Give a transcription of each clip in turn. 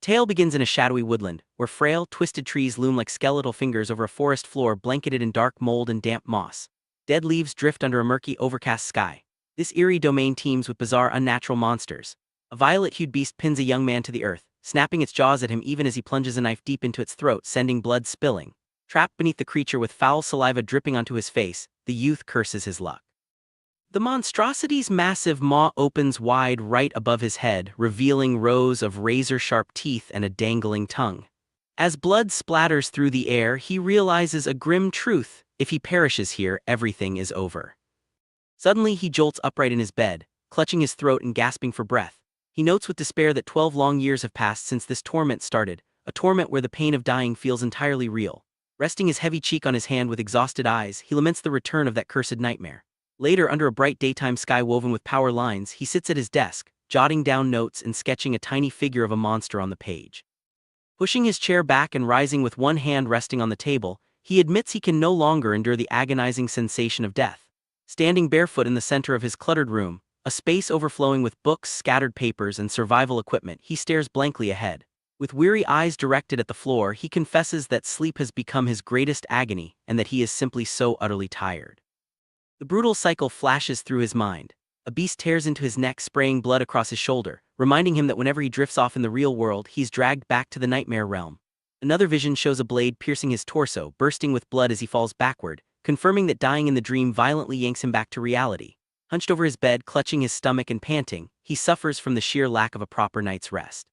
The tale begins in a shadowy woodland, where frail, twisted trees loom like skeletal fingers over a forest floor blanketed in dark mold and damp moss. Dead leaves drift under a murky, overcast sky. This eerie domain teems with bizarre, unnatural monsters. A violet-hued beast pins a young man to the earth, snapping its jaws at him even as he plunges a knife deep into its throat, sending blood spilling. Trapped beneath the creature with foul saliva dripping onto his face, the youth curses his luck. The monstrosity's massive maw opens wide right above his head, revealing rows of razor-sharp teeth and a dangling tongue. As blood splatters through the air, he realizes a grim truth: if he perishes here, everything is over. Suddenly, he jolts upright in his bed, clutching his throat and gasping for breath. He notes with despair that 12 long years have passed since this torment started, a torment where the pain of dying feels entirely real. Resting his heavy cheek on his hand with exhausted eyes, he laments the return of that cursed nightmare. Later, under a bright daytime sky woven with power lines, he sits at his desk, jotting down notes and sketching a tiny figure of a monster on the page. Pushing his chair back and rising with one hand resting on the table, he admits he can no longer endure the agonizing sensation of death. Standing barefoot in the center of his cluttered room, a space overflowing with books, scattered papers, and survival equipment, he stares blankly ahead. With weary eyes directed at the floor, he confesses that sleep has become his greatest agony and that he is simply so utterly tired. The brutal cycle flashes through his mind. A beast tears into his neck, spraying blood across his shoulder, reminding him that whenever he drifts off in the real world, he's dragged back to the nightmare realm. Another vision shows a blade piercing his torso, bursting with blood as he falls backward, confirming that dying in the dream violently yanks him back to reality. Hunched over his bed, clutching his stomach and panting, he suffers from the sheer lack of a proper night's rest.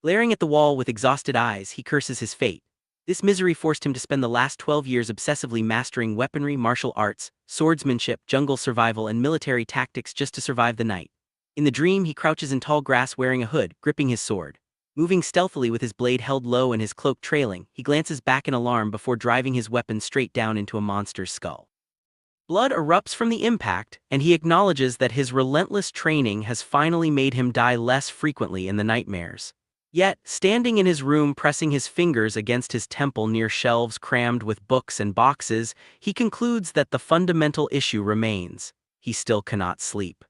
Glaring at the wall with exhausted eyes, he curses his fate. This misery forced him to spend the last 12 years obsessively mastering weaponry, martial arts, swordsmanship, jungle survival, and military tactics just to survive the night. In the dream, he crouches in tall grass wearing a hood, gripping his sword. Moving stealthily with his blade held low and his cloak trailing, he glances back in alarm before driving his weapon straight down into a monster's skull. Blood erupts from the impact, and he acknowledges that his relentless training has finally made him die less frequently in the nightmares. Yet, standing in his room pressing his fingers against his temple near shelves crammed with books and boxes, he concludes that the fundamental issue remains: he still cannot sleep.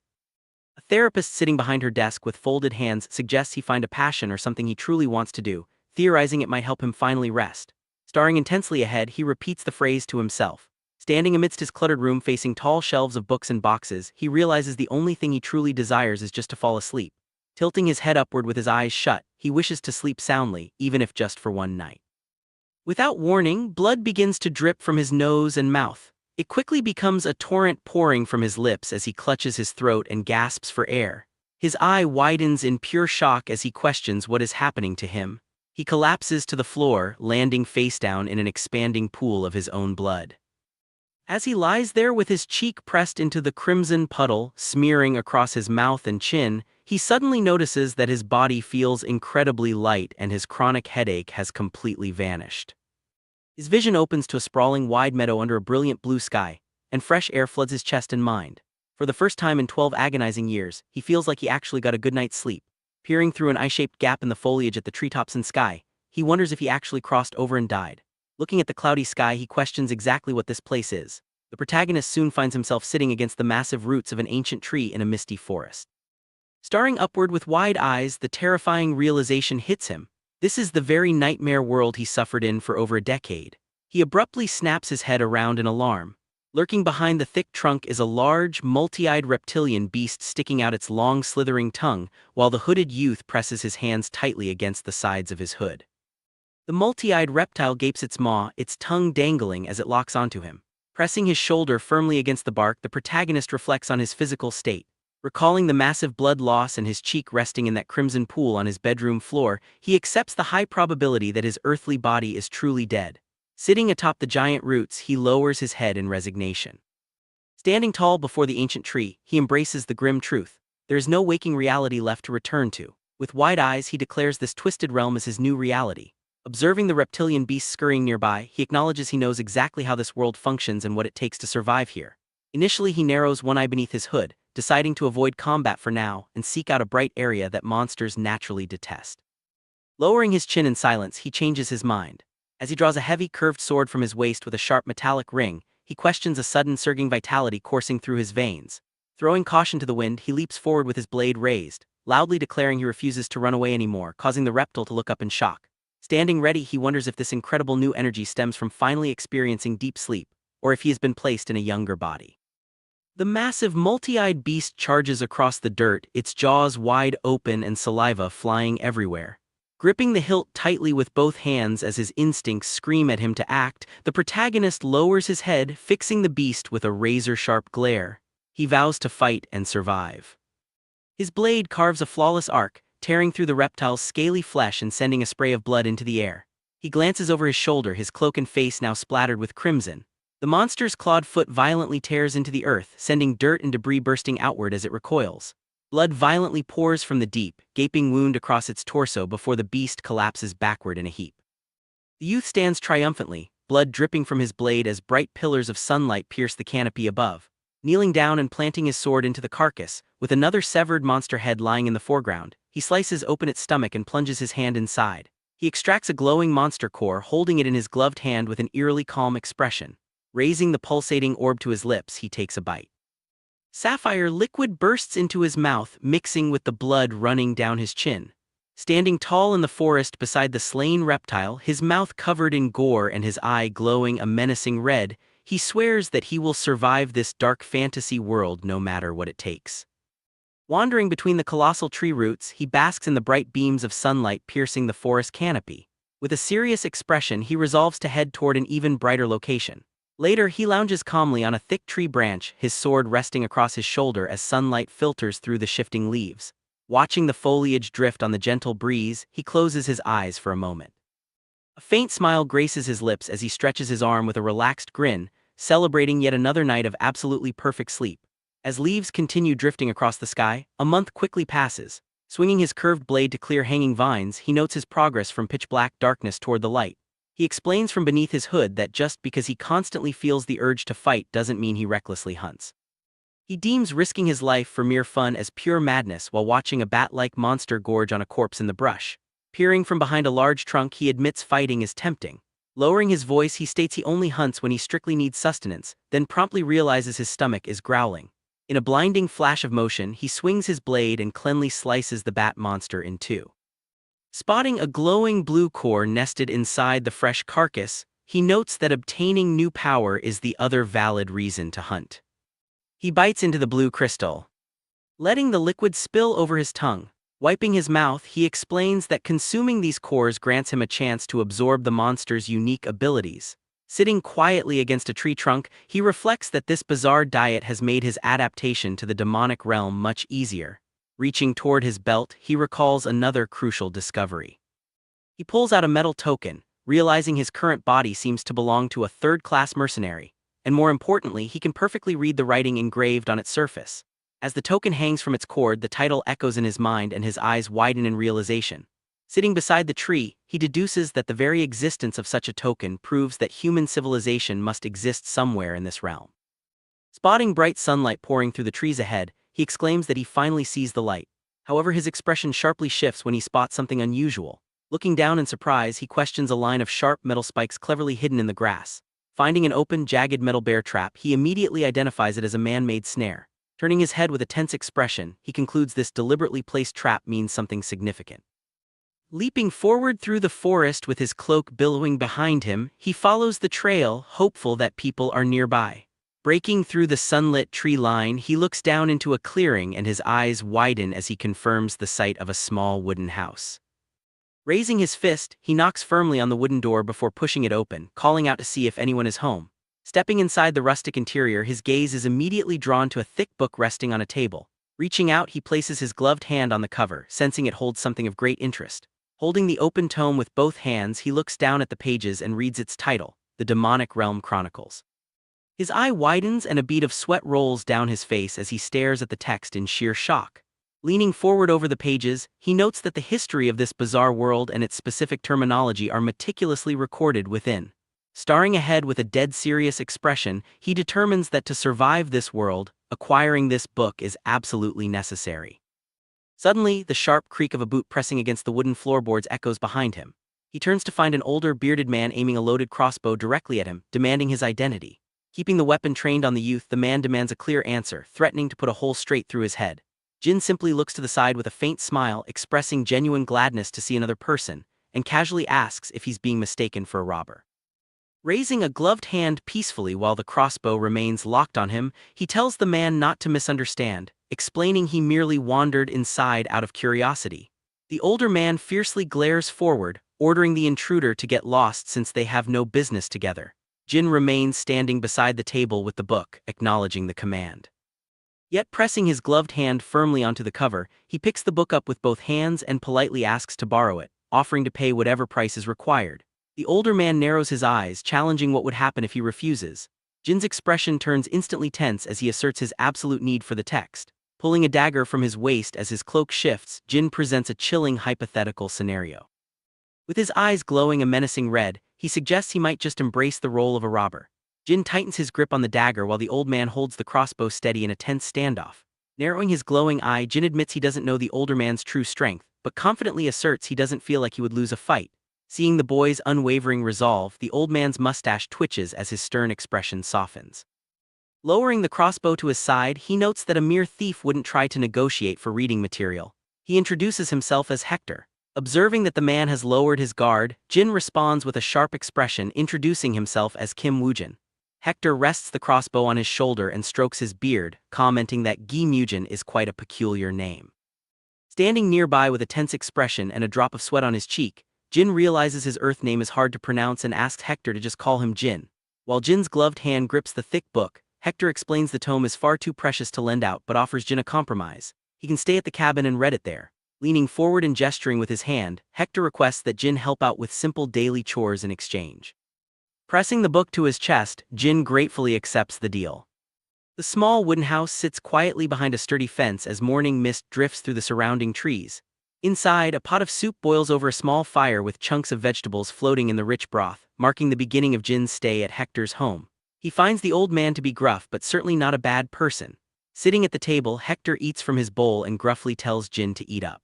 A therapist sitting behind her desk with folded hands suggests he find a passion or something he truly wants to do, theorizing it might help him finally rest. Staring intensely ahead, he repeats the phrase to himself. Standing amidst his cluttered room facing tall shelves of books and boxes, he realizes the only thing he truly desires is just to fall asleep. Tilting his head upward with his eyes shut, he wishes to sleep soundly, even if just for one night. Without warning, blood begins to drip from his nose and mouth. It quickly becomes a torrent pouring from his lips as he clutches his throat and gasps for air. His eye widens in pure shock as he questions what is happening to him. He collapses to the floor, landing face down in an expanding pool of his own blood. As he lies there with his cheek pressed into the crimson puddle, smearing across his mouth and chin, he suddenly notices that his body feels incredibly light and his chronic headache has completely vanished. His vision opens to a sprawling wide meadow under a brilliant blue sky, and fresh air floods his chest and mind. For the first time in 12 agonizing years, he feels like he actually got a good night's sleep. Peering through an eye-shaped gap in the foliage at the treetops and sky, he wonders if he actually crossed over and died. Looking at the cloudy sky, he questions exactly what this place is. The protagonist soon finds himself sitting against the massive roots of an ancient tree in a misty forest. Staring upward with wide eyes, the terrifying realization hits him. This is the very nightmare world he suffered in for over a decade. He abruptly snaps his head around in alarm. Lurking behind the thick trunk is a large, multi-eyed reptilian beast sticking out its long, slithering tongue, while the hooded youth presses his hands tightly against the sides of his hood. The multi-eyed reptile gapes its maw, its tongue dangling as it locks onto him. Pressing his shoulder firmly against the bark, the protagonist reflects on his physical state. Recalling the massive blood loss and his cheek resting in that crimson pool on his bedroom floor, he accepts the high probability that his earthly body is truly dead. Sitting atop the giant roots, he lowers his head in resignation. Standing tall before the ancient tree, he embraces the grim truth. There is no waking reality left to return to. With wide eyes, he declares this twisted realm as his new reality. Observing the reptilian beast scurrying nearby, he acknowledges he knows exactly how this world functions and what it takes to survive here. Initially, he narrows one eye beneath his hood, deciding to avoid combat for now and seek out a bright area that monsters naturally detest. Lowering his chin in silence, he changes his mind. As he draws a heavy, curved sword from his waist with a sharp metallic ring, he questions a sudden surging vitality coursing through his veins. Throwing caution to the wind, he leaps forward with his blade raised. loudly declaring he refuses to run away anymore, causing the reptile to look up in shock. Standing ready, he wonders if this incredible new energy stems from finally experiencing deep sleep, or if he has been placed in a younger body. The massive multi-eyed beast charges across the dirt, its jaws wide open and saliva flying everywhere. Gripping the hilt tightly with both hands as his instincts scream at him to act, the protagonist lowers his head, fixing the beast with a razor-sharp glare. He vows to fight and survive. His blade carves a flawless arc, tearing through the reptile's scaly flesh and sending a spray of blood into the air. He glances over his shoulder, his cloak and face now splattered with crimson. The monster's clawed foot violently tears into the earth, sending dirt and debris bursting outward as it recoils. Blood violently pours from the deep, gaping wound across its torso before the beast collapses backward in a heap. The youth stands triumphantly, blood dripping from his blade as bright pillars of sunlight pierce the canopy above. Kneeling down and planting his sword into the carcass, with another severed monster head lying in the foreground, he slices open its stomach and plunges his hand inside. He extracts a glowing monster core, holding it in his gloved hand with an eerily calm expression. Raising the pulsating orb to his lips, he takes a bite. Sapphire liquid bursts into his mouth, mixing with the blood running down his chin. Standing tall in the forest beside the slain reptile, his mouth covered in gore and his eye glowing a menacing red, he swears that he will survive this dark fantasy world no matter what it takes. Wandering between the colossal tree roots, he basks in the bright beams of sunlight piercing the forest canopy. With a serious expression, he resolves to head toward an even brighter location. Later, he lounges calmly on a thick tree branch, his sword resting across his shoulder as sunlight filters through the shifting leaves. Watching the foliage drift on the gentle breeze, he closes his eyes for a moment. A faint smile graces his lips as he stretches his arm with a relaxed grin, celebrating yet another night of absolutely perfect sleep. As leaves continue drifting across the sky, a month quickly passes. Swinging his curved blade to clear hanging vines, he notes his progress from pitch-black darkness toward the light. He explains from beneath his hood that just because he constantly feels the urge to fight doesn't mean he recklessly hunts. He deems risking his life for mere fun as pure madness while watching a bat-like monster gorge on a corpse in the brush. Peering from behind a large trunk, he admits fighting is tempting. Lowering his voice, he states he only hunts when he strictly needs sustenance, then promptly realizes his stomach is growling. In a blinding flash of motion, he swings his blade and cleanly slices the bat monster in two. Spotting a glowing blue core nested inside the fresh carcass, he notes that obtaining new power is the other valid reason to hunt. He bites into the blue crystal, letting the liquid spill over his tongue. Wiping his mouth, he explains that consuming these cores grants him a chance to absorb the monster's unique abilities. Sitting quietly against a tree trunk, he reflects that this bizarre diet has made his adaptation to the demonic realm much easier. Reaching toward his belt, he recalls another crucial discovery. He pulls out a metal token, realizing his current body seems to belong to a third-class mercenary, and more importantly, he can perfectly read the writing engraved on its surface. As the token hangs from its cord, the title echoes in his mind and his eyes widen in realization. Sitting beside the tree, he deduces that the very existence of such a token proves that human civilization must exist somewhere in this realm. Spotting bright sunlight pouring through the trees ahead, he exclaims that he finally sees the light. However, his expression sharply shifts when he spots something unusual. Looking down in surprise, he questions a line of sharp metal spikes cleverly hidden in the grass. Finding an open, jagged metal bear trap, he immediately identifies it as a man-made snare. Turning his head with a tense expression, he concludes this deliberately placed trap means something significant. Leaping forward through the forest with his cloak billowing behind him, he follows the trail, hopeful that people are nearby. Breaking through the sunlit tree line, he looks down into a clearing and his eyes widen as he confirms the sight of a small wooden house. Raising his fist, he knocks firmly on the wooden door before pushing it open, calling out to see if anyone is home. Stepping inside the rustic interior, his gaze is immediately drawn to a thick book resting on a table. Reaching out, he places his gloved hand on the cover, sensing it holds something of great interest. Holding the open tome with both hands, he looks down at the pages and reads its title, The Demonic Realm Chronicles. His eye widens and a bead of sweat rolls down his face as he stares at the text in sheer shock. Leaning forward over the pages, he notes that the history of this bizarre world and its specific terminology are meticulously recorded within. Staring ahead with a dead serious expression, he determines that to survive this world, acquiring this book is absolutely necessary. Suddenly, the sharp creak of a boot pressing against the wooden floorboards echoes behind him. He turns to find an older, bearded man aiming a loaded crossbow directly at him, demanding his identity. Keeping the weapon trained on the youth, the man demands a clear answer, threatening to put a hole straight through his head. Jin simply looks to the side with a faint smile, expressing genuine gladness to see another person, and casually asks if he's being mistaken for a robber. Raising a gloved hand peacefully while the crossbow remains locked on him, he tells the man not to misunderstand, explaining he merely wandered inside out of curiosity. The older man fiercely glares forward, ordering the intruder to get lost since they have no business together. Jin remains standing beside the table with the book, acknowledging the command. Yet pressing his gloved hand firmly onto the cover, he picks the book up with both hands and politely asks to borrow it, offering to pay whatever price is required. The older man narrows his eyes, challenging what would happen if he refuses. Jin's expression turns instantly tense as he asserts his absolute need for the text. Pulling a dagger from his waist as his cloak shifts, Jin presents a chilling hypothetical scenario. With his eyes glowing a menacing red, he suggests he might just embrace the role of a robber. Jin tightens his grip on the dagger while the old man holds the crossbow steady in a tense standoff. Narrowing his glowing eye, Jin admits he doesn't know the older man's true strength, but confidently asserts he doesn't feel like he would lose a fight. Seeing the boy's unwavering resolve, the old man's mustache twitches as his stern expression softens. Lowering the crossbow to his side, he notes that a mere thief wouldn't try to negotiate for reading material. He introduces himself as Hector. Observing that the man has lowered his guard, Jin responds with a sharp expression, introducing himself as Kim Woojin. Hector rests the crossbow on his shoulder and strokes his beard, commenting that Gi Mujin is quite a peculiar name. Standing nearby with a tense expression and a drop of sweat on his cheek, Jin realizes his Earth name is hard to pronounce and asks Hector to just call him Jin. While Jin's gloved hand grips the thick book, Hector explains the tome is far too precious to lend out but offers Jin a compromise. He can stay at the cabin and read it there. Leaning forward and gesturing with his hand, Hector requests that Jin help out with simple daily chores in exchange. Pressing the book to his chest, Jin gratefully accepts the deal. The small wooden house sits quietly behind a sturdy fence as morning mist drifts through the surrounding trees. Inside, a pot of soup boils over a small fire with chunks of vegetables floating in the rich broth, marking the beginning of Jin's stay at Hector's home. He finds the old man to be gruff but certainly not a bad person. Sitting at the table, Hector eats from his bowl and gruffly tells Jin to eat up.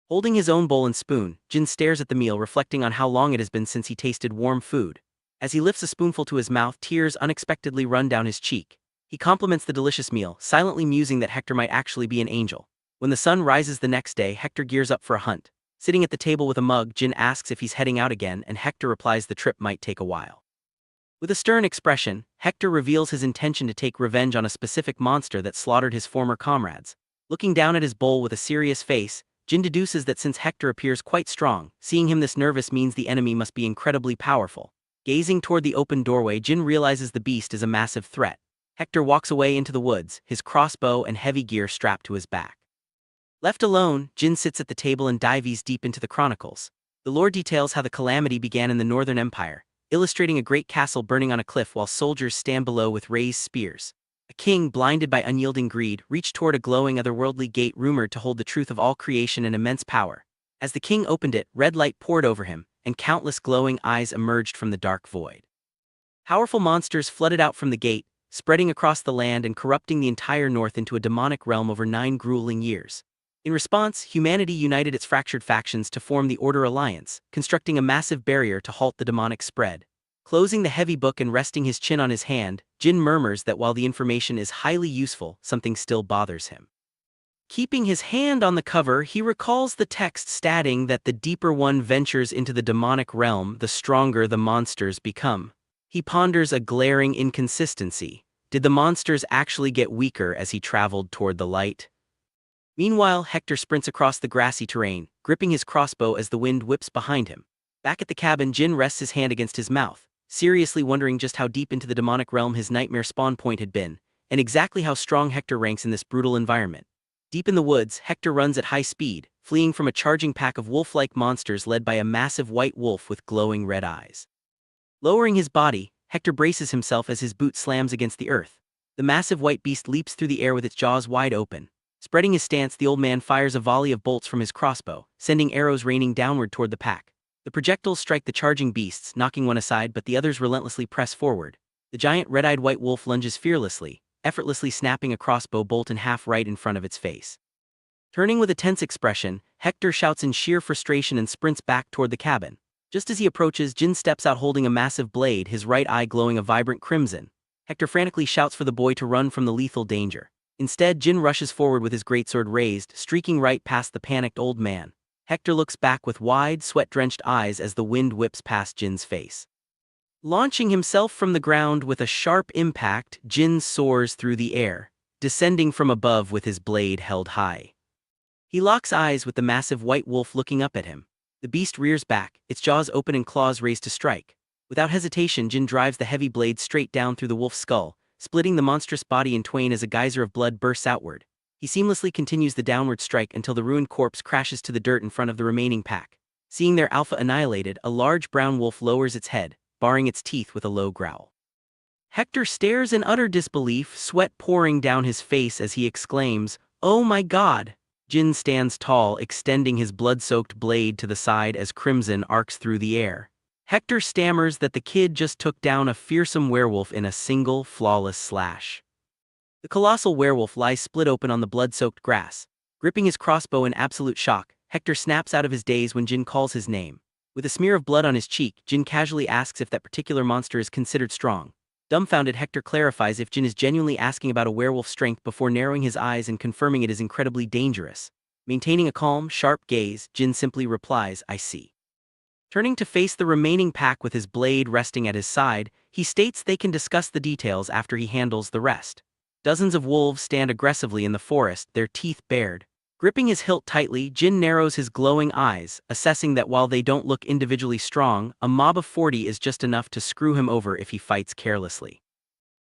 Holding his own bowl and spoon, Jin stares at the meal, reflecting on how long it has been since he tasted warm food. As he lifts a spoonful to his mouth, tears unexpectedly run down his cheek. He compliments the delicious meal, silently musing that Hector might actually be an angel. When the sun rises the next day, Hector gears up for a hunt. Sitting at the table with a mug, Jin asks if he's heading out again, and Hector replies the trip might take a while. With a stern expression, Hector reveals his intention to take revenge on a specific monster that slaughtered his former comrades. Looking down at his bowl with a serious face, Jin deduces that since Hector appears quite strong, seeing him this nervous means the enemy must be incredibly powerful. Gazing toward the open doorway, Jin realizes the beast is a massive threat. Hector walks away into the woods, his crossbow and heavy gear strapped to his back. Left alone, Jin sits at the table and dives deep into the chronicles. The lore details how the calamity began in the Northern Empire, illustrating a great castle burning on a cliff while soldiers stand below with raised spears. A king, blinded by unyielding greed, reached toward a glowing otherworldly gate rumored to hold the truth of all creation and immense power. As the king opened it, red light poured over him, and countless glowing eyes emerged from the dark void. Powerful monsters flooded out from the gate, spreading across the land and corrupting the entire north into a demonic realm over 9 grueling years. In response, humanity united its fractured factions to form the Order Alliance, constructing a massive barrier to halt the demonic spread. Closing the heavy book and resting his chin on his hand, Jin murmurs that while the information is highly useful, something still bothers him. Keeping his hand on the cover, he recalls the text stating that the deeper one ventures into the demonic realm, the stronger the monsters become. He ponders a glaring inconsistency. Did the monsters actually get weaker as he traveled toward the light? Meanwhile, Hector sprints across the grassy terrain, gripping his crossbow as the wind whips behind him. Back at the cabin, Jin rests his hand against his mouth, seriously wondering just how deep into the demonic realm his nightmare spawn point had been, and exactly how strong Hector ranks in this brutal environment. Deep in the woods, Hector runs at high speed, fleeing from a charging pack of wolf-like monsters led by a massive white wolf with glowing red eyes. Lowering his body, Hector braces himself as his boot slams against the earth. The massive white beast leaps through the air with its jaws wide open. Spreading his stance, the old man fires a volley of bolts from his crossbow, sending arrows raining downward toward the pack. The projectiles strike the charging beasts, knocking one aside, but the others relentlessly press forward. The giant red-eyed white wolf lunges fearlessly, effortlessly snapping a crossbow bolt in half right in front of its face. Turning with a tense expression, Hector shouts in sheer frustration and sprints back toward the cabin. Just as he approaches, Jin steps out holding a massive blade, his right eye glowing a vibrant crimson. Hector frantically shouts for the boy to run from the lethal danger. Instead, Jin rushes forward with his greatsword raised, streaking right past the panicked old man. Hector looks back with wide, sweat-drenched eyes as the wind whips past Jin's face. Launching himself from the ground with a sharp impact, Jin soars through the air, descending from above with his blade held high. He locks eyes with the massive white wolf looking up at him. The beast rears back, its jaws open and claws raised to strike. Without hesitation, Jin drives the heavy blade straight down through the wolf's skull, splitting the monstrous body in twain as a geyser of blood bursts outward. He seamlessly continues the downward strike until the ruined corpse crashes to the dirt in front of the remaining pack. Seeing their alpha annihilated, a large brown wolf lowers its head, baring its teeth with a low growl. Hector stares in utter disbelief, sweat pouring down his face as he exclaims, "Oh my God!" Jin stands tall, extending his blood-soaked blade to the side as crimson arcs through the air. Hector stammers that the kid just took down a fearsome werewolf in a single, flawless slash. The colossal werewolf lies split open on the blood-soaked grass. Gripping his crossbow in absolute shock, Hector snaps out of his daze when Jin calls his name. With a smear of blood on his cheek, Jin casually asks if that particular monster is considered strong. Dumbfounded, Hector clarifies if Jin is genuinely asking about a werewolf's strength before narrowing his eyes and confirming it is incredibly dangerous. Maintaining a calm, sharp gaze, Jin simply replies, "I see." Turning to face the remaining pack with his blade resting at his side, he states they can discuss the details after he handles the rest. Dozens of wolves stand aggressively in the forest, their teeth bared. Gripping his hilt tightly, Jin narrows his glowing eyes, assessing that while they don't look individually strong, a mob of 40 is just enough to screw him over if he fights carelessly.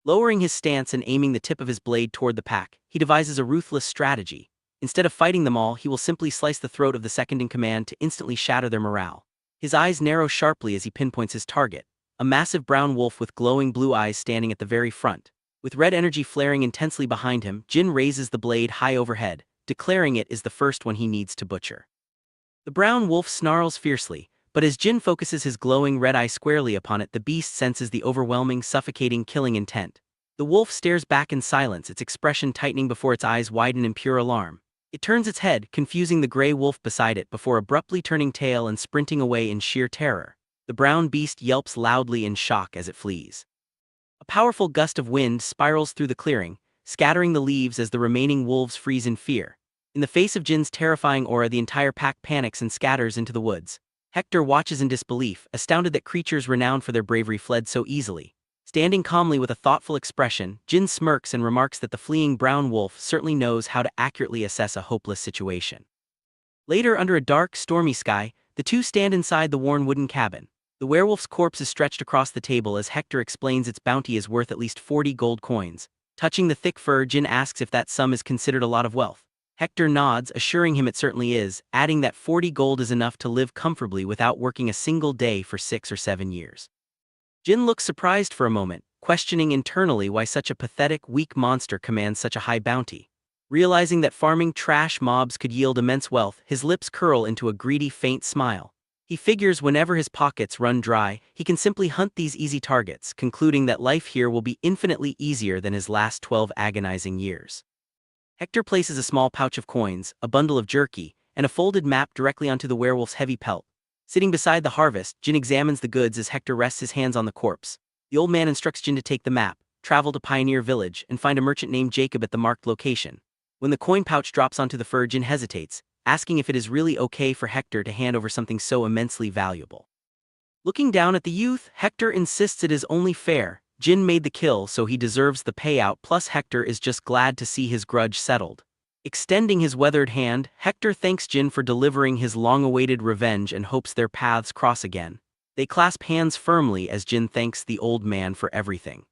Lowering his stance and aiming the tip of his blade toward the pack, he devises a ruthless strategy. Instead of fighting them all, he will simply slice the throat of the second in command to instantly shatter their morale. His eyes narrow sharply as he pinpoints his target, a massive brown wolf with glowing blue eyes standing at the very front. With red energy flaring intensely behind him, Jin raises the blade high overhead, declaring it is the first one he needs to butcher. The brown wolf snarls fiercely, but as Jin focuses his glowing red eye squarely upon it, the beast senses the overwhelming, suffocating, killing intent. The wolf stares back in silence, its expression tightening before its eyes widen in pure alarm. It turns its head, confusing the gray wolf beside it before abruptly turning tail and sprinting away in sheer terror. The brown beast yelps loudly in shock as it flees. A powerful gust of wind spirals through the clearing, scattering the leaves as the remaining wolves freeze in fear. In the face of Jin's terrifying aura, the entire pack panics and scatters into the woods. Hector watches in disbelief, astounded that creatures renowned for their bravery fled so easily. Standing calmly with a thoughtful expression, Jin smirks and remarks that the fleeing brown wolf certainly knows how to accurately assess a hopeless situation. Later, under a dark, stormy sky, the two stand inside the worn wooden cabin. The werewolf's corpse is stretched across the table as Hector explains its bounty is worth at least 40 gold coins. Touching the thick fur, Jin asks if that sum is considered a lot of wealth. Hector nods, assuring him it certainly is, adding that 40 gold is enough to live comfortably without working a single day for 6 or 7 years. Jin looks surprised for a moment, questioning internally why such a pathetic, weak monster commands such a high bounty. Realizing that farming trash mobs could yield immense wealth, his lips curl into a greedy, faint smile. He figures whenever his pockets run dry, he can simply hunt these easy targets, concluding that life here will be infinitely easier than his last 12 agonizing years. Hector places a small pouch of coins, a bundle of jerky, and a folded map directly onto the werewolf's heavy pelt. Sitting beside the harvest, Jin examines the goods as Hector rests his hands on the corpse. The old man instructs Jin to take the map, travel to Pioneer Village, and find a merchant named Jacob at the marked location. When the coin pouch drops onto the fur, Jin hesitates, asking if it is really okay for Hector to hand over something so immensely valuable. Looking down at the youth, Hector insists it is only fair. Jin made the kill, so he deserves the payout, plus Hector is just glad to see his grudge settled. Extending his weathered hand, Hector thanks Jin for delivering his long-awaited revenge and hopes their paths cross again. They clasp hands firmly as Jin thanks the old man for everything.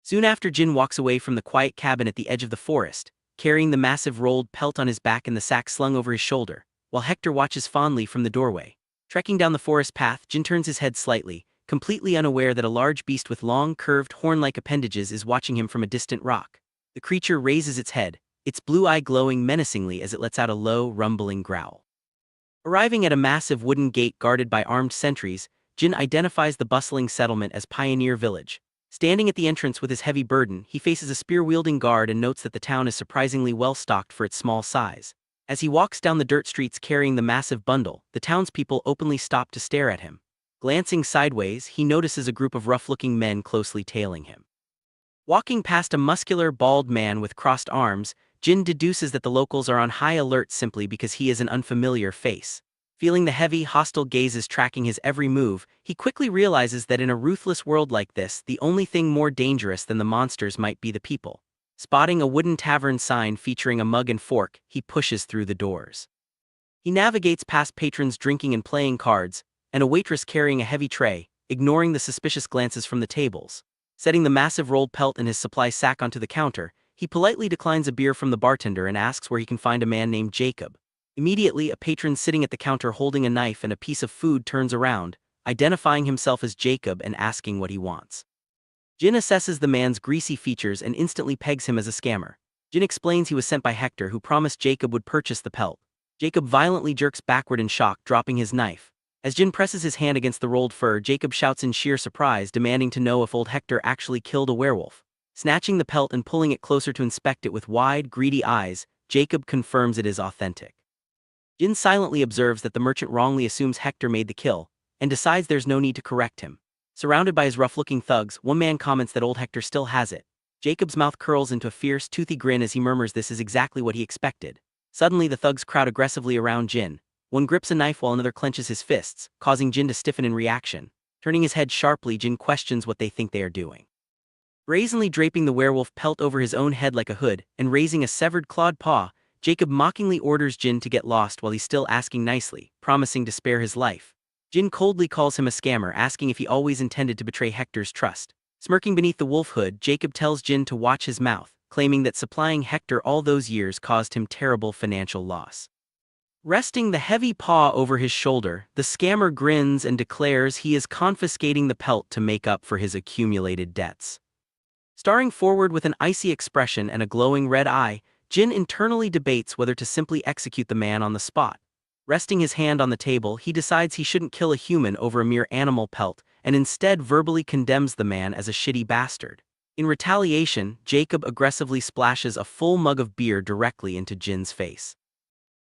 Soon after, Jin walks away from the quiet cabin at the edge of the forest, carrying the massive rolled pelt on his back and the sack slung over his shoulder, while Hector watches fondly from the doorway. Trekking down the forest path, Jin turns his head slightly, completely unaware that a large beast with long, curved, horn-like appendages is watching him from a distant rock. The creature raises its head, its blue eye glowing menacingly as it lets out a low, rumbling growl. Arriving at a massive wooden gate guarded by armed sentries, Jin identifies the bustling settlement as Pioneer Village. Standing at the entrance with his heavy burden, he faces a spear-wielding guard and notes that the town is surprisingly well-stocked for its small size. As he walks down the dirt streets carrying the massive bundle, the townspeople openly stop to stare at him. Glancing sideways, he notices a group of rough-looking men closely tailing him. Walking past a muscular, bald man with crossed arms, Jin deduces that the locals are on high alert simply because he is an unfamiliar face. Feeling the heavy, hostile gazes tracking his every move, he quickly realizes that in a ruthless world like this, the only thing more dangerous than the monsters might be the people. Spotting a wooden tavern sign featuring a mug and fork, he pushes through the doors. He navigates past patrons drinking and playing cards, and a waitress carrying a heavy tray, ignoring the suspicious glances from the tables. Setting the massive rolled pelt in his supply sack onto the counter, he politely declines a beer from the bartender and asks where he can find a man named Jacob. Immediately, a patron sitting at the counter holding a knife and a piece of food turns around, identifying himself as Jacob and asking what he wants. Jin assesses the man's greasy features and instantly pegs him as a scammer. Jin explains he was sent by Hector, who promised Jacob would purchase the pelt. Jacob violently jerks backward in shock, dropping his knife. As Jin presses his hand against the rolled fur, Jacob shouts in sheer surprise, demanding to know if old Hector actually killed a werewolf. Snatching the pelt and pulling it closer to inspect it with wide, greedy eyes, Jacob confirms it is authentic. Jin silently observes that the merchant wrongly assumes Hector made the kill, and decides there's no need to correct him. Surrounded by his rough-looking thugs, one man comments that old Hector still has it. Jacob's mouth curls into a fierce, toothy grin as he murmurs this is exactly what he expected. Suddenly the thugs crowd aggressively around Jin. One grips a knife while another clenches his fists, causing Jin to stiffen in reaction. Turning his head sharply, Jin questions what they think they are doing. Brazenly draping the werewolf pelt over his own head like a hood, and raising a severed clawed paw, Jacob mockingly orders Jin to get lost while he's still asking nicely, promising to spare his life. Jin coldly calls him a scammer, asking if he always intended to betray Hector's trust. Smirking beneath the wolf hood, Jacob tells Jin to watch his mouth, claiming that supplying Hector all those years caused him terrible financial loss. Resting the heavy paw over his shoulder, the scammer grins and declares he is confiscating the pelt to make up for his accumulated debts. Staring forward with an icy expression and a glowing red eye, Jin internally debates whether to simply execute the man on the spot. Resting his hand on the table, he decides he shouldn't kill a human over a mere animal pelt, and instead verbally condemns the man as a shitty bastard. In retaliation, Jacob aggressively splashes a full mug of beer directly into Jin's face.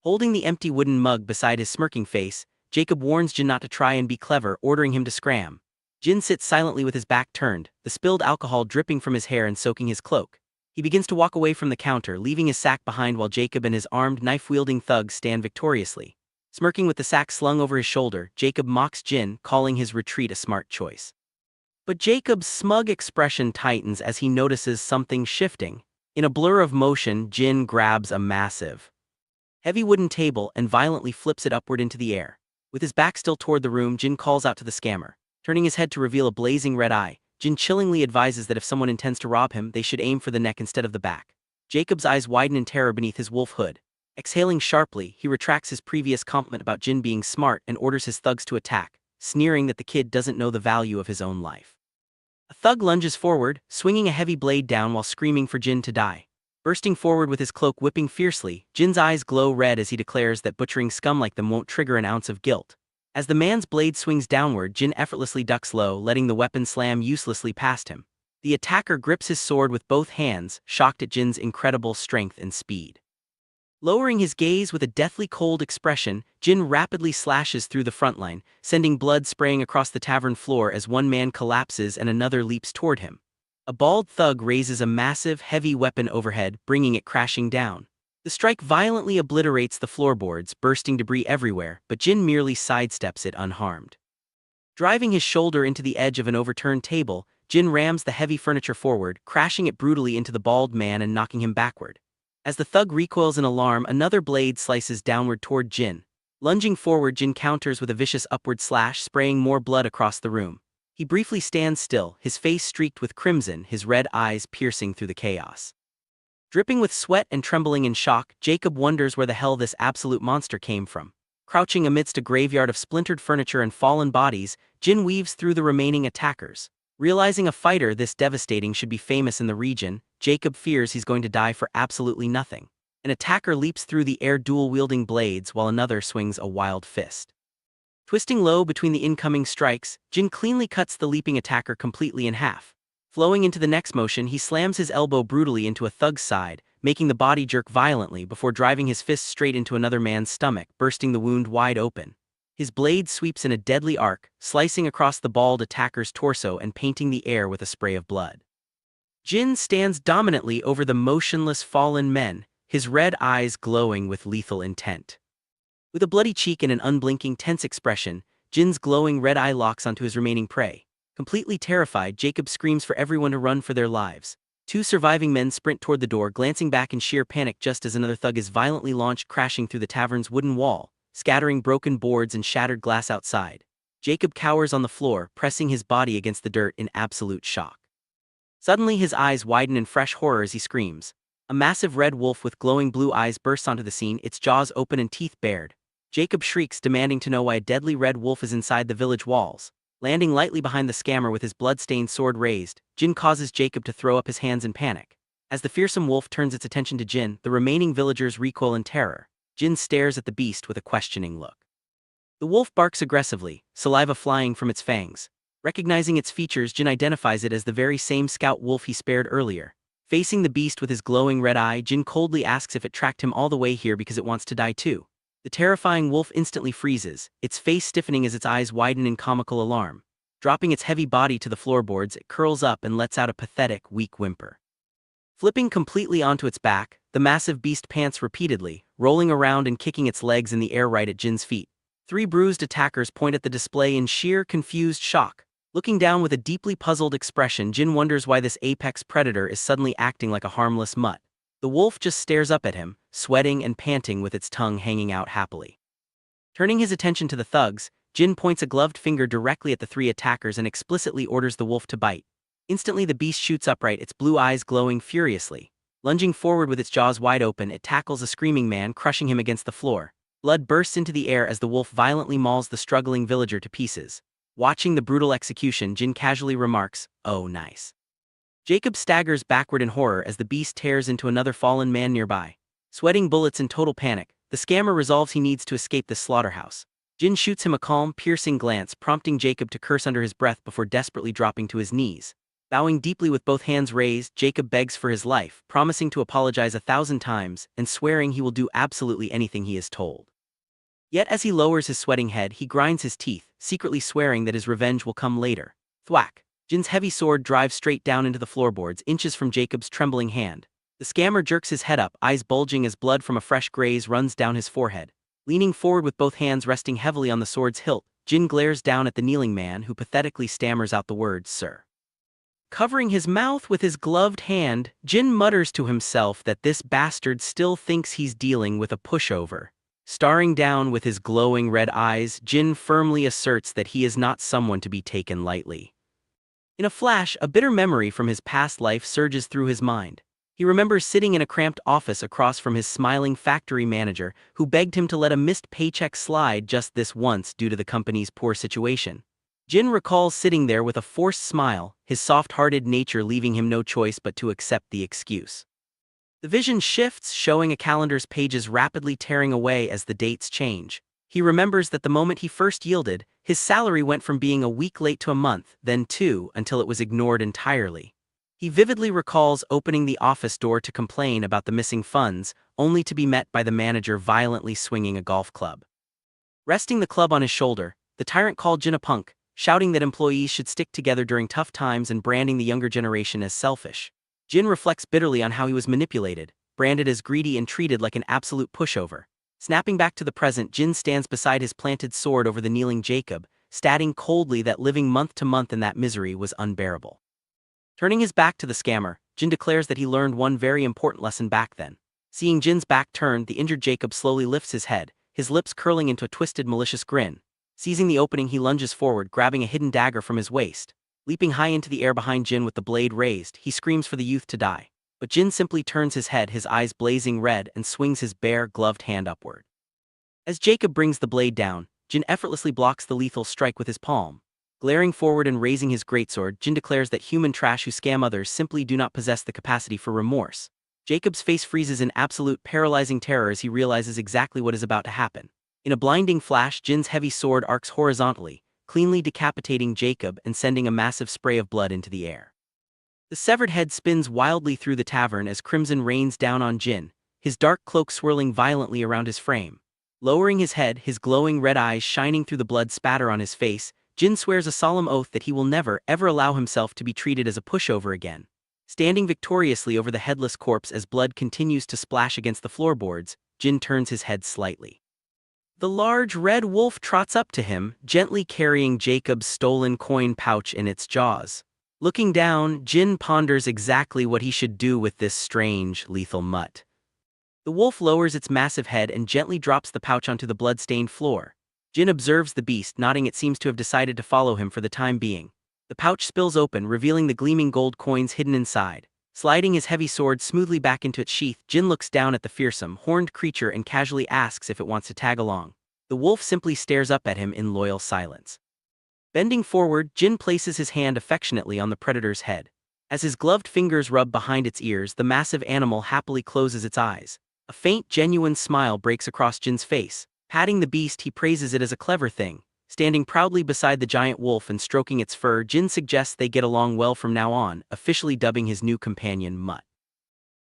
Holding the empty wooden mug beside his smirking face, Jacob warns Jin not to try and be clever, ordering him to scram. Jin sits silently with his back turned, the spilled alcohol dripping from his hair and soaking his cloak. He begins to walk away from the counter, leaving his sack behind while Jacob and his armed, knife-wielding thugs stand victoriously. Smirking with the sack slung over his shoulder, Jacob mocks Jin, calling his retreat a smart choice. But Jacob's smug expression tightens as he notices something shifting. In a blur of motion, Jin grabs a massive, heavy wooden table and violently flips it upward into the air. With his back still toward the room, Jin calls out to the scammer. Turning his head to reveal a blazing red eye, Jin chillingly advises that if someone intends to rob him, they should aim for the neck instead of the back. Jacob's eyes widen in terror beneath his wolf hood. Exhaling sharply, he retracts his previous compliment about Jin being smart and orders his thugs to attack, sneering that the kid doesn't know the value of his own life. A thug lunges forward, swinging a heavy blade down while screaming for Jin to die. Bursting forward with his cloak whipping fiercely, Jin's eyes glow red as he declares that butchering scum like them won't trigger an ounce of guilt. As the man's blade swings downward, Jin effortlessly ducks low, letting the weapon slam uselessly past him. The attacker grips his sword with both hands, shocked at Jin's incredible strength and speed. Lowering his gaze with a deathly cold expression, Jin rapidly slashes through the front line, sending blood spraying across the tavern floor as one man collapses and another leaps toward him. A bald thug raises a massive, heavy weapon overhead, bringing it crashing down. The strike violently obliterates the floorboards, bursting debris everywhere, but Jin merely sidesteps it unharmed. Driving his shoulder into the edge of an overturned table, Jin rams the heavy furniture forward, crashing it brutally into the bald man and knocking him backward. As the thug recoils in alarm, another blade slices downward toward Jin. Lunging forward, Jin counters with a vicious upward slash, spraying more blood across the room. He briefly stands still, his face streaked with crimson, his red eyes piercing through the chaos. Dripping with sweat and trembling in shock, Jacob wonders where the hell this absolute monster came from. Crouching amidst a graveyard of splintered furniture and fallen bodies, Jin weaves through the remaining attackers. Realizing a fighter this devastating should be famous in the region, Jacob fears he's going to die for absolutely nothing. An attacker leaps through the air dual-wielding blades while another swings a wild fist. Twisting low between the incoming strikes, Jin cleanly cuts the leaping attacker completely in half. Flowing into the next motion, he slams his elbow brutally into a thug's side, making the body jerk violently before driving his fist straight into another man's stomach, bursting the wound wide open. His blade sweeps in a deadly arc, slicing across the bald attacker's torso and painting the air with a spray of blood. Jin stands dominantly over the motionless fallen men, his red eyes glowing with lethal intent. With a bloody cheek and an unblinking, tense expression, Jin's glowing red eye locks onto his remaining prey. Completely terrified, Jacob screams for everyone to run for their lives. Two surviving men sprint toward the door, glancing back in sheer panic just as another thug is violently launched, crashing through the tavern's wooden wall, scattering broken boards and shattered glass outside. Jacob cowers on the floor, pressing his body against the dirt in absolute shock. Suddenly his eyes widen in fresh horror as he screams. A massive red wolf with glowing blue eyes bursts onto the scene, its jaws open and teeth bared. Jacob shrieks, demanding to know why a deadly red wolf is inside the village walls. Landing lightly behind the scammer with his blood-stained sword raised, Jin causes Jacob to throw up his hands in panic. As the fearsome wolf turns its attention to Jin, the remaining villagers recoil in terror. Jin stares at the beast with a questioning look. The wolf barks aggressively, saliva flying from its fangs. Recognizing its features, Jin identifies it as the very same scout wolf he spared earlier. Facing the beast with his glowing red eye, Jin coldly asks if it tracked him all the way here because it wants to die too. The terrifying wolf instantly freezes, its face stiffening as its eyes widen in comical alarm. Dropping its heavy body to the floorboards, it curls up and lets out a pathetic, weak whimper. Flipping completely onto its back, the massive beast pants repeatedly, rolling around and kicking its legs in the air right at Jin's feet. Three bruised attackers point at the display in sheer, confused shock. Looking down with a deeply puzzled expression, Jin wonders why this apex predator is suddenly acting like a harmless mutt. The wolf just stares up at him, sweating and panting with its tongue hanging out happily. Turning his attention to the thugs, Jin points a gloved finger directly at the three attackers and explicitly orders the wolf to bite. Instantly the beast shoots upright, its blue eyes glowing furiously. Lunging forward with its jaws wide open, it tackles a screaming man, crushing him against the floor. Blood bursts into the air as the wolf violently mauls the struggling villager to pieces. Watching the brutal execution, Jin casually remarks, "Oh, nice." Jacob staggers backward in horror as the beast tears into another fallen man nearby. Sweating bullets in total panic, the scammer resolves he needs to escape this slaughterhouse. Jin shoots him a calm, piercing glance, prompting Jacob to curse under his breath before desperately dropping to his knees. Bowing deeply with both hands raised, Jacob begs for his life, promising to apologize 1,000 times and swearing he will do absolutely anything he is told. Yet as he lowers his sweating head, he grinds his teeth, secretly swearing that his revenge will come later. Thwack! Jin's heavy sword drives straight down into the floorboards, inches from Jacob's trembling hand. The scammer jerks his head up, eyes bulging as blood from a fresh graze runs down his forehead. Leaning forward with both hands resting heavily on the sword's hilt, Jin glares down at the kneeling man who pathetically stammers out the words, "Sir." Covering his mouth with his gloved hand, Jin mutters to himself that this bastard still thinks he's dealing with a pushover. Staring down with his glowing red eyes, Jin firmly asserts that he is not someone to be taken lightly. In a flash, a bitter memory from his past life surges through his mind. He remembers sitting in a cramped office across from his smiling factory manager, who begged him to let a missed paycheck slide just this once due to the company's poor situation. Jin recalls sitting there with a forced smile, his soft-hearted nature leaving him no choice but to accept the excuse. The vision shifts, showing a calendar's pages rapidly tearing away as the dates change. He remembers that the moment he first yielded, his salary went from being a week late to a month, then 2, until it was ignored entirely. He vividly recalls opening the office door to complain about the missing funds, only to be met by the manager violently swinging a golf club. Resting the club on his shoulder, the tyrant called Jin a punk, shouting that employees should stick together during tough times and branding the younger generation as selfish. Jin reflects bitterly on how he was manipulated, branded as greedy and treated like an absolute pushover. Snapping back to the present, Jin stands beside his planted sword over the kneeling Jacob, stating coldly that living month to month in that misery was unbearable. Turning his back to the scammer, Jin declares that he learned one very important lesson back then. Seeing Jin's back turned, the injured Jacob slowly lifts his head, his lips curling into a twisted, malicious grin. Seizing the opening, he lunges forward, grabbing a hidden dagger from his waist. Leaping high into the air behind Jin with the blade raised, he screams for the youth to die. But Jin simply turns his head, his eyes blazing red, and swings his bare, gloved hand upward. As Jacob brings the blade down, Jin effortlessly blocks the lethal strike with his palm. Glaring forward and raising his greatsword, Jin declares that human trash who scam others simply do not possess the capacity for remorse. Jacob's face freezes in absolute paralyzing terror as he realizes exactly what is about to happen. In a blinding flash, Jin's heavy sword arcs horizontally, cleanly decapitating Jacob and sending a massive spray of blood into the air. The severed head spins wildly through the tavern as crimson rains down on Jin, his dark cloak swirling violently around his frame. Lowering his head, his glowing red eyes shining through the blood spatter on his face, Jin swears a solemn oath that he will never, ever allow himself to be treated as a pushover again. Standing victoriously over the headless corpse as blood continues to splash against the floorboards, Jin turns his head slightly. The large red wolf trots up to him, gently carrying Jacob's stolen coin pouch in its jaws. Looking down, Jin ponders exactly what he should do with this strange, lethal mutt. The wolf lowers its massive head and gently drops the pouch onto the blood-stained floor. Jin observes the beast, nodding. It seems to have decided to follow him for the time being. The pouch spills open, revealing the gleaming gold coins hidden inside. Sliding his heavy sword smoothly back into its sheath, Jin looks down at the fearsome, horned creature and casually asks if it wants to tag along. The wolf simply stares up at him in loyal silence. Bending forward, Jin places his hand affectionately on the predator's head. As his gloved fingers rub behind its ears, the massive animal happily closes its eyes. A faint, genuine smile breaks across Jin's face. Patting the beast, he praises it as a clever thing. Standing proudly beside the giant wolf and stroking its fur, Jin suggests they get along well from now on, officially dubbing his new companion Mutt.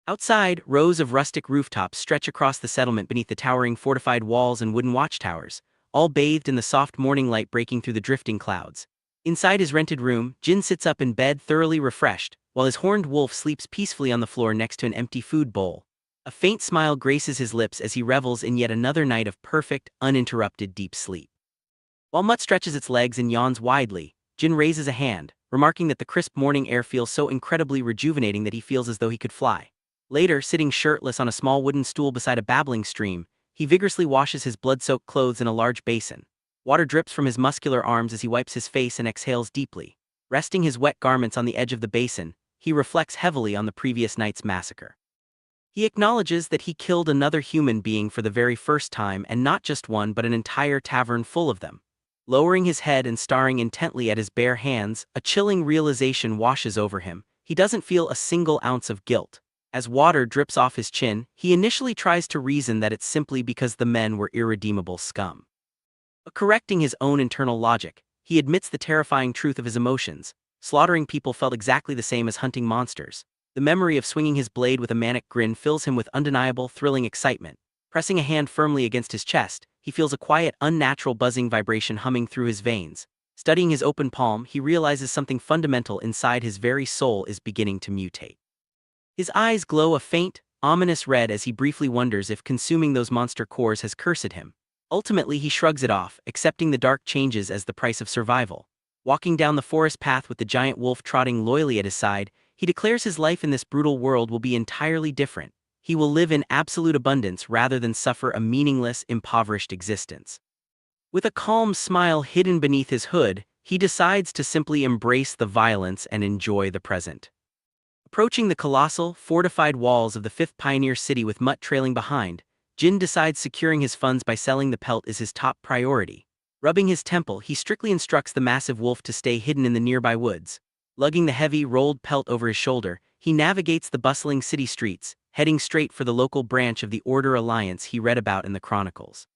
Outside, rows of rustic rooftops stretch across the settlement beneath the towering fortified walls and wooden watchtowers, all bathed in the soft morning light breaking through the drifting clouds. Inside his rented room, Jin sits up in bed thoroughly refreshed, while his horned wolf sleeps peacefully on the floor next to an empty food bowl. A faint smile graces his lips as he revels in yet another night of perfect, uninterrupted deep sleep. While Mutt stretches its legs and yawns widely, Jin raises a hand, remarking that the crisp morning air feels so incredibly rejuvenating that he feels as though he could fly. Later, sitting shirtless on a small wooden stool beside a babbling stream, he vigorously washes his blood-soaked clothes in a large basin. Water drips from his muscular arms as he wipes his face and exhales deeply. Resting his wet garments on the edge of the basin, he reflects heavily on the previous night's massacre. He acknowledges that he killed another human being for the very first time, and not just one but an entire tavern full of them. Lowering his head and staring intently at his bare hands, a chilling realization washes over him. He doesn't feel a single ounce of guilt. As water drips off his chin, he initially tries to reason that it's simply because the men were irredeemable scum. But correcting his own internal logic, he admits the terrifying truth of his emotions. Slaughtering people felt exactly the same as hunting monsters. The memory of swinging his blade with a manic grin fills him with undeniable, thrilling excitement. Pressing a hand firmly against his chest, he feels a quiet, unnatural buzzing vibration humming through his veins. Studying his open palm, he realizes something fundamental inside his very soul is beginning to mutate. His eyes glow a faint, ominous red as he briefly wonders if consuming those monster cores has cursed him. Ultimately, he shrugs it off, accepting the dark changes as the price of survival. Walking down the forest path with the giant wolf trotting loyally at his side, he declares his life in this brutal world will be entirely different. He will live in absolute abundance rather than suffer a meaningless, impoverished existence. With a calm smile hidden beneath his hood, he decides to simply embrace the violence and enjoy the present. Approaching the colossal, fortified walls of the fifth pioneer city with Mutt trailing behind, Jin decides securing his funds by selling the pelt is his top priority. Rubbing his temple, he strictly instructs the massive wolf to stay hidden in the nearby woods. Lugging the heavy, rolled pelt over his shoulder, he navigates the bustling city streets, heading straight for the local branch of the Order Alliance he read about in the chronicles.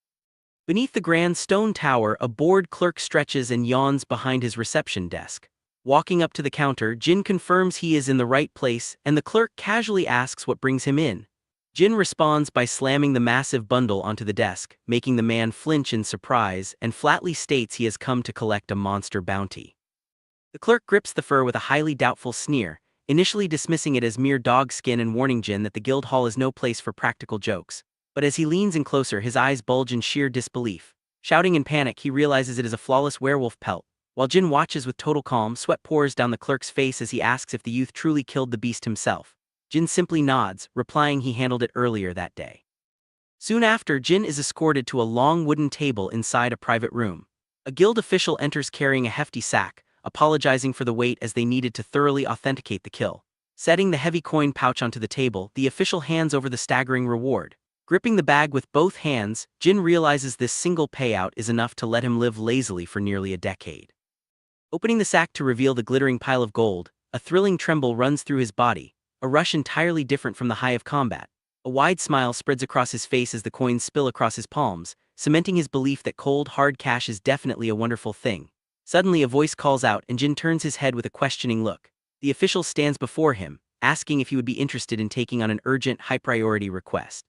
Beneath the grand stone tower, a bored clerk stretches and yawns behind his reception desk. Walking up to the counter, Jin confirms he is in the right place, and the clerk casually asks what brings him in. Jin responds by slamming the massive bundle onto the desk, making the man flinch in surprise, and flatly states he has come to collect a monster bounty. The clerk grips the fur with a highly doubtful sneer, initially dismissing it as mere dog skin and warning Jin that the guild hall is no place for practical jokes. But as he leans in closer, his eyes bulge in sheer disbelief. Shouting in panic, he realizes it is a flawless werewolf pelt. While Jin watches with total calm, sweat pours down the clerk's face as he asks if the youth truly killed the beast himself. Jin simply nods, replying he handled it earlier that day. Soon after, Jin is escorted to a long wooden table inside a private room. A guild official enters carrying a hefty sack, apologizing for the wait as they needed to thoroughly authenticate the kill. Setting the heavy coin pouch onto the table, the official hands over the staggering reward. Gripping the bag with both hands, Jin realizes this single payout is enough to let him live lazily for nearly a decade. Opening the sack to reveal the glittering pile of gold, a thrilling tremble runs through his body, a rush entirely different from the high of combat. A wide smile spreads across his face as the coins spill across his palms, cementing his belief that cold, hard cash is definitely a wonderful thing. Suddenly a voice calls out and Jin turns his head with a questioning look. The official stands before him, asking if he would be interested in taking on an urgent, high-priority request.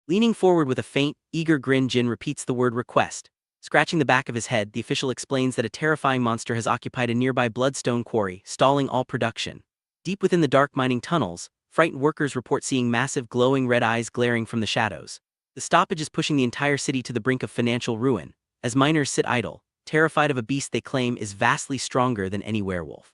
Leaning forward with a faint, eager grin, Jin repeats the word request. Scratching the back of his head, the official explains that a terrifying monster has occupied a nearby bloodstone quarry, stalling all production. Deep within the dark mining tunnels, frightened workers report seeing massive glowing red eyes glaring from the shadows. The stoppage is pushing the entire city to the brink of financial ruin, as miners sit idle, terrified of a beast they claim is vastly stronger than any werewolf.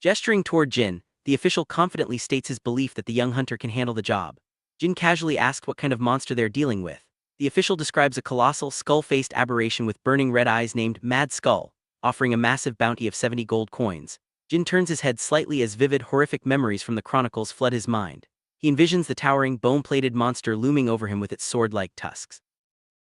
Gesturing toward Jin, the official confidently states his belief that the young hunter can handle the job. Jin casually asks what kind of monster they're dealing with. The official describes a colossal, skull-faced aberration with burning red eyes named Mad Skull, offering a massive bounty of 70 gold coins. Jin turns his head slightly as vivid, horrific memories from the chronicles flood his mind. He envisions the towering, bone-plated monster looming over him with its sword-like tusks.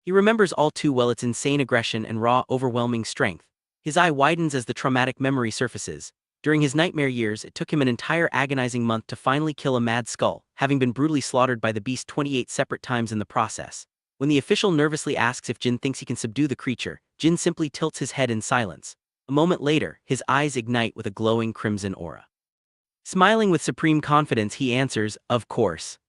He remembers all too well its insane aggression and raw, overwhelming strength. His eye widens as the traumatic memory surfaces. During his nightmare years, it took him an entire agonizing month to finally kill a mad skull, having been brutally slaughtered by the beast 28 separate times in the process. When the official nervously asks if Jin thinks he can subdue the creature, Jin simply tilts his head in silence. A moment later, his eyes ignite with a glowing crimson aura. Smiling with supreme confidence, he answers, "Of course."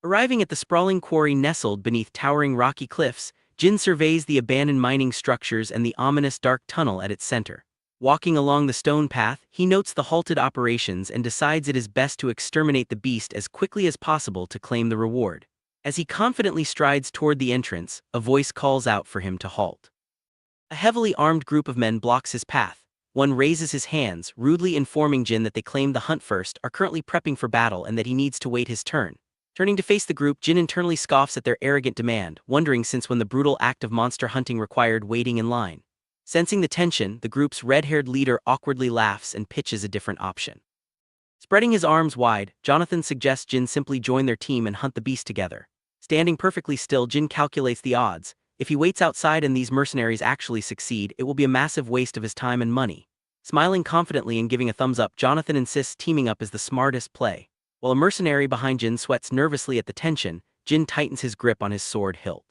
Arriving at the sprawling quarry nestled beneath towering rocky cliffs, Jin surveys the abandoned mining structures and the ominous dark tunnel at its center. Walking along the stone path, he notes the halted operations and decides it is best to exterminate the beast as quickly as possible to claim the reward. As he confidently strides toward the entrance, a voice calls out for him to halt. A heavily armed group of men blocks his path. One raises his hands, rudely informing Jin that they claimed the hunt first, are currently prepping for battle, and that he needs to wait his turn. Turning to face the group, Jin internally scoffs at their arrogant demand, wondering since when the brutal act of monster hunting required waiting in line. Sensing the tension, the group's red-haired leader awkwardly laughs and pitches a different option. Spreading his arms wide, Jonathan suggests Jin simply join their team and hunt the beast together. Standing perfectly still, Jin calculates the odds. If he waits outside and these mercenaries actually succeed, it will be a massive waste of his time and money. Smiling confidently and giving a thumbs up, Jonathan insists teaming up is the smartest play. While a mercenary behind Jin sweats nervously at the tension, Jin tightens his grip on his sword hilt.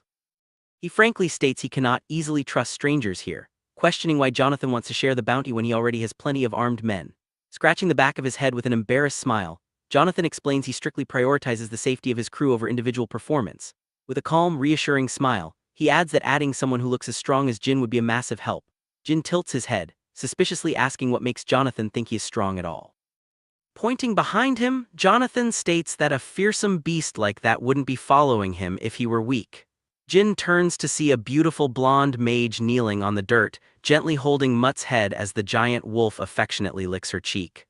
He frankly states he cannot easily trust strangers here, questioning why Jonathan wants to share the bounty when he already has plenty of armed men. Scratching the back of his head with an embarrassed smile, Jonathan explains he strictly prioritizes the safety of his crew over individual performance. With a calm, reassuring smile, he adds that adding someone who looks as strong as Jin would be a massive help. Jin tilts his head, suspiciously asking what makes Jonathan think he is strong at all. Pointing behind him, Jonathan states that a fearsome beast like that wouldn't be following him if he were weak. Jin turns to see a beautiful blonde mage kneeling on the dirt, gently holding Mutt's head as the giant wolf affectionately licks her cheek.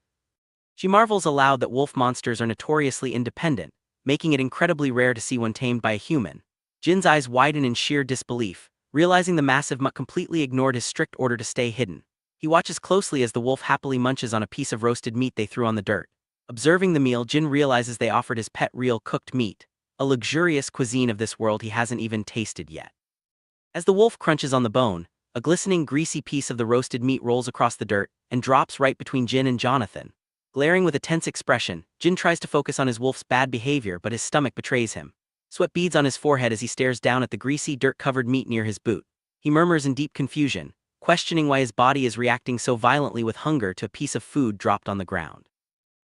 She marvels aloud that wolf monsters are notoriously independent, making it incredibly rare to see one tamed by a human. Jin's eyes widen in sheer disbelief, realizing the massive Mutt completely ignored his strict order to stay hidden. He watches closely as the wolf happily munches on a piece of roasted meat they threw on the dirt. Observing the meal, Jin realizes they offered his pet real cooked meat, a luxurious cuisine of this world he hasn't even tasted yet. As the wolf crunches on the bone, a glistening, greasy piece of the roasted meat rolls across the dirt and drops right between Jin and Jonathan. Glaring with a tense expression, Jin tries to focus on his wolf's bad behavior, but his stomach betrays him. Sweat beads on his forehead as he stares down at the greasy, dirt-covered meat near his boot. He murmurs in deep confusion, questioning why his body is reacting so violently with hunger to a piece of food dropped on the ground.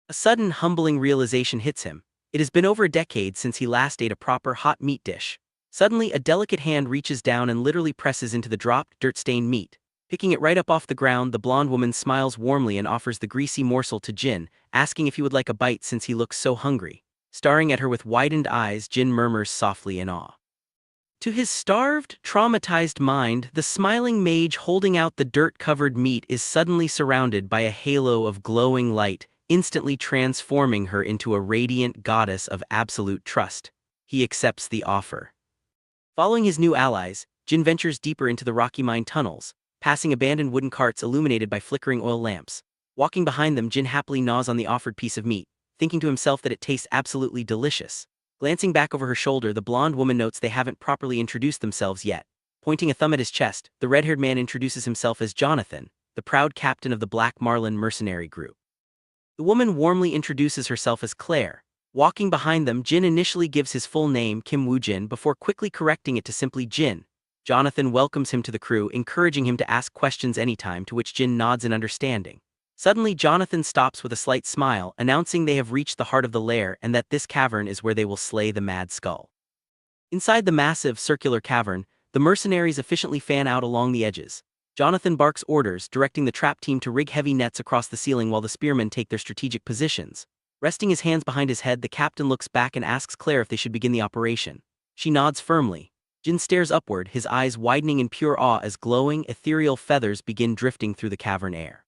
A sudden, humbling realization hits him. It has been over a decade since he last ate a proper hot meat dish. Suddenly, a delicate hand reaches down and literally presses into the dropped, dirt-stained meat. Picking it right up off the ground, the blonde woman smiles warmly and offers the greasy morsel to Jin, asking if he would like a bite since he looks so hungry. Staring at her with widened eyes, Jin murmurs softly in awe. To his starved, traumatized mind, the smiling mage holding out the dirt-covered meat is suddenly surrounded by a halo of glowing light, instantly transforming her into a radiant goddess of absolute trust. He accepts the offer. Following his new allies, Jin ventures deeper into the rocky mine tunnels, passing abandoned wooden carts illuminated by flickering oil lamps. Walking behind them, Jin happily gnaws on the offered piece of meat, thinking to himself that it tastes absolutely delicious. Glancing back over her shoulder, the blonde woman notes they haven't properly introduced themselves yet. Pointing a thumb at his chest, the red-haired man introduces himself as Jonathan, the proud captain of the Black Marlin mercenary group. The woman warmly introduces herself as Claire. Walking behind them, Jin initially gives his full name, Kim Woo-jin, before quickly correcting it to simply Jin. Jonathan welcomes him to the crew, encouraging him to ask questions anytime, to which Jin nods in understanding. Suddenly, Jonathan stops with a slight smile, announcing they have reached the heart of the lair and that this cavern is where they will slay the Mad Skull. Inside the massive, circular cavern, the mercenaries efficiently fan out along the edges. Jonathan barks orders, directing the trap team to rig heavy nets across the ceiling while the spearmen take their strategic positions. Resting his hands behind his head, the captain looks back and asks Claire if they should begin the operation. She nods firmly. Jin stares upward, his eyes widening in pure awe as glowing, ethereal feathers begin drifting through the cavern air.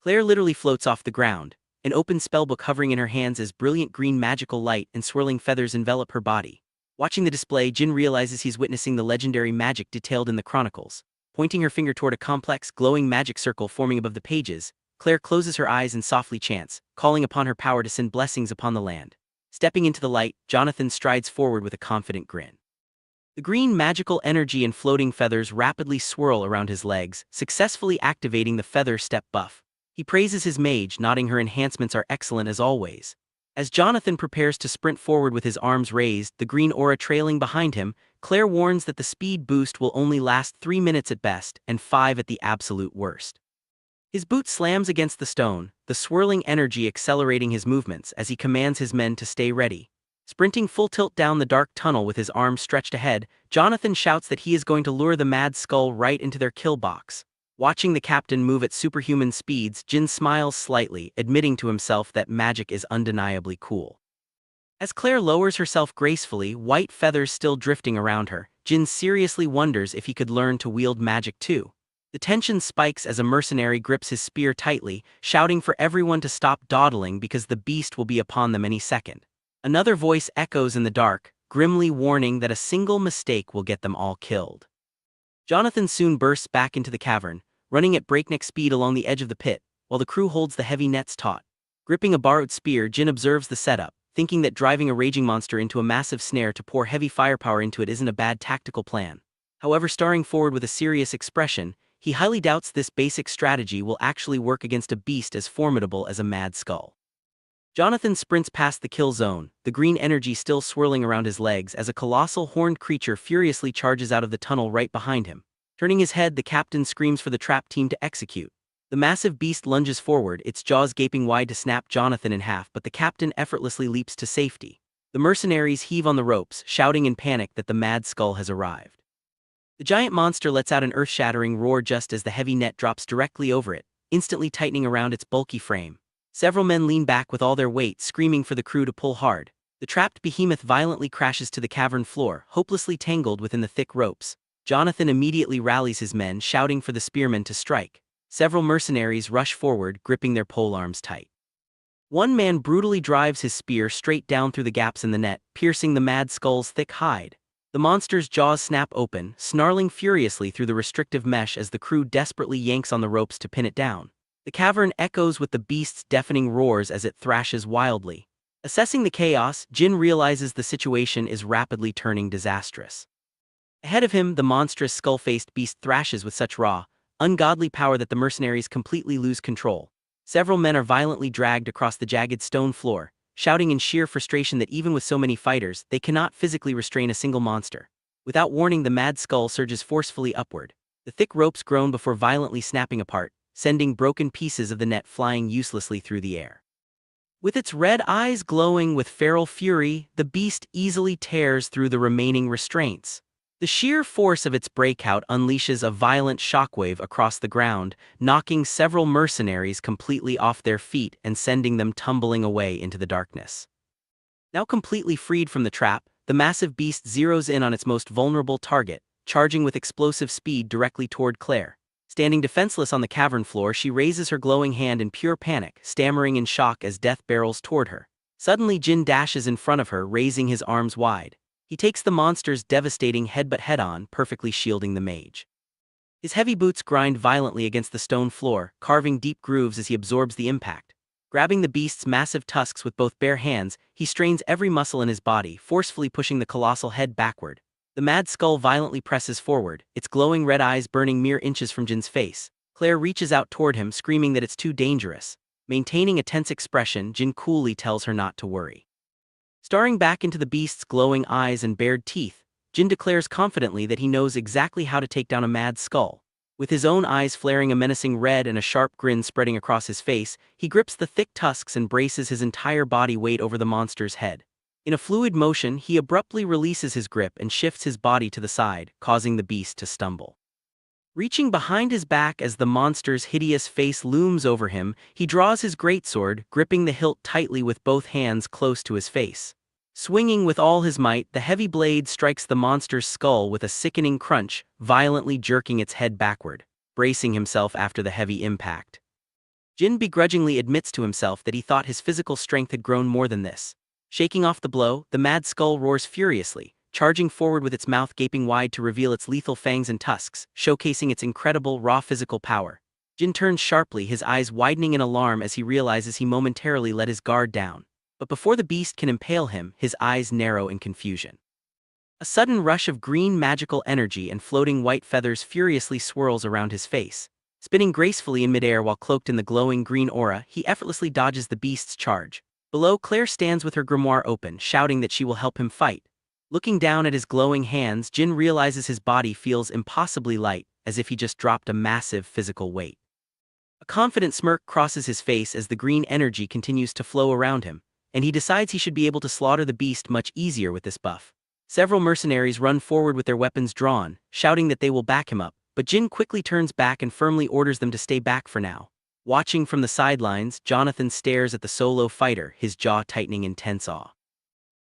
Claire literally floats off the ground, an open spellbook hovering in her hands as brilliant green magical light and swirling feathers envelop her body. Watching the display, Jin realizes he's witnessing the legendary magic detailed in the chronicles. Pointing her finger toward a complex, glowing magic circle forming above the pages, Claire closes her eyes and softly chants, calling upon her power to send blessings upon the land. Stepping into the light, Jonathan strides forward with a confident grin. The green magical energy and floating feathers rapidly swirl around his legs, successfully activating the feather step buff. He praises his mage, nodding her enhancements are excellent as always. As Jonathan prepares to sprint forward with his arms raised, the green aura trailing behind him, Claire warns that the speed boost will only last 3 minutes at best and 5 at the absolute worst. His boot slams against the stone, the swirling energy accelerating his movements as he commands his men to stay ready. Sprinting full tilt down the dark tunnel with his arms stretched ahead, Jonathan shouts that he is going to lure the mad skull right into their kill box. Watching the captain move at superhuman speeds, Jin smiles slightly, admitting to himself that magic is undeniably cool. As Claire lowers herself gracefully, white feathers still drifting around her, Jin seriously wonders if he could learn to wield magic too. The tension spikes as a mercenary grips his spear tightly, shouting for everyone to stop dawdling because the beast will be upon them any second. Another voice echoes in the dark, grimly warning that a single mistake will get them all killed. Jonathan soon bursts back into the cavern, running at breakneck speed along the edge of the pit, while the crew holds the heavy nets taut. Gripping a borrowed spear, Jin observes the setup, thinking that driving a raging monster into a massive snare to pour heavy firepower into it isn't a bad tactical plan. However, staring forward with a serious expression, he highly doubts this basic strategy will actually work against a beast as formidable as a mad skull. Jonathan sprints past the kill zone, the green energy still swirling around his legs as a colossal horned creature furiously charges out of the tunnel right behind him. Turning his head, the captain screams for the trap team to execute. The massive beast lunges forward, its jaws gaping wide to snap Jonathan in half, but the captain effortlessly leaps to safety. The mercenaries heave on the ropes, shouting in panic that the mad skull has arrived. The giant monster lets out an earth-shattering roar just as the heavy net drops directly over it, instantly tightening around its bulky frame. Several men lean back with all their weight, screaming for the crew to pull hard. The trapped behemoth violently crashes to the cavern floor, hopelessly tangled within the thick ropes. Jonathan immediately rallies his men, shouting for the spearmen to strike. Several mercenaries rush forward, gripping their polearms tight. One man brutally drives his spear straight down through the gaps in the net, piercing the mad skull's thick hide. The monster's jaws snap open, snarling furiously through the restrictive mesh as the crew desperately yanks on the ropes to pin it down. The cavern echoes with the beast's deafening roars as it thrashes wildly. Assessing the chaos, Jin realizes the situation is rapidly turning disastrous. Ahead of him, the monstrous skull-faced beast thrashes with such raw, ungodly power that the mercenaries completely lose control. Several men are violently dragged across the jagged stone floor, shouting in sheer frustration that even with so many fighters, they cannot physically restrain a single monster. Without warning, the mad skull surges forcefully upward. The thick ropes groan before violently snapping apart, sending broken pieces of the net flying uselessly through the air. With its red eyes glowing with feral fury, the beast easily tears through the remaining restraints. The sheer force of its breakout unleashes a violent shockwave across the ground, knocking several mercenaries completely off their feet and sending them tumbling away into the darkness. Now completely freed from the trap, the massive beast zeroes in on its most vulnerable target, charging with explosive speed directly toward Claire. Standing defenseless on the cavern floor, she raises her glowing hand in pure panic, stammering in shock as death barrels toward her. Suddenly, Jin dashes in front of her, raising his arms wide. He takes the monster's devastating headbutt head-on, perfectly shielding the mage. His heavy boots grind violently against the stone floor, carving deep grooves as he absorbs the impact. Grabbing the beast's massive tusks with both bare hands, he strains every muscle in his body, forcefully pushing the colossal head backward. The mad skull violently presses forward, its glowing red eyes burning mere inches from Jin's face. Claire reaches out toward him, screaming that it's too dangerous. Maintaining a tense expression, Jin coolly tells her not to worry. Staring back into the beast's glowing eyes and bared teeth, Jin declares confidently that he knows exactly how to take down a mad skull. With his own eyes flaring a menacing red and a sharp grin spreading across his face, he grips the thick tusks and braces his entire body weight over the monster's head. In a fluid motion, he abruptly releases his grip and shifts his body to the side, causing the beast to stumble. Reaching behind his back as the monster's hideous face looms over him, he draws his greatsword, gripping the hilt tightly with both hands close to his face. Swinging with all his might, the heavy blade strikes the monster's skull with a sickening crunch, violently jerking its head backward. Bracing himself after the heavy impact, Jin begrudgingly admits to himself that he thought his physical strength had grown more than this. Shaking off the blow, the mad skull roars furiously, charging forward with its mouth gaping wide to reveal its lethal fangs and tusks, showcasing its incredible raw physical power. Jin turns sharply, his eyes widening in alarm as he realizes he momentarily let his guard down. But before the beast can impale him, his eyes narrow in confusion. A sudden rush of green magical energy and floating white feathers furiously swirls around his face. Spinning gracefully in midair while cloaked in the glowing green aura, he effortlessly dodges the beast's charge. Below, Claire stands with her grimoire open, shouting that she will help him fight. Looking down at his glowing hands, Jin realizes his body feels impossibly light, as if he just dropped a massive physical weight. A confident smirk crosses his face as the green energy continues to flow around him, and he decides he should be able to slaughter the beast much easier with this buff. Several mercenaries run forward with their weapons drawn, shouting that they will back him up, but Jin quickly turns back and firmly orders them to stay back for now. Watching from the sidelines, Jonathan stares at the solo fighter, his jaw tightening in tense awe.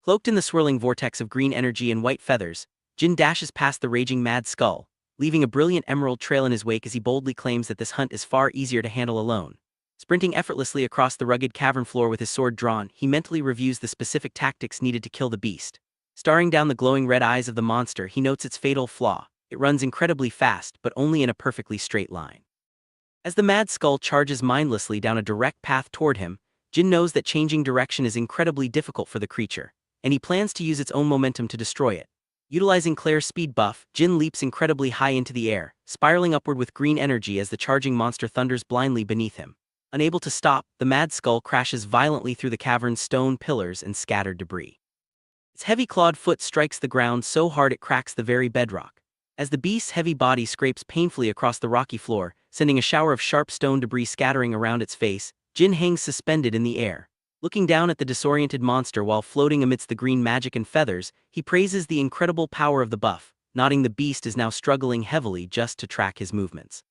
Cloaked in the swirling vortex of green energy and white feathers, Jin dashes past the raging mad skull, leaving a brilliant emerald trail in his wake as he boldly claims that this hunt is far easier to handle alone. Sprinting effortlessly across the rugged cavern floor with his sword drawn, he mentally reviews the specific tactics needed to kill the beast. Staring down the glowing red eyes of the monster, he notes its fatal flaw: it runs incredibly fast, but only in a perfectly straight line. As the mad skull charges mindlessly down a direct path toward him, Jin knows that changing direction is incredibly difficult for the creature, and he plans to use its own momentum to destroy it. Utilizing Claire's speed buff, Jin leaps incredibly high into the air, spiraling upward with green energy as the charging monster thunders blindly beneath him. Unable to stop, the mad skull crashes violently through the cavern's stone pillars and scattered debris. Its heavy clawed foot strikes the ground so hard it cracks the very bedrock. As the beast's heavy body scrapes painfully across the rocky floor, sending a shower of sharp stone debris scattering around its face, Jin hangs suspended in the air. Looking down at the disoriented monster while floating amidst the green magic and feathers, he praises the incredible power of the buff, noting the beast is now struggling heavily just to track his movements.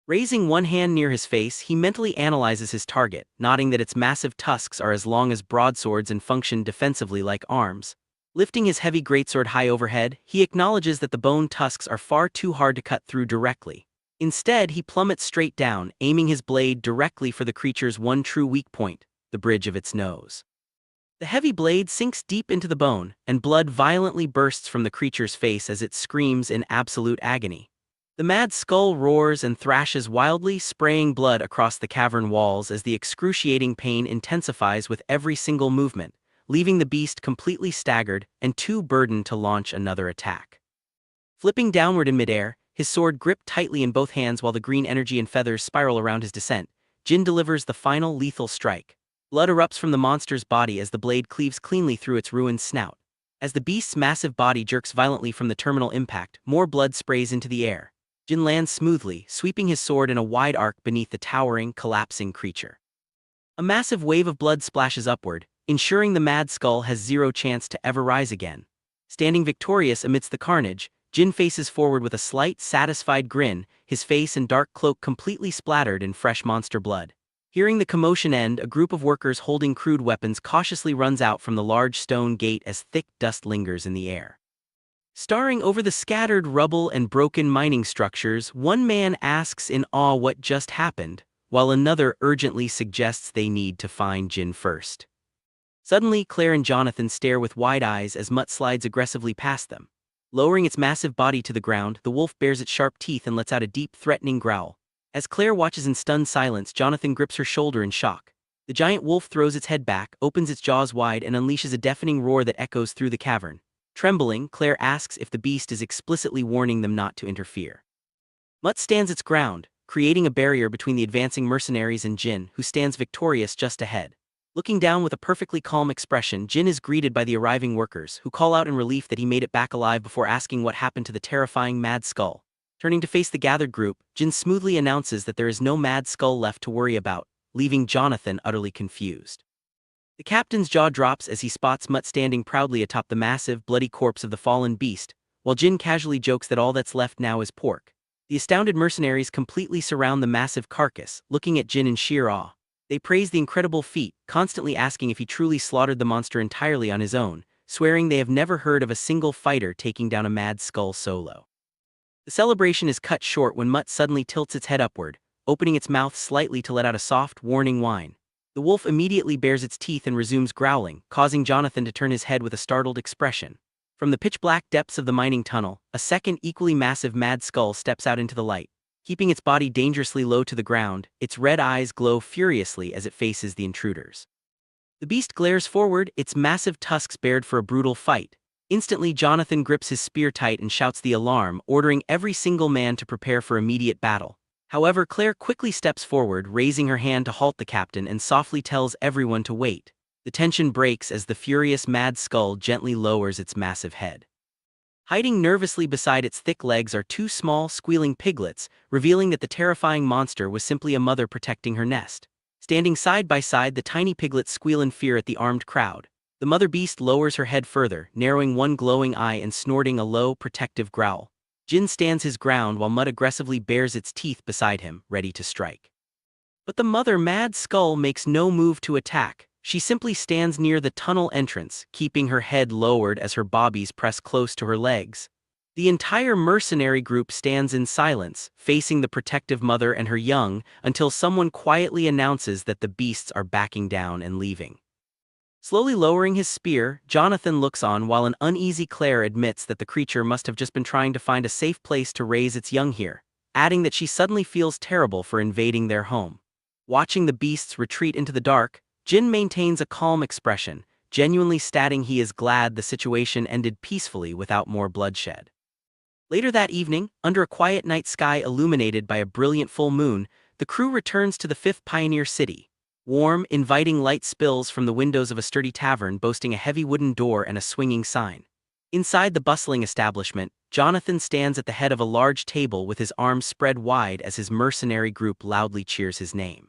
Raising one hand near his face, he mentally analyzes his target, noting that its massive tusks are as long as broadswords and function defensively like arms. Lifting his heavy greatsword high overhead, he acknowledges that the bone tusks are far too hard to cut through directly. Instead, he plummets straight down, aiming his blade directly for the creature's one true weak point, the bridge of its nose. The heavy blade sinks deep into the bone, and blood violently bursts from the creature's face as it screams in absolute agony. The mad skull roars and thrashes wildly, spraying blood across the cavern walls as the excruciating pain intensifies with every single movement, leaving the beast completely staggered and too burdened to launch another attack. Flipping downward in midair, his sword gripped tightly in both hands while the green energy and feathers spiral around his descent, Jin delivers the final lethal strike. Blood erupts from the monster's body as the blade cleaves cleanly through its ruined snout. As the beast's massive body jerks violently from the terminal impact, more blood sprays into the air. Jin lands smoothly, sweeping his sword in a wide arc beneath the towering, collapsing creature. A massive wave of blood splashes upward, ensuring the mad skull has zero chance to ever rise again. Standing victorious amidst the carnage, Jin faces forward with a slight, satisfied grin, his face and dark cloak completely splattered in fresh monster blood. Hearing the commotion end, a group of workers holding crude weapons cautiously runs out from the large stone gate as thick dust lingers in the air. Staring over the scattered rubble and broken mining structures, one man asks in awe what just happened, while another urgently suggests they need to find Jin first. Suddenly, Claire and Jonathan stare with wide eyes as Mutt slides aggressively past them. Lowering its massive body to the ground, the wolf bares its sharp teeth and lets out a deep, threatening growl. As Claire watches in stunned silence, Jonathan grips her shoulder in shock. The giant wolf throws its head back, opens its jaws wide, and unleashes a deafening roar that echoes through the cavern. Trembling, Claire asks if the beast is explicitly warning them not to interfere. Mutt stands its ground, creating a barrier between the advancing mercenaries and Jin, who stands victorious just ahead. Looking down with a perfectly calm expression, Jin is greeted by the arriving workers, who call out in relief that he made it back alive before asking what happened to the terrifying mad skull. Turning to face the gathered group, Jin smoothly announces that there is no mad skull left to worry about, leaving Jonathan utterly confused. The captain's jaw drops as he spots Mutt standing proudly atop the massive, bloody corpse of the fallen beast, while Jin casually jokes that all that's left now is pork. The astounded mercenaries completely surround the massive carcass, looking at Jin in sheer awe. They praise the incredible feat, constantly asking if he truly slaughtered the monster entirely on his own, swearing they have never heard of a single fighter taking down a mad skull solo. The celebration is cut short when Mutt suddenly tilts its head upward, opening its mouth slightly to let out a soft, warning whine. The wolf immediately bares its teeth and resumes growling, causing Jonathan to turn his head with a startled expression. From the pitch-black depths of the mining tunnel, a second equally massive mad skull steps out into the light. Keeping its body dangerously low to the ground, its red eyes glow furiously as it faces the intruders. The beast glares forward, its massive tusks bared for a brutal fight. Instantly, Jonathan grips his spear tight and shouts the alarm, ordering every single man to prepare for immediate battle. However, Claire quickly steps forward, raising her hand to halt the captain and softly tells everyone to wait. The tension breaks as the furious mad skull gently lowers its massive head. Hiding nervously beside its thick legs are two small, squealing piglets, revealing that the terrifying monster was simply a mother protecting her nest. Standing side by side, the tiny piglets squeal in fear at the armed crowd. The mother beast lowers her head further, narrowing one glowing eye and snorting a low, protective growl. Jin stands his ground while Mud aggressively bares its teeth beside him, ready to strike. But the mother mad skull makes no move to attack. She simply stands near the tunnel entrance, keeping her head lowered as her bobbies press close to her legs. The entire mercenary group stands in silence, facing the protective mother and her young, until someone quietly announces that the beasts are backing down and leaving. Slowly lowering his spear, Jonathan looks on while an uneasy Claire admits that the creature must have just been trying to find a safe place to raise its young here, adding that she suddenly feels terrible for invading their home. Watching the beasts retreat into the dark, Jin maintains a calm expression, genuinely stating he is glad the situation ended peacefully without more bloodshed. Later that evening, under a quiet night sky illuminated by a brilliant full moon, the crew returns to the fifth pioneer city. Warm, inviting light spills from the windows of a sturdy tavern boasting a heavy wooden door and a swinging sign. Inside the bustling establishment, Jonathan stands at the head of a large table with his arms spread wide as his mercenary group loudly cheers his name.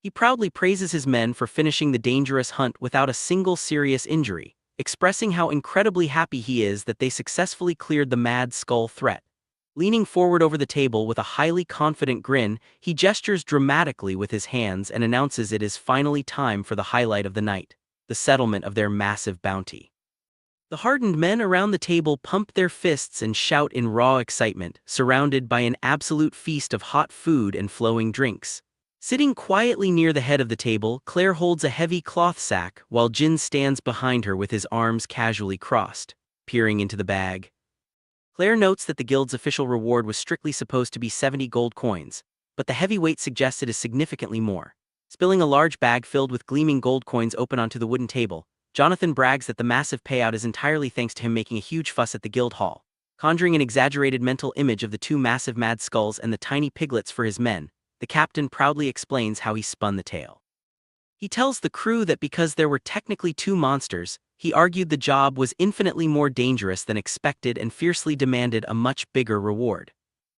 He proudly praises his men for finishing the dangerous hunt without a single serious injury, expressing how incredibly happy he is that they successfully cleared the mad skull threat. Leaning forward over the table with a highly confident grin, he gestures dramatically with his hands and announces it is finally time for the highlight of the night, the settlement of their massive bounty. The hardened men around the table pump their fists and shout in raw excitement, surrounded by an absolute feast of hot food and flowing drinks. Sitting quietly near the head of the table, Claire holds a heavy cloth sack while Jin stands behind her with his arms casually crossed, peering into the bag. Claire notes that the guild's official reward was strictly supposed to be 70 gold coins, but the heavy weight suggested is significantly more. Spilling a large bag filled with gleaming gold coins open onto the wooden table, Jonathan brags that the massive payout is entirely thanks to him making a huge fuss at the guild hall. Conjuring an exaggerated mental image of the two massive mad skulls and the tiny piglets for his men, the captain proudly explains how he spun the tale. He tells the crew that because there were technically two monsters, he argued the job was infinitely more dangerous than expected and fiercely demanded a much bigger reward.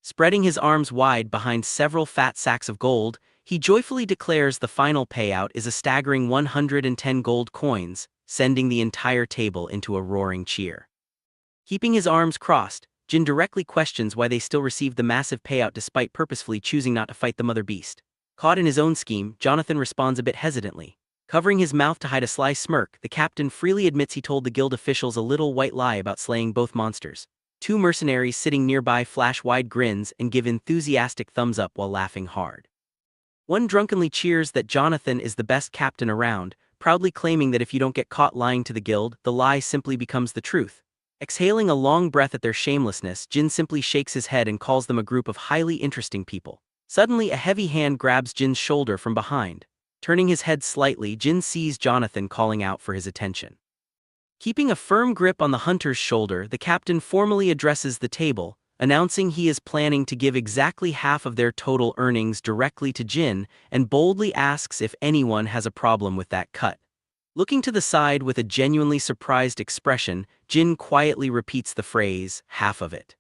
Spreading his arms wide behind several fat sacks of gold, he joyfully declares the final payout is a staggering 110 gold coins, sending the entire table into a roaring cheer. Keeping his arms crossed, Jin directly questions why they still received the massive payout despite purposefully choosing not to fight the mother beast. Caught in his own scheme, Jonathan responds a bit hesitantly. Covering his mouth to hide a sly smirk, the captain freely admits he told the guild officials a little white lie about slaying both monsters. Two mercenaries sitting nearby flash wide grins and give enthusiastic thumbs up while laughing hard. One drunkenly cheers that Jonathan is the best captain around, proudly claiming that if you don't get caught lying to the guild, the lie simply becomes the truth. Exhaling a long breath at their shamelessness, Jin simply shakes his head and calls them a group of highly interesting people. Suddenly, a heavy hand grabs Jin's shoulder from behind. Turning his head slightly, Jin sees Jonathan calling out for his attention. Keeping a firm grip on the hunter's shoulder, the captain formally addresses the table, announcing he is planning to give exactly half of their total earnings directly to Jin, and boldly asks if anyone has a problem with that cut. Looking to the side with a genuinely surprised expression, Jin quietly repeats the phrase, half of it.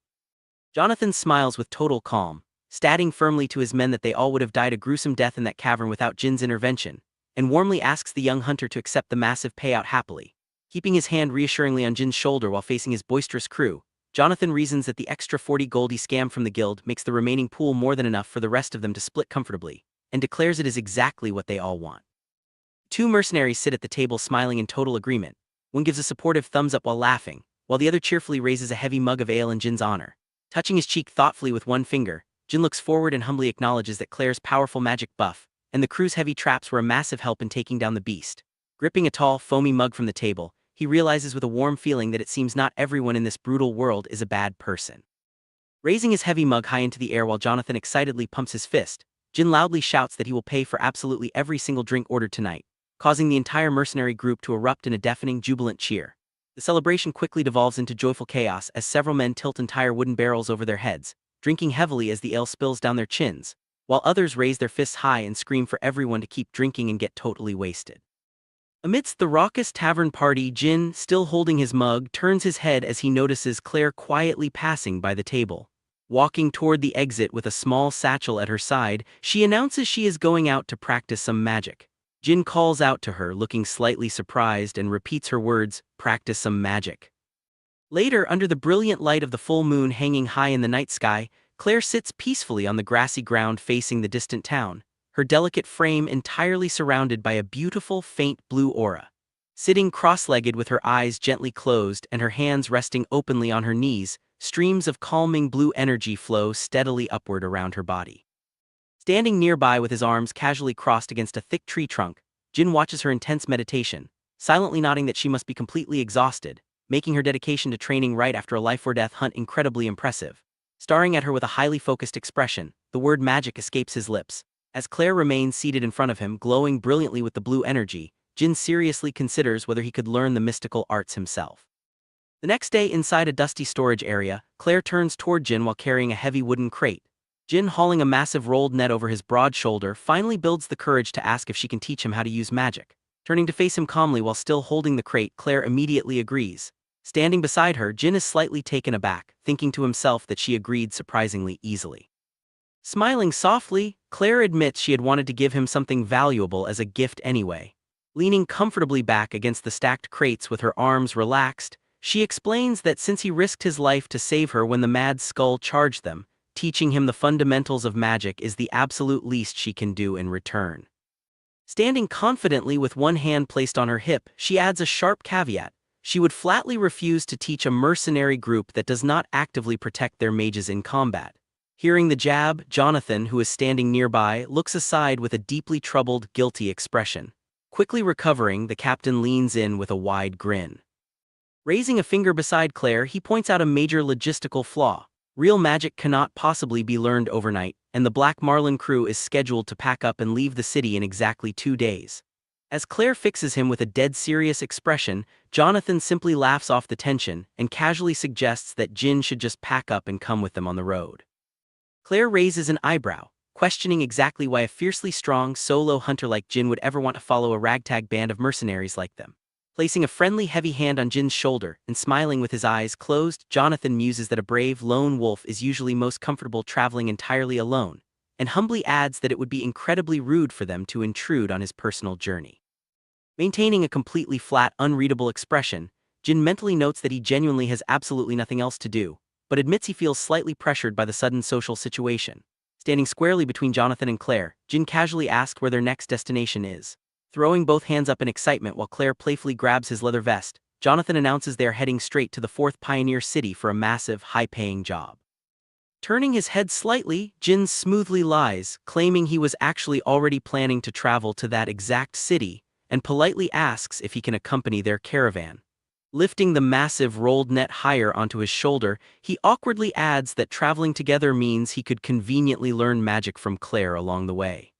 Jonathan smiles with total calm, stating firmly to his men that they all would have died a gruesome death in that cavern without Jin's intervention, and warmly asks the young hunter to accept the massive payout happily. Keeping his hand reassuringly on Jin's shoulder while facing his boisterous crew, Jonathan reasons that the extra 40 gold he scammed from the guild makes the remaining pool more than enough for the rest of them to split comfortably, and declares it is exactly what they all want. Two mercenaries sit at the table smiling in total agreement. One gives a supportive thumbs up while laughing, while the other cheerfully raises a heavy mug of ale in Jin's honor. Touching his cheek thoughtfully with one finger, Jin looks forward and humbly acknowledges that Claire's powerful magic buff and the crew's heavy traps were a massive help in taking down the beast. Gripping a tall, foamy mug from the table, he realizes with a warm feeling that it seems not everyone in this brutal world is a bad person. Raising his heavy mug high into the air while Jonathan excitedly pumps his fist, Jin loudly shouts that he will pay for absolutely every single drink ordered tonight, causing the entire mercenary group to erupt in a deafening, jubilant cheer. The celebration quickly devolves into joyful chaos as several men tilt entire wooden barrels over their heads, drinking heavily as the ale spills down their chins, while others raise their fists high and scream for everyone to keep drinking and get totally wasted. Amidst the raucous tavern party, Jin, still holding his mug, turns his head as he notices Claire quietly passing by the table. Walking toward the exit with a small satchel at her side, she announces she is going out to practice some magic. Jin calls out to her, looking slightly surprised, and repeats her words, "Practice some magic." Later, under the brilliant light of the full moon hanging high in the night sky, Claire sits peacefully on the grassy ground facing the distant town, her delicate frame entirely surrounded by a beautiful, faint blue aura. Sitting cross-legged with her eyes gently closed and her hands resting openly on her knees, streams of calming blue energy flow steadily upward around her body. Standing nearby with his arms casually crossed against a thick tree trunk, Jin watches her intense meditation, silently nodding that she must be completely exhausted, making her dedication to training right after a life-or-death hunt incredibly impressive. Staring at her with a highly focused expression, the word magic escapes his lips. As Claire remains seated in front of him, glowing brilliantly with the blue energy, Jin seriously considers whether he could learn the mystical arts himself. The next day, inside a dusty storage area, Claire turns toward Jin while carrying a heavy wooden crate. Jin, hauling a massive rolled net over his broad shoulder, finally builds the courage to ask if she can teach him how to use magic. Turning to face him calmly while still holding the crate, Claire immediately agrees. Standing beside her, Jin is slightly taken aback, thinking to himself that she agreed surprisingly easily. Smiling softly, Claire admits she had wanted to give him something valuable as a gift anyway. Leaning comfortably back against the stacked crates with her arms relaxed, she explains that since he risked his life to save her when the mad skull charged them, teaching him the fundamentals of magic is the absolute least she can do in return. Standing confidently with one hand placed on her hip, she adds a sharp caveat. She would flatly refuse to teach a mercenary group that does not actively protect their mages in combat. Hearing the jab, Jonathan, who is standing nearby, looks aside with a deeply troubled, guilty expression. Quickly recovering, the captain leans in with a wide grin. Raising a finger beside Claire, he points out a major logistical flaw. Real magic cannot possibly be learned overnight, and the Black Marlin crew is scheduled to pack up and leave the city in exactly 2 days. As Claire fixes him with a dead serious expression, Jonathan simply laughs off the tension and casually suggests that Jin should just pack up and come with them on the road. Claire raises an eyebrow, questioning exactly why a fiercely strong solo hunter like Jin would ever want to follow a ragtag band of mercenaries like them. Placing a friendly heavy hand on Jin's shoulder and smiling with his eyes closed, Jonathan muses that a brave lone wolf is usually most comfortable traveling entirely alone, and humbly adds that it would be incredibly rude for them to intrude on his personal journey. Maintaining a completely flat, unreadable expression, Jin mentally notes that he genuinely has absolutely nothing else to do, but admits he feels slightly pressured by the sudden social situation. Standing squarely between Jonathan and Claire, Jin casually asks where their next destination is. Throwing both hands up in excitement while Claire playfully grabs his leather vest, Jonathan announces they are heading straight to the 4th Pioneer City for a massive, high-paying job. Turning his head slightly, Jin smoothly lies, claiming he was actually already planning to travel to that exact city, and politely asks if he can accompany their caravan. Lifting the massive rolled net higher onto his shoulder, he awkwardly adds that traveling together means he could conveniently learn magic from Claire along the way.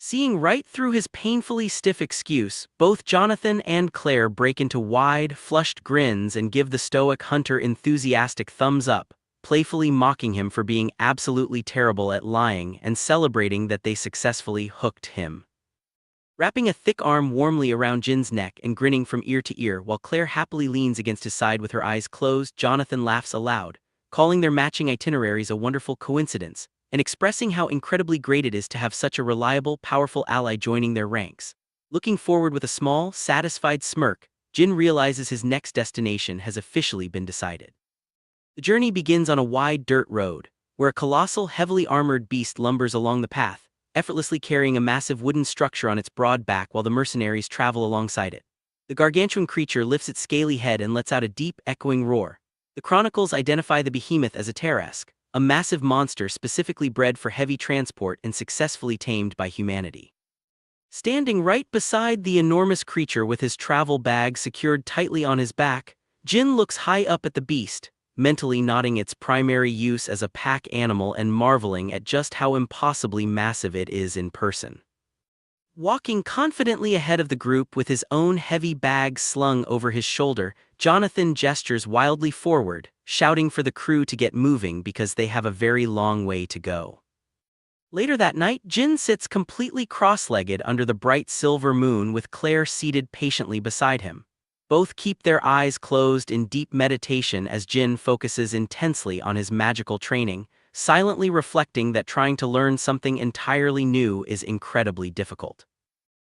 Seeing right through his painfully stiff excuse, both Jonathan and Claire break into wide, flushed grins and give the stoic hunter enthusiastic thumbs up, playfully mocking him for being absolutely terrible at lying and celebrating that they successfully hooked him. Wrapping a thick arm warmly around Jin's neck and grinning from ear to ear while Claire happily leans against his side with her eyes closed, Jonathan laughs aloud, calling their matching itineraries a wonderful coincidence, and expressing how incredibly great it is to have such a reliable, powerful ally joining their ranks. Looking forward with a small, satisfied smirk, Jin realizes his next destination has officially been decided. The journey begins on a wide dirt road, where a colossal, heavily armored beast lumbers along the path, effortlessly carrying a massive wooden structure on its broad back while the mercenaries travel alongside it. The gargantuan creature lifts its scaly head and lets out a deep, echoing roar. The chronicles identify the behemoth as a Tarask, a massive monster specifically bred for heavy transport and successfully tamed by humanity. Standing right beside the enormous creature with his travel bag secured tightly on his back, Jin looks high up at the beast, mentally noting its primary use as a pack animal and marveling at just how impossibly massive it is in person. Walking confidently ahead of the group with his own heavy bag slung over his shoulder, Jonathan gestures wildly forward, shouting for the crew to get moving because they have a very long way to go. Later that night, Jin sits completely cross-legged under the bright silver moon with Claire seated patiently beside him. Both keep their eyes closed in deep meditation as Jin focuses intensely on his magical training, silently reflecting that trying to learn something entirely new is incredibly difficult.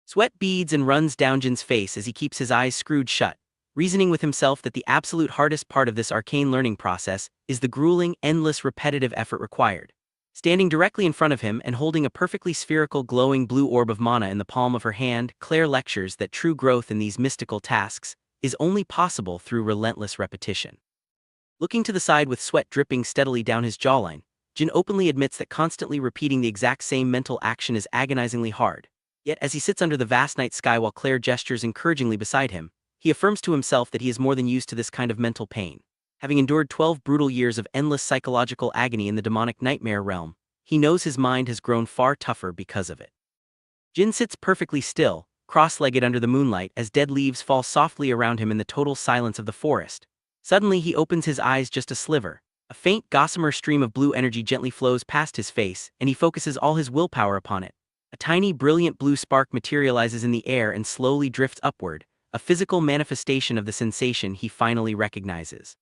Sweat beads and runs down Jin's face as he keeps his eyes screwed shut, reasoning with himself that the absolute hardest part of this arcane learning process is the grueling, endless repetitive effort required. Standing directly in front of him and holding a perfectly spherical glowing blue orb of mana in the palm of her hand, Claire lectures that true growth in these mystical tasks is only possible through relentless repetition. Looking to the side with sweat dripping steadily down his jawline, Jin openly admits that constantly repeating the exact same mental action is agonizingly hard. Yet as he sits under the vast night sky while Claire gestures encouragingly beside him, he affirms to himself that he is more than used to this kind of mental pain. Having endured 12 brutal years of endless psychological agony in the demonic nightmare realm, he knows his mind has grown far tougher because of it. Jin sits perfectly still, cross-legged under the moonlight as dead leaves fall softly around him in the total silence of the forest. Suddenly he opens his eyes just a sliver. A faint gossamer stream of blue energy gently flows past his face, and he focuses all his willpower upon it. A tiny brilliant blue spark materializes in the air and slowly drifts upward, a physical manifestation of the sensation he finally recognizes.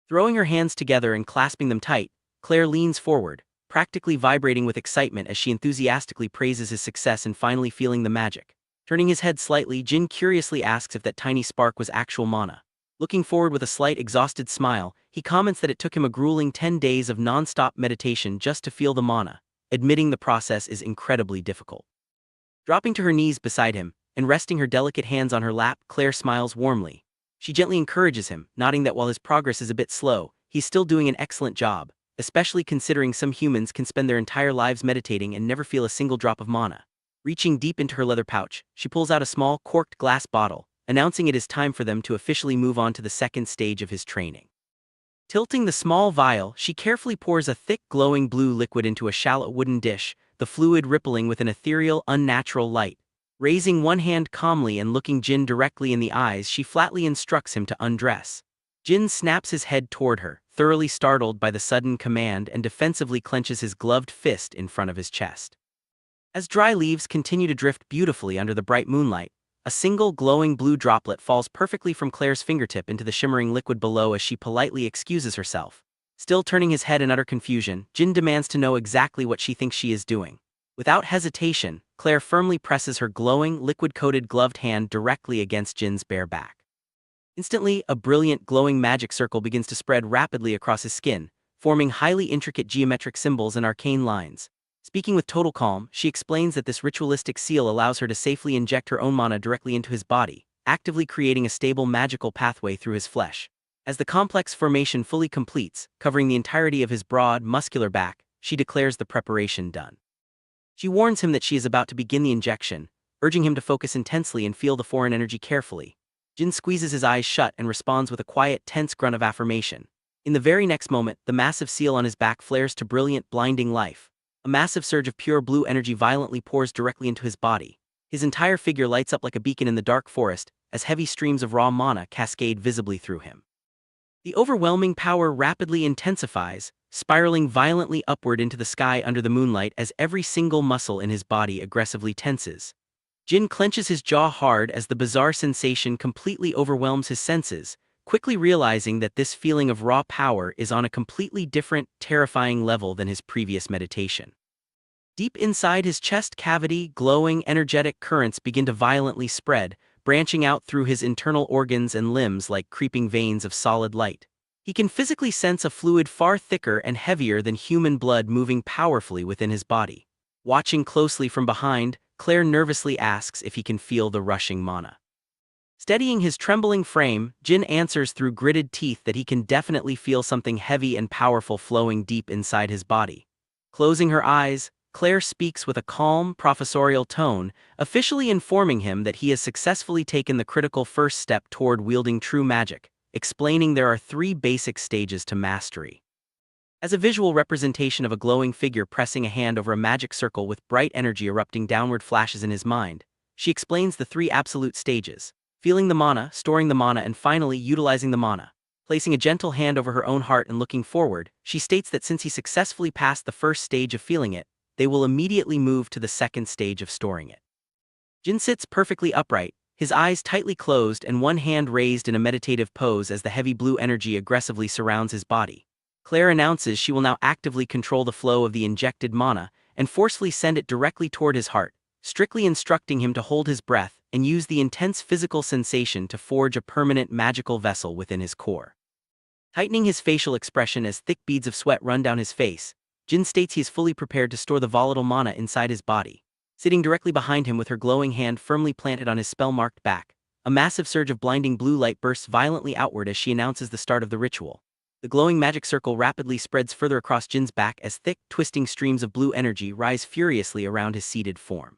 Throwing her hands together and clasping them tight, Claire leans forward, practically vibrating with excitement as she enthusiastically praises his success in finally feeling the magic. Turning his head slightly, Jin curiously asks if that tiny spark was actual mana. Looking forward with a slight exhausted smile, he comments that it took him a grueling 10 days of non-stop meditation just to feel the mana, admitting the process is incredibly difficult. Dropping to her knees beside him, and resting her delicate hands on her lap, Claire smiles warmly. She gently encourages him, nodding that while his progress is a bit slow, he's still doing an excellent job, especially considering some humans can spend their entire lives meditating and never feel a single drop of mana. Reaching deep into her leather pouch, she pulls out a small, corked glass bottle, announcing it is time for them to officially move on to the second stage of his training. Tilting the small vial, she carefully pours a thick, glowing blue liquid into a shallow wooden dish, the fluid rippling with an ethereal, unnatural light. Raising one hand calmly and looking Jin directly in the eyes, she flatly instructs him to undress. Jin snaps his head toward her, thoroughly startled by the sudden command, and defensively clenches his gloved fist in front of his chest. As dry leaves continue to drift beautifully under the bright moonlight, a single glowing blue droplet falls perfectly from Claire's fingertip into the shimmering liquid below as she politely excuses herself. Still turning his head in utter confusion, Jin demands to know exactly what she thinks she is doing. Without hesitation, Claire firmly presses her glowing, liquid-coated gloved hand directly against Jin's bare back. Instantly, a brilliant glowing magic circle begins to spread rapidly across his skin, forming highly intricate geometric symbols and arcane lines. Speaking with total calm, she explains that this ritualistic seal allows her to safely inject her own mana directly into his body, actively creating a stable magical pathway through his flesh. As the complex formation fully completes, covering the entirety of his broad, muscular back, she declares the preparation done. She warns him that she is about to begin the injection, urging him to focus intensely and feel the foreign energy carefully. Jin squeezes his eyes shut and responds with a quiet, tense grunt of affirmation. In the very next moment, the massive seal on his back flares to brilliant, blinding life. A massive surge of pure blue energy violently pours directly into his body. His entire figure lights up like a beacon in the dark forest, as heavy streams of raw mana cascade visibly through him. The overwhelming power rapidly intensifies, spiraling violently upward into the sky under the moonlight as every single muscle in his body aggressively tenses. Jin clenches his jaw hard as the bizarre sensation completely overwhelms his senses, quickly realizing that this feeling of raw power is on a completely different, terrifying level than his previous meditation. Deep inside his chest cavity, glowing, energetic currents begin to violently spread, branching out through his internal organs and limbs like creeping veins of solid light. He can physically sense a fluid far thicker and heavier than human blood moving powerfully within his body. Watching closely from behind, Claire nervously asks if he can feel the rushing mana. Steadying his trembling frame, Jin answers through gritted teeth that he can definitely feel something heavy and powerful flowing deep inside his body. Closing her eyes, Claire speaks with a calm, professorial tone, officially informing him that he has successfully taken the critical first step toward wielding true magic, explaining there are 3 basic stages to mastery. As a visual representation of a glowing figure pressing a hand over a magic circle with bright energy erupting downward flashes in his mind, she explains the 3 absolute stages: feeling the mana, storing the mana, and finally utilizing the mana. Placing a gentle hand over her own heart and looking forward, she states that since he successfully passed the first stage of feeling it, they will immediately move to the second stage of storing it. Jin sits perfectly upright, his eyes tightly closed and one hand raised in a meditative pose as the heavy blue energy aggressively surrounds his body. Claire announces she will now actively control the flow of the injected mana and forcefully send it directly toward his heart, strictly instructing him to hold his breath and use the intense physical sensation to forge a permanent magical vessel within his core. Tightening his facial expression as thick beads of sweat run down his face, Jin states he is fully prepared to store the volatile mana inside his body. Sitting directly behind him with her glowing hand firmly planted on his spell-marked back, a massive surge of blinding blue light bursts violently outward as she announces the start of the ritual. The glowing magic circle rapidly spreads further across Jin's back as thick, twisting streams of blue energy rise furiously around his seated form.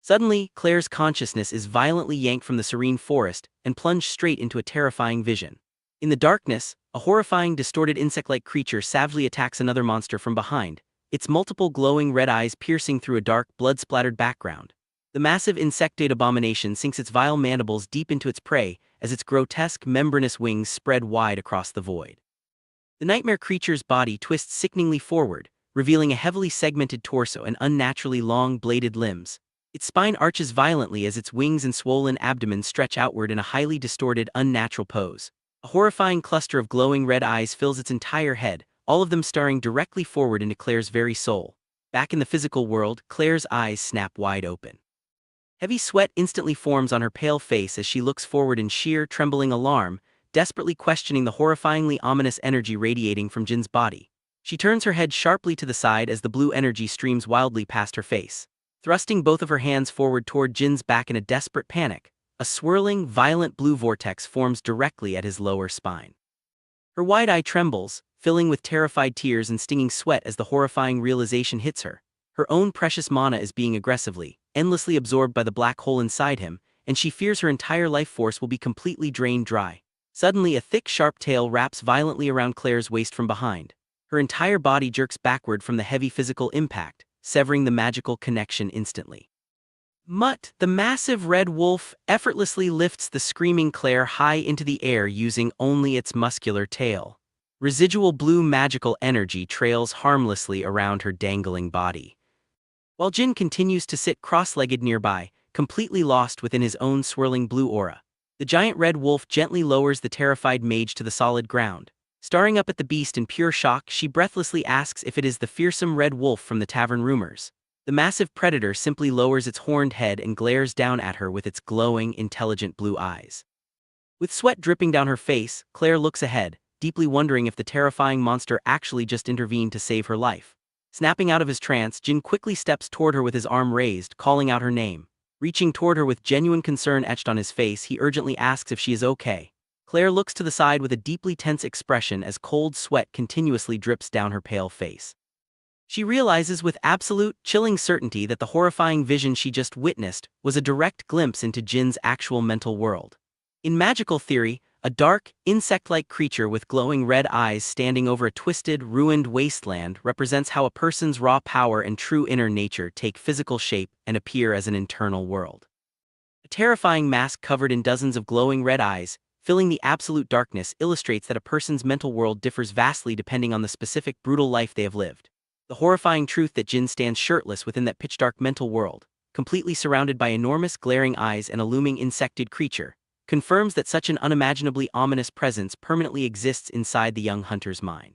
Suddenly, Claire's consciousness is violently yanked from the serene forest and plunged straight into a terrifying vision. In the darkness, a horrifying, distorted insect-like creature savagely attacks another monster from behind, its multiple glowing red eyes piercing through a dark, blood-splattered background. The massive insectoid abomination sinks its vile mandibles deep into its prey as its grotesque, membranous wings spread wide across the void. The nightmare creature's body twists sickeningly forward, revealing a heavily segmented torso and unnaturally long, bladed limbs. Its spine arches violently as its wings and swollen abdomen stretch outward in a highly distorted, unnatural pose. A horrifying cluster of glowing red eyes fills its entire head, all of them staring directly forward into Claire's very soul. Back in the physical world, Claire's eyes snap wide open. Heavy sweat instantly forms on her pale face as she looks forward in sheer, trembling alarm, desperately questioning the horrifyingly ominous energy radiating from Jin's body. She turns her head sharply to the side as the blue energy streams wildly past her face. Thrusting both of her hands forward toward Jin's back in a desperate panic, a swirling, violent blue vortex forms directly at his lower spine. Her wide eye trembles, filling with terrified tears and stinging sweat as the horrifying realization hits her. Her own precious mana is being aggressively, endlessly absorbed by the black hole inside him, and she fears her entire life force will be completely drained dry. Suddenly, a thick, sharp tail wraps violently around Claire's waist from behind. Her entire body jerks backward from the heavy physical impact, severing the magical connection instantly. Mutt, the massive red wolf, effortlessly lifts the screaming Claire high into the air using only its muscular tail. Residual blue magical energy trails harmlessly around her dangling body. While Jin continues to sit cross-legged nearby, completely lost within his own swirling blue aura, the giant red wolf gently lowers the terrified mage to the solid ground. Staring up at the beast in pure shock, she breathlessly asks if it is the fearsome red wolf from the tavern rumors. The massive predator simply lowers its horned head and glares down at her with its glowing, intelligent blue eyes. With sweat dripping down her face, Claire looks ahead, deeply wondering if the terrifying monster actually just intervened to save her life. Snapping out of his trance, Jin quickly steps toward her with his arm raised, calling out her name. Reaching toward her with genuine concern etched on his face, he urgently asks if she is okay. Claire looks to the side with a deeply tense expression as cold sweat continuously drips down her pale face. She realizes with absolute, chilling certainty that the horrifying vision she just witnessed was a direct glimpse into Jin's actual mental world. In magical theory, a dark, insect-like creature with glowing red eyes standing over a twisted, ruined wasteland represents how a person's raw power and true inner nature take physical shape and appear as an internal world. A terrifying mask covered in dozens of glowing red eyes, filling the absolute darkness, illustrates that a person's mental world differs vastly depending on the specific brutal life they have lived. The horrifying truth that Jin stands shirtless within that pitch-dark mental world, completely surrounded by enormous glaring eyes and a looming insectoid creature, confirms that such an unimaginably ominous presence permanently exists inside the young hunter's mind.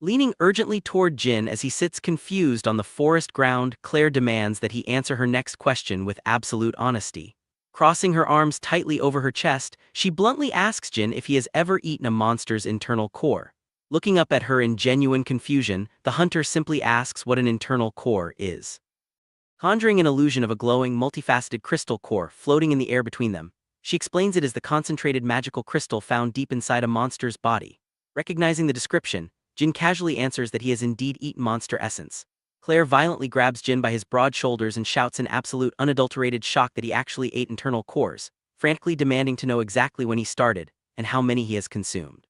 Leaning urgently toward Jin as he sits confused on the forest ground, Claire demands that he answer her next question with absolute honesty. Crossing her arms tightly over her chest, she bluntly asks Jin if he has ever eaten a monster's internal core. Looking up at her in genuine confusion, the hunter simply asks what an internal core is. Conjuring an illusion of a glowing, multifaceted crystal core floating in the air between them, she explains it as the concentrated magical crystal found deep inside a monster's body. Recognizing the description, Jin casually answers that he has indeed eaten monster essence. Claire violently grabs Jin by his broad shoulders and shouts in absolute unadulterated shock that he actually ate internal cores, frantically demanding to know exactly when he started and how many he has consumed.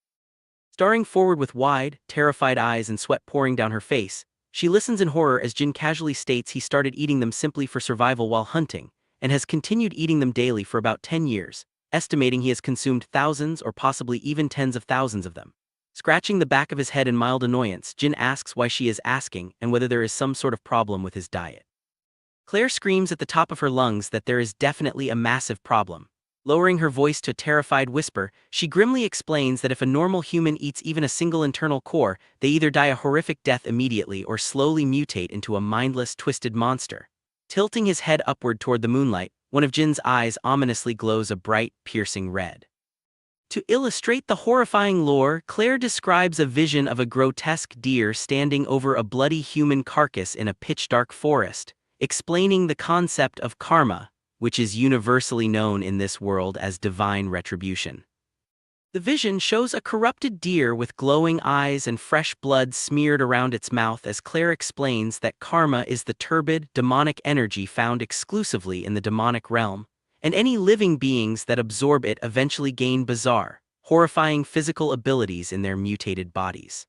Staring forward with wide, terrified eyes and sweat pouring down her face, she listens in horror as Jin casually states he started eating them simply for survival while hunting, and has continued eating them daily for about 10 years, estimating he has consumed thousands or possibly even tens of thousands of them. Scratching the back of his head in mild annoyance, Jin asks why she is asking and whether there is some sort of problem with his diet. Claire screams at the top of her lungs that there is definitely a massive problem. Lowering her voice to a terrified whisper, she grimly explains that if a normal human eats even a single internal core, they either die a horrific death immediately or slowly mutate into a mindless, twisted monster. Tilting his head upward toward the moonlight, one of Jin's eyes ominously glows a bright, piercing red. To illustrate the horrifying lore, Claire describes a vision of a grotesque deer standing over a bloody human carcass in a pitch-dark forest, explaining the concept of karma, which is universally known in this world as divine retribution. The vision shows a corrupted deer with glowing eyes and fresh blood smeared around its mouth as Claire explains that karma is the turbid, demonic energy found exclusively in the demonic realm, and any living beings that absorb it eventually gain bizarre, horrifying physical abilities in their mutated bodies.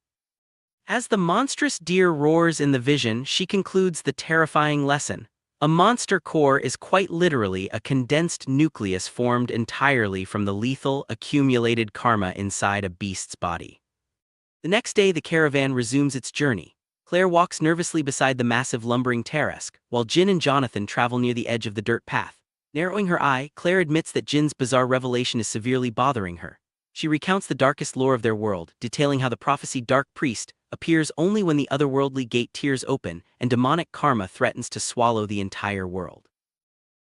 As the monstrous deer roars in the vision, she concludes the terrifying lesson. A monster core is quite literally a condensed nucleus formed entirely from the lethal, accumulated karma inside a beast's body. The next day, the caravan resumes its journey. Claire walks nervously beside the massive lumbering Tarrasque, while Jin and Jonathan travel near the edge of the dirt path. Narrowing her eye, Claire admits that Jin's bizarre revelation is severely bothering her. She recounts the darkest lore of their world, detailing how the prophesied Dark Priest appears only when the otherworldly gate tears open and demonic karma threatens to swallow the entire world.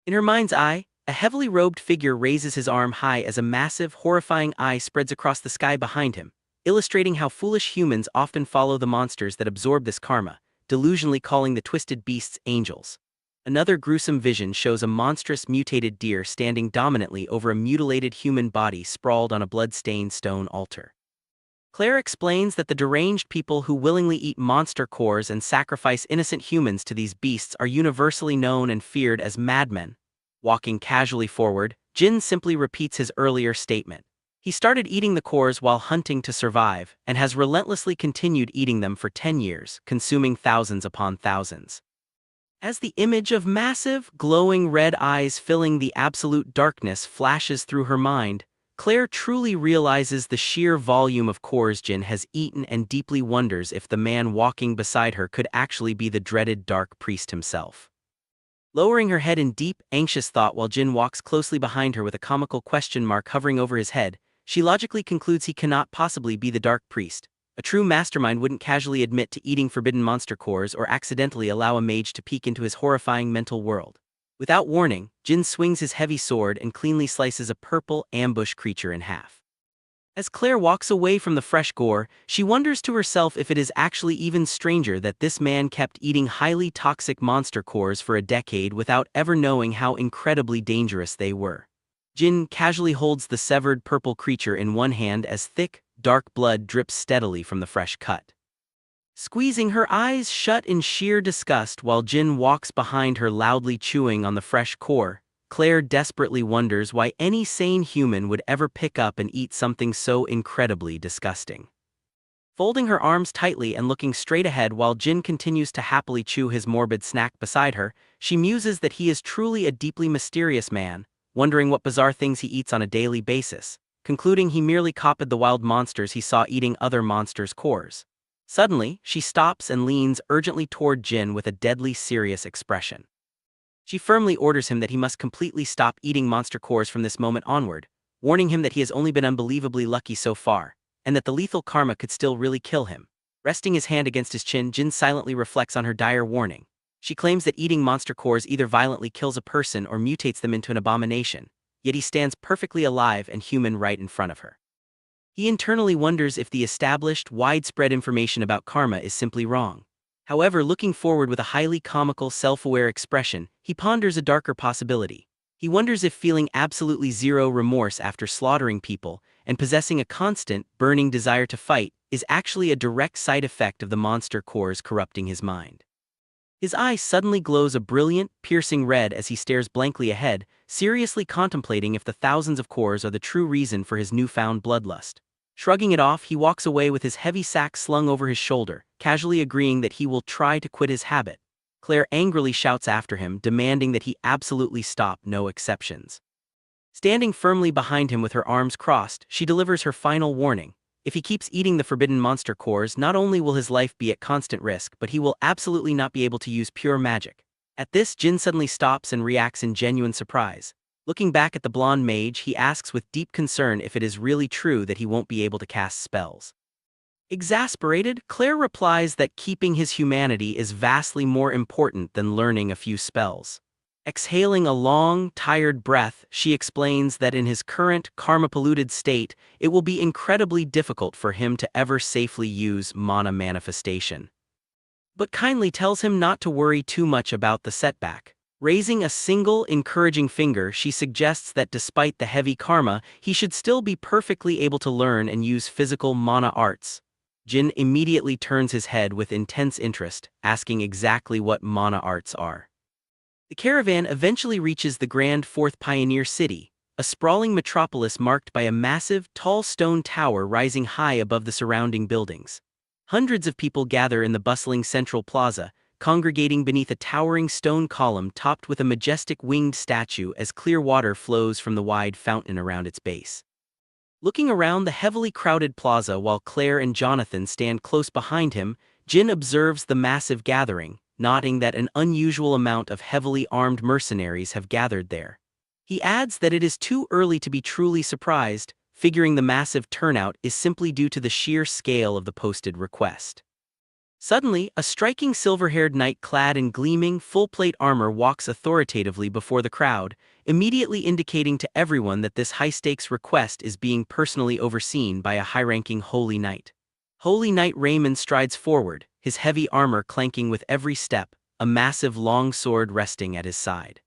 In her mind's eye, a heavily robed figure raises his arm high as a massive, horrifying eye spreads across the sky behind him, illustrating how foolish humans often follow the monsters that absorb this karma, delusionally calling the twisted beasts angels. Another gruesome vision shows a monstrous mutated deer standing dominantly over a mutilated human body sprawled on a blood-stained stone altar. Claire explains that the deranged people who willingly eat monster cores and sacrifice innocent humans to these beasts are universally known and feared as madmen. Walking casually forward, Jin simply repeats his earlier statement. He started eating the cores while hunting to survive, and has relentlessly continued eating them for 10 years, consuming thousands upon thousands. As the image of massive, glowing red eyes filling the absolute darkness flashes through her mind, Claire truly realizes the sheer volume of cores Jin has eaten and deeply wonders if the man walking beside her could actually be the dreaded Dark Priest himself. Lowering her head in deep, anxious thought while Jin walks closely behind her with a comical question mark hovering over his head, she logically concludes he cannot possibly be the Dark Priest. A true mastermind wouldn't casually admit to eating forbidden monster cores or accidentally allow a mage to peek into his horrifying mental world. Without warning, Jin swings his heavy sword and cleanly slices a purple, ambush creature in half. As Claire walks away from the fresh gore, she wonders to herself if it is actually even stranger that this man kept eating highly toxic monster cores for a decade without ever knowing how incredibly dangerous they were. Jin casually holds the severed purple creature in one hand as thick, dark blood drips steadily from the fresh cut. Squeezing her eyes shut in sheer disgust while Jin walks behind her loudly chewing on the fresh core, Claire desperately wonders why any sane human would ever pick up and eat something so incredibly disgusting. Folding her arms tightly and looking straight ahead while Jin continues to happily chew his morbid snack beside her, she muses that he is truly a deeply mysterious man, wondering what bizarre things he eats on a daily basis, concluding he merely copied the wild monsters he saw eating other monsters' cores. Suddenly, she stops and leans urgently toward Jin with a deadly serious expression. She firmly orders him that he must completely stop eating monster cores from this moment onward, warning him that he has only been unbelievably lucky so far, and that the lethal karma could still really kill him. Resting his hand against his chin, Jin silently reflects on her dire warning. She claims that eating monster cores either violently kills a person or mutates them into an abomination, yet he stands perfectly alive and human right in front of her. He internally wonders if the established, widespread information about karma is simply wrong. However, looking forward with a highly comical, self-aware expression, he ponders a darker possibility. He wonders if feeling absolutely zero remorse after slaughtering people and possessing a constant, burning desire to fight is actually a direct side effect of the monster cores corrupting his mind. His eye suddenly glows a brilliant, piercing red as he stares blankly ahead, seriously contemplating if the thousands of cores are the true reason for his newfound bloodlust. Shrugging it off, he walks away with his heavy sack slung over his shoulder, casually agreeing that he will try to quit his habit. Claire angrily shouts after him, demanding that he absolutely stop, no exceptions. Standing firmly behind him with her arms crossed, she delivers her final warning. If he keeps eating the forbidden monster cores, not only will his life be at constant risk, but he will absolutely not be able to use pure magic. At this, Jin suddenly stops and reacts in genuine surprise. Looking back at the blonde mage, he asks with deep concern if it is really true that he won't be able to cast spells. Exasperated, Claire replies that keeping his humanity is vastly more important than learning a few spells. Exhaling a long, tired breath, she explains that in his current, karma-polluted state, it will be incredibly difficult for him to ever safely use mana manifestation. But kindly tells him not to worry too much about the setback. Raising a single, encouraging finger, she suggests that despite the heavy karma, he should still be perfectly able to learn and use physical mana arts. Jin immediately turns his head with intense interest, asking exactly what mana arts are. The caravan eventually reaches the grand fourth pioneer city, a sprawling metropolis marked by a massive, tall stone tower rising high above the surrounding buildings. Hundreds of people gather in the bustling central plaza, congregating beneath a towering stone column topped with a majestic winged statue as clear water flows from the wide fountain around its base. Looking around the heavily crowded plaza while Claire and Jonathan stand close behind him, Jin observes the massive gathering, noting that an unusual amount of heavily armed mercenaries have gathered there. He adds that it is too early to be truly surprised, figuring the massive turnout is simply due to the sheer scale of the posted request. Suddenly, a striking silver-haired knight clad in gleaming, full-plate armor walks authoritatively before the crowd, immediately indicating to everyone that this high-stakes request is being personally overseen by a high-ranking Holy Knight. Holy Knight Raymond strides forward, his heavy armor clanking with every step, a massive long sword resting at his side.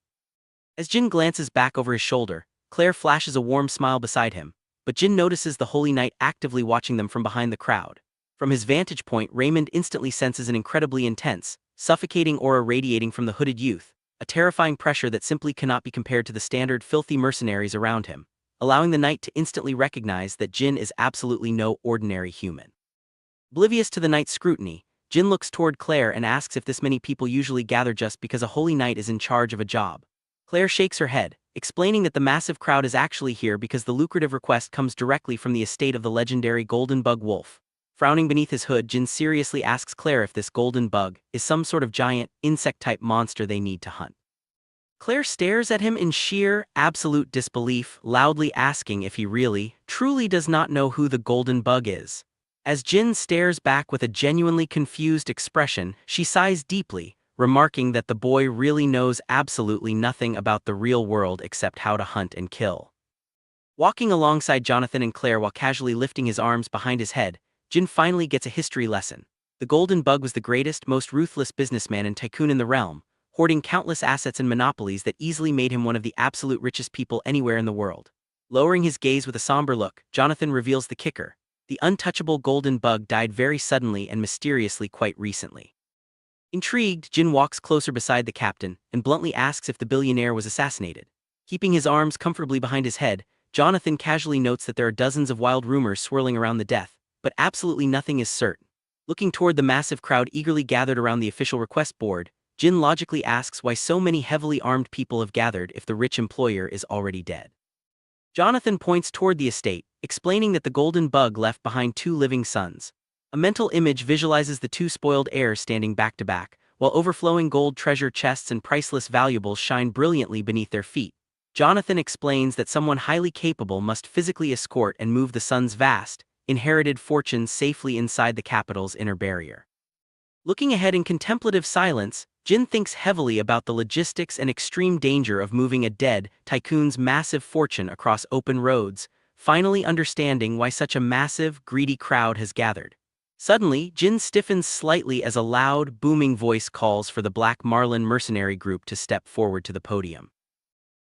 As Jin glances back over his shoulder, Claire flashes a warm smile beside him, but Jin notices the Holy Knight actively watching them from behind the crowd. From his vantage point, Raymond instantly senses an incredibly intense, suffocating aura radiating from the hooded youth, a terrifying pressure that simply cannot be compared to the standard filthy mercenaries around him, allowing the knight to instantly recognize that Jin is absolutely no ordinary human. Oblivious to the knight's scrutiny, Jin looks toward Claire and asks if this many people usually gather just because a holy knight is in charge of a job. Claire shakes her head, explaining that the massive crowd is actually here because the lucrative request comes directly from the estate of the legendary Golden Bug Wolf. Frowning beneath his hood, Jin seriously asks Claire if this golden bug is some sort of giant, insect-type monster they need to hunt. Claire stares at him in sheer, absolute disbelief, loudly asking if he really, truly does not know who the golden bug is. As Jin stares back with a genuinely confused expression, she sighs deeply, remarking that the boy really knows absolutely nothing about the real world except how to hunt and kill. Walking alongside Jonathan and Claire while casually lifting his arms behind his head, Jin finally gets a history lesson. The Golden Bug was the greatest, most ruthless businessman and tycoon in the realm, hoarding countless assets and monopolies that easily made him one of the absolute richest people anywhere in the world. Lowering his gaze with a somber look, Jonathan reveals the kicker. The untouchable Golden Bug died very suddenly and mysteriously quite recently. Intrigued, Jin walks closer beside the captain and bluntly asks if the billionaire was assassinated. Keeping his arms comfortably behind his head, Jonathan casually notes that there are dozens of wild rumors swirling around the death, but absolutely nothing is certain. Looking toward the massive crowd eagerly gathered around the official request board, Jin logically asks why so many heavily armed people have gathered if the rich employer is already dead. Jonathan points toward the estate, explaining that the Golden Bug left behind 2 living sons. A mental image visualizes the 2 spoiled heirs standing back to back, while overflowing gold treasure chests and priceless valuables shine brilliantly beneath their feet. Jonathan explains that someone highly capable must physically escort and move the sons' vast, inherited fortunes safely inside the capital's inner barrier. Looking ahead in contemplative silence, Jin thinks heavily about the logistics and extreme danger of moving a dead tycoon's massive fortune across open roads, finally understanding why such a massive, greedy crowd has gathered. Suddenly, Jin stiffens slightly as a loud, booming voice calls for the Black Marlin mercenary group to step forward to the podium.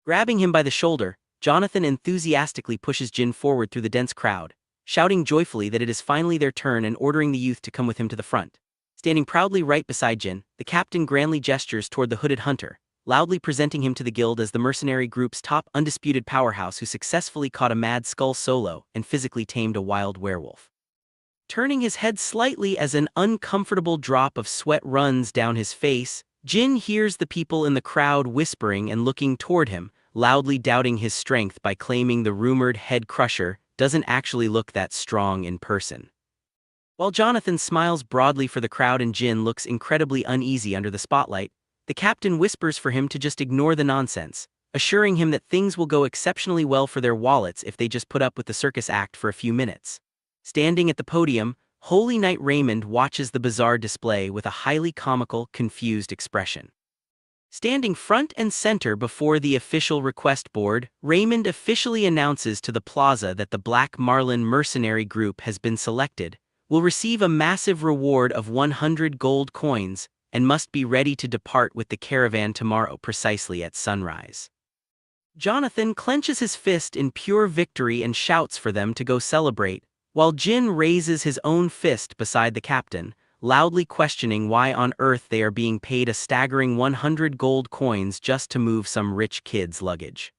Grabbing him by the shoulder, Jonathan enthusiastically pushes Jin forward through the dense crowd, shouting joyfully that it is finally their turn and ordering the youth to come with him to the front. Standing proudly right beside Jin, the captain grandly gestures toward the hooded hunter, loudly presenting him to the guild as the mercenary group's top undisputed powerhouse who successfully caught a mad skull solo and physically tamed a wild werewolf. Turning his head slightly as an uncomfortable drop of sweat runs down his face, Jin hears the people in the crowd whispering and looking toward him, loudly doubting his strength by claiming the rumored head crusher doesn't actually look that strong in person. While Jonathan smiles broadly for the crowd and Jin looks incredibly uneasy under the spotlight, the captain whispers for him to just ignore the nonsense, assuring him that things will go exceptionally well for their wallets if they just put up with the circus act for a few minutes. Standing at the podium, Holy Knight Raymond watches the bizarre display with a highly comical, confused expression. Standing front and center before the official request board, Raymond officially announces to the plaza that the Black Marlin mercenary group has been selected, will receive a massive reward of 100 gold coins, and must be ready to depart with the caravan tomorrow precisely at sunrise. Jonathan clenches his fist in pure victory and shouts for them to go celebrate, while Jin raises his own fist beside the captain, loudly questioning why on earth they are being paid a staggering 100 gold coins just to move some rich kid's luggage.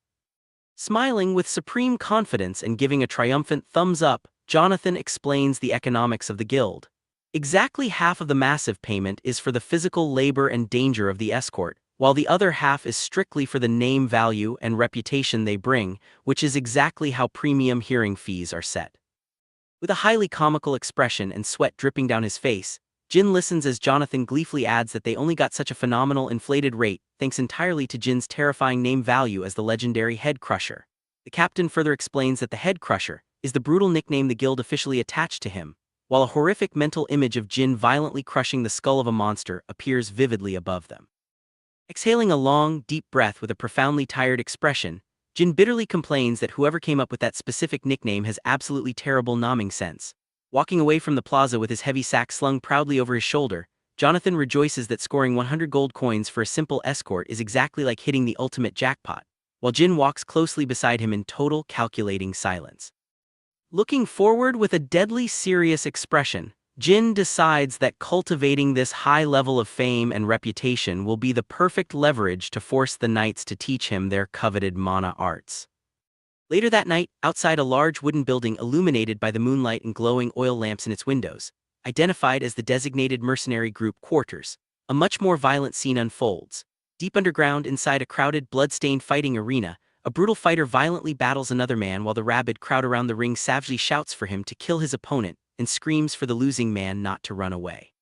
Smiling with supreme confidence and giving a triumphant thumbs up, Jonathan explains the economics of the guild. Exactly half of the massive payment is for the physical labor and danger of the escort, while the other half is strictly for the name value and reputation they bring, which is exactly how premium hearing fees are set. With a highly comical expression and sweat dripping down his face, Jin listens as Jonathan gleefully adds that they only got such a phenomenal inflated rate thanks entirely to Jin's terrifying name value as the legendary Head Crusher. The captain further explains that the Head Crusher is the brutal nickname the guild officially attached to him, while a horrific mental image of Jin violently crushing the skull of a monster appears vividly above them. Exhaling a long, deep breath with a profoundly tired expression, Jin bitterly complains that whoever came up with that specific nickname has absolutely terrible nomming sense. Walking away from the plaza with his heavy sack slung proudly over his shoulder, Jonathan rejoices that scoring 100 gold coins for a simple escort is exactly like hitting the ultimate jackpot, while Jin walks closely beside him in total calculating silence. Looking forward with a deadly serious expression, Jin decides that cultivating this high level of fame and reputation will be the perfect leverage to force the knights to teach him their coveted mana arts. Later that night, outside a large wooden building illuminated by the moonlight and glowing oil lamps in its windows, identified as the designated mercenary group quarters, a much more violent scene unfolds. Deep underground inside a crowded, blood-stained fighting arena, a brutal fighter violently battles another man while the rabid crowd around the ring savagely shouts for him to kill his opponent and screams for the losing man not to run away.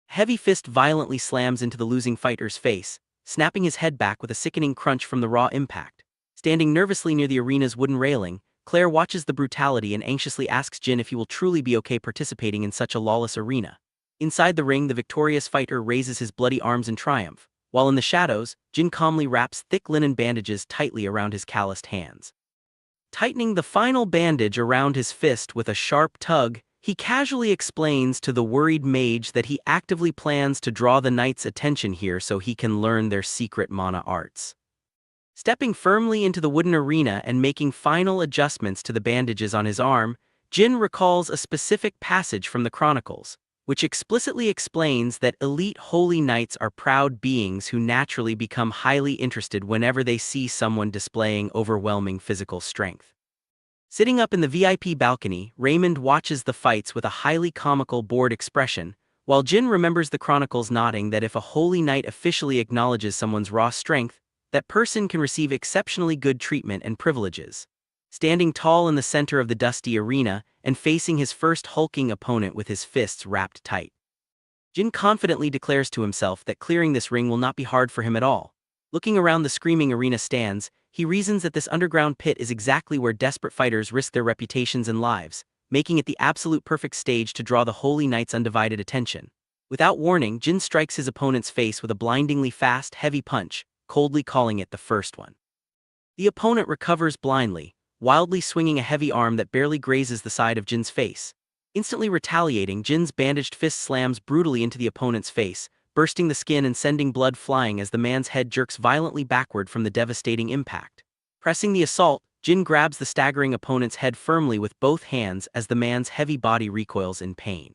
A heavy fist violently slams into the losing fighter's face, snapping his head back with a sickening crunch from the raw impact. Standing nervously near the arena's wooden railing, Claire watches the brutality and anxiously asks Jin if he will truly be okay participating in such a lawless arena. Inside the ring, the victorious fighter raises his bloody arms in triumph, while in the shadows, Jin calmly wraps thick linen bandages tightly around his calloused hands. Tightening the final bandage around his fist with a sharp tug, he casually explains to the worried mage that he actively plans to draw the knight's attention here so he can learn their secret mana arts. Stepping firmly into the wooden arena and making final adjustments to the bandages on his arm, Jin recalls a specific passage from the Chronicles, which explicitly explains that elite holy knights are proud beings who naturally become highly interested whenever they see someone displaying overwhelming physical strength. Sitting up in the VIP balcony, Raymond watches the fights with a highly comical, bored expression, while Jin remembers the Chronicles nodding that if a holy knight officially acknowledges someone's raw strength, that person can receive exceptionally good treatment and privileges. Standing tall in the center of the dusty arena and facing his first hulking opponent with his fists wrapped tight, Jin confidently declares to himself that clearing this ring will not be hard for him at all. Looking around the screaming arena stands, he reasons that this underground pit is exactly where desperate fighters risk their reputations and lives, making it the absolute perfect stage to draw the holy knight's undivided attention. Without warning, Jin strikes his opponent's face with a blindingly fast, heavy punch, coldly calling it the first one. The opponent recovers blindly, wildly swinging a heavy arm that barely grazes the side of Jin's face. Instantly retaliating, Jin's bandaged fist slams brutally into the opponent's face, bursting the skin and sending blood flying as the man's head jerks violently backward from the devastating impact. Pressing the assault, Jin grabs the staggering opponent's head firmly with both hands as the man's heavy body recoils in pain.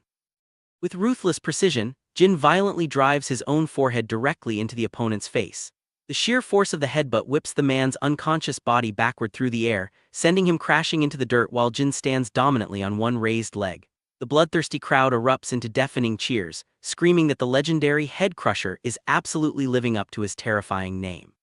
With ruthless precision, Jin violently drives his own forehead directly into the opponent's face. The sheer force of the headbutt whips the man's unconscious body backward through the air, sending him crashing into the dirt while Jin stands dominantly on one raised leg. The bloodthirsty crowd erupts into deafening cheers, screaming that the legendary head crusher is absolutely living up to his terrifying name.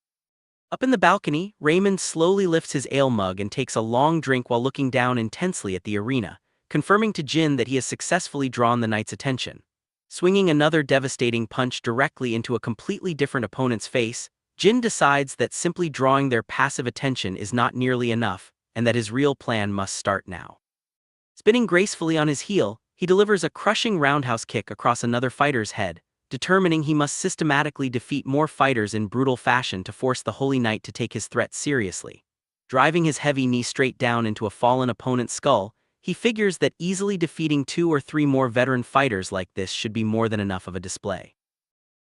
Up in the balcony, Raymond slowly lifts his ale mug and takes a long drink while looking down intensely at the arena, confirming to Jin that he has successfully drawn the knight's attention. Swinging another devastating punch directly into a completely different opponent's face, Jin decides that simply drawing their passive attention is not nearly enough, and that his real plan must start now. Spinning gracefully on his heel, he delivers a crushing roundhouse kick across another fighter's head, determining he must systematically defeat more fighters in brutal fashion to force the Holy Knight to take his threat seriously. Driving his heavy knee straight down into a fallen opponent's skull, he figures that easily defeating 2 or 3 more veteran fighters like this should be more than enough of a display.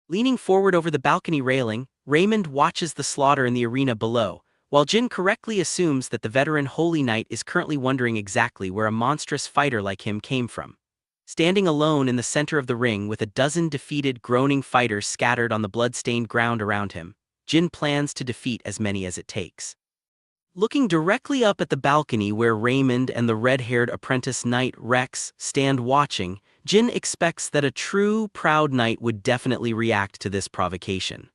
Leaning forward over the balcony railing, Raymond watches the slaughter in the arena below, while Jin correctly assumes that the veteran Holy Knight is currently wondering exactly where a monstrous fighter like him came from. Standing alone in the center of the ring with a dozen defeated, groaning fighters scattered on the blood-stained ground around him, Jin plans to defeat as many as it takes. Looking directly up at the balcony where Raymond and the red-haired apprentice knight Rex stand watching, Jin expects that a true, proud knight would definitely react to this provocation.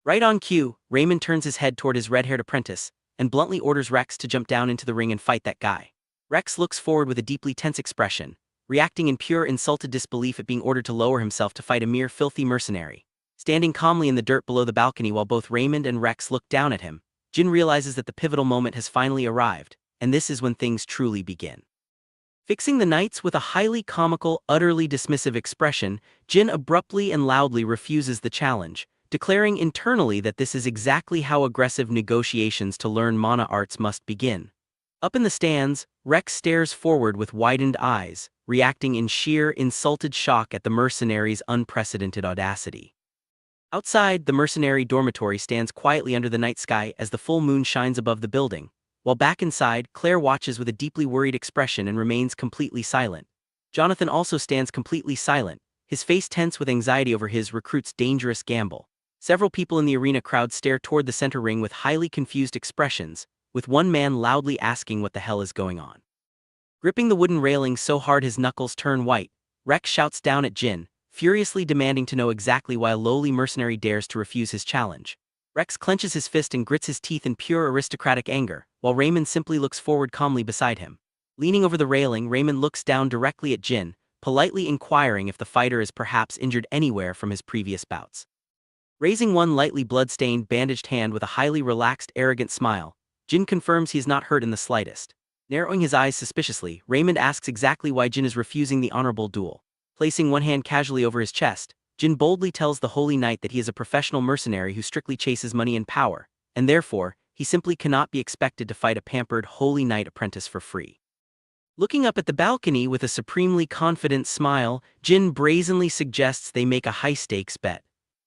Right on cue, Raymond turns his head toward his red-haired apprentice and bluntly orders Rex to jump down into the ring and fight that guy. Rex looks forward with a deeply tense expression, reacting in pure insulted disbelief at being ordered to lower himself to fight a mere filthy mercenary. Standing calmly in the dirt below the balcony while both Raymond and Rex look down at him, Jin realizes that the pivotal moment has finally arrived, and this is when things truly begin. Fixing the knights with a highly comical, utterly dismissive expression, Jin abruptly and loudly refuses the challenge, declaring internally that this is exactly how aggressive negotiations to learn mana arts must begin. Up in the stands, Rex stares forward with widened eyes, reacting in sheer, insulted shock at the mercenary's unprecedented audacity. Outside, the mercenary dormitory stands quietly under the night sky as the full moon shines above the building, while back inside, Claire watches with a deeply worried expression and remains completely silent. Jonathan also stands completely silent, his face tense with anxiety over his recruit's dangerous gamble. Several people in the arena crowd stare toward the center ring with highly confused expressions, with one man loudly asking what the hell is going on. Gripping the wooden railing so hard his knuckles turn white, Rex shouts down at Jin, furiously demanding to know exactly why a lowly mercenary dares to refuse his challenge. Rex clenches his fist and grits his teeth in pure aristocratic anger, while Raymond simply looks forward calmly beside him. Leaning over the railing, Raymond looks down directly at Jin, politely inquiring if the fighter is perhaps injured anywhere from his previous bouts. Raising one lightly blood-stained, bandaged hand with a highly relaxed, arrogant smile, Jin confirms he is not hurt in the slightest. Narrowing his eyes suspiciously, Raymond asks exactly why Jin is refusing the honorable duel. Placing one hand casually over his chest, Jin boldly tells the Holy Knight that he is a professional mercenary who strictly chases money and power, and therefore, he simply cannot be expected to fight a pampered Holy Knight apprentice for free. Looking up at the balcony with a supremely confident smile, Jin brazenly suggests they make a high-stakes bet.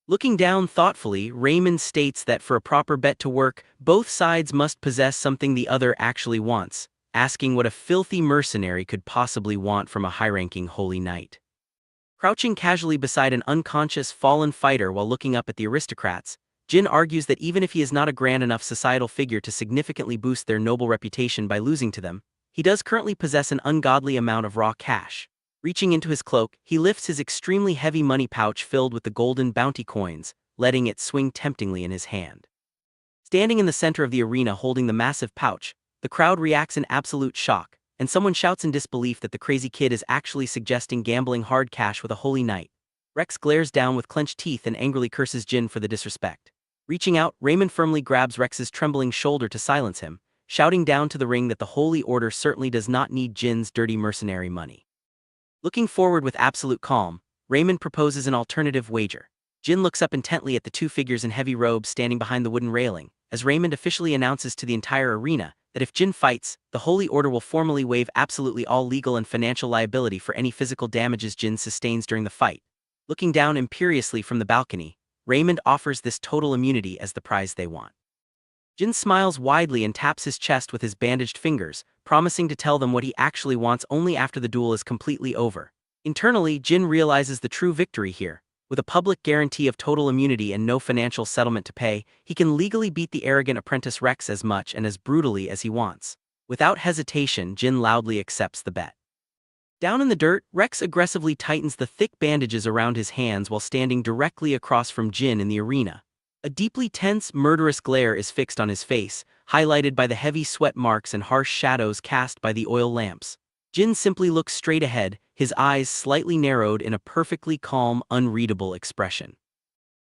Looking down thoughtfully, Raymond states that for a proper bet to work, both sides must possess something the other actually wants, asking what a filthy mercenary could possibly want from a high-ranking Holy Knight. Crouching casually beside an unconscious fallen fighter while looking up at the aristocrats, Jin argues that even if he is not a grand enough societal figure to significantly boost their noble reputation by losing to them, he does currently possess an ungodly amount of raw cash. Reaching into his cloak, he lifts his extremely heavy money pouch filled with the golden bounty coins, letting it swing temptingly in his hand. Standing in the center of the arena holding the massive pouch, the crowd reacts in absolute shock, and someone shouts in disbelief that the crazy kid is actually suggesting gambling hard cash with a Holy Knight. Rex glares down with clenched teeth and angrily curses Jin for the disrespect. Reaching out, Raymond firmly grabs Rex's trembling shoulder to silence him, shouting down to the ring that the Holy Order certainly does not need Jin's dirty mercenary money. Looking forward with absolute calm, Raymond proposes an alternative wager. Jin looks up intently at the two figures in heavy robes standing behind the wooden railing, as Raymond officially announces to the entire arena that if Jin fights, the Holy Order will formally waive absolutely all legal and financial liability for any physical damages Jin sustains during the fight. Looking down imperiously from the balcony, Raymond offers this total immunity as the prize they want. Jin smiles widely and taps his chest with his bandaged fingers, promising to tell them what he actually wants only after the duel is completely over. Internally, Jin realizes the true victory here. With a public guarantee of total immunity and no financial settlement to pay, he can legally beat the arrogant apprentice Rex as much and as brutally as he wants. Without hesitation, Jin loudly accepts the bet. Down in the dirt, Rex aggressively tightens the thick bandages around his hands while standing directly across from Jin in the arena. A deeply tense, murderous glare is fixed on his face, highlighted by the heavy sweat marks and harsh shadows cast by the oil lamps. Jin simply looks straight ahead, his eyes slightly narrowed in a perfectly calm, unreadable expression.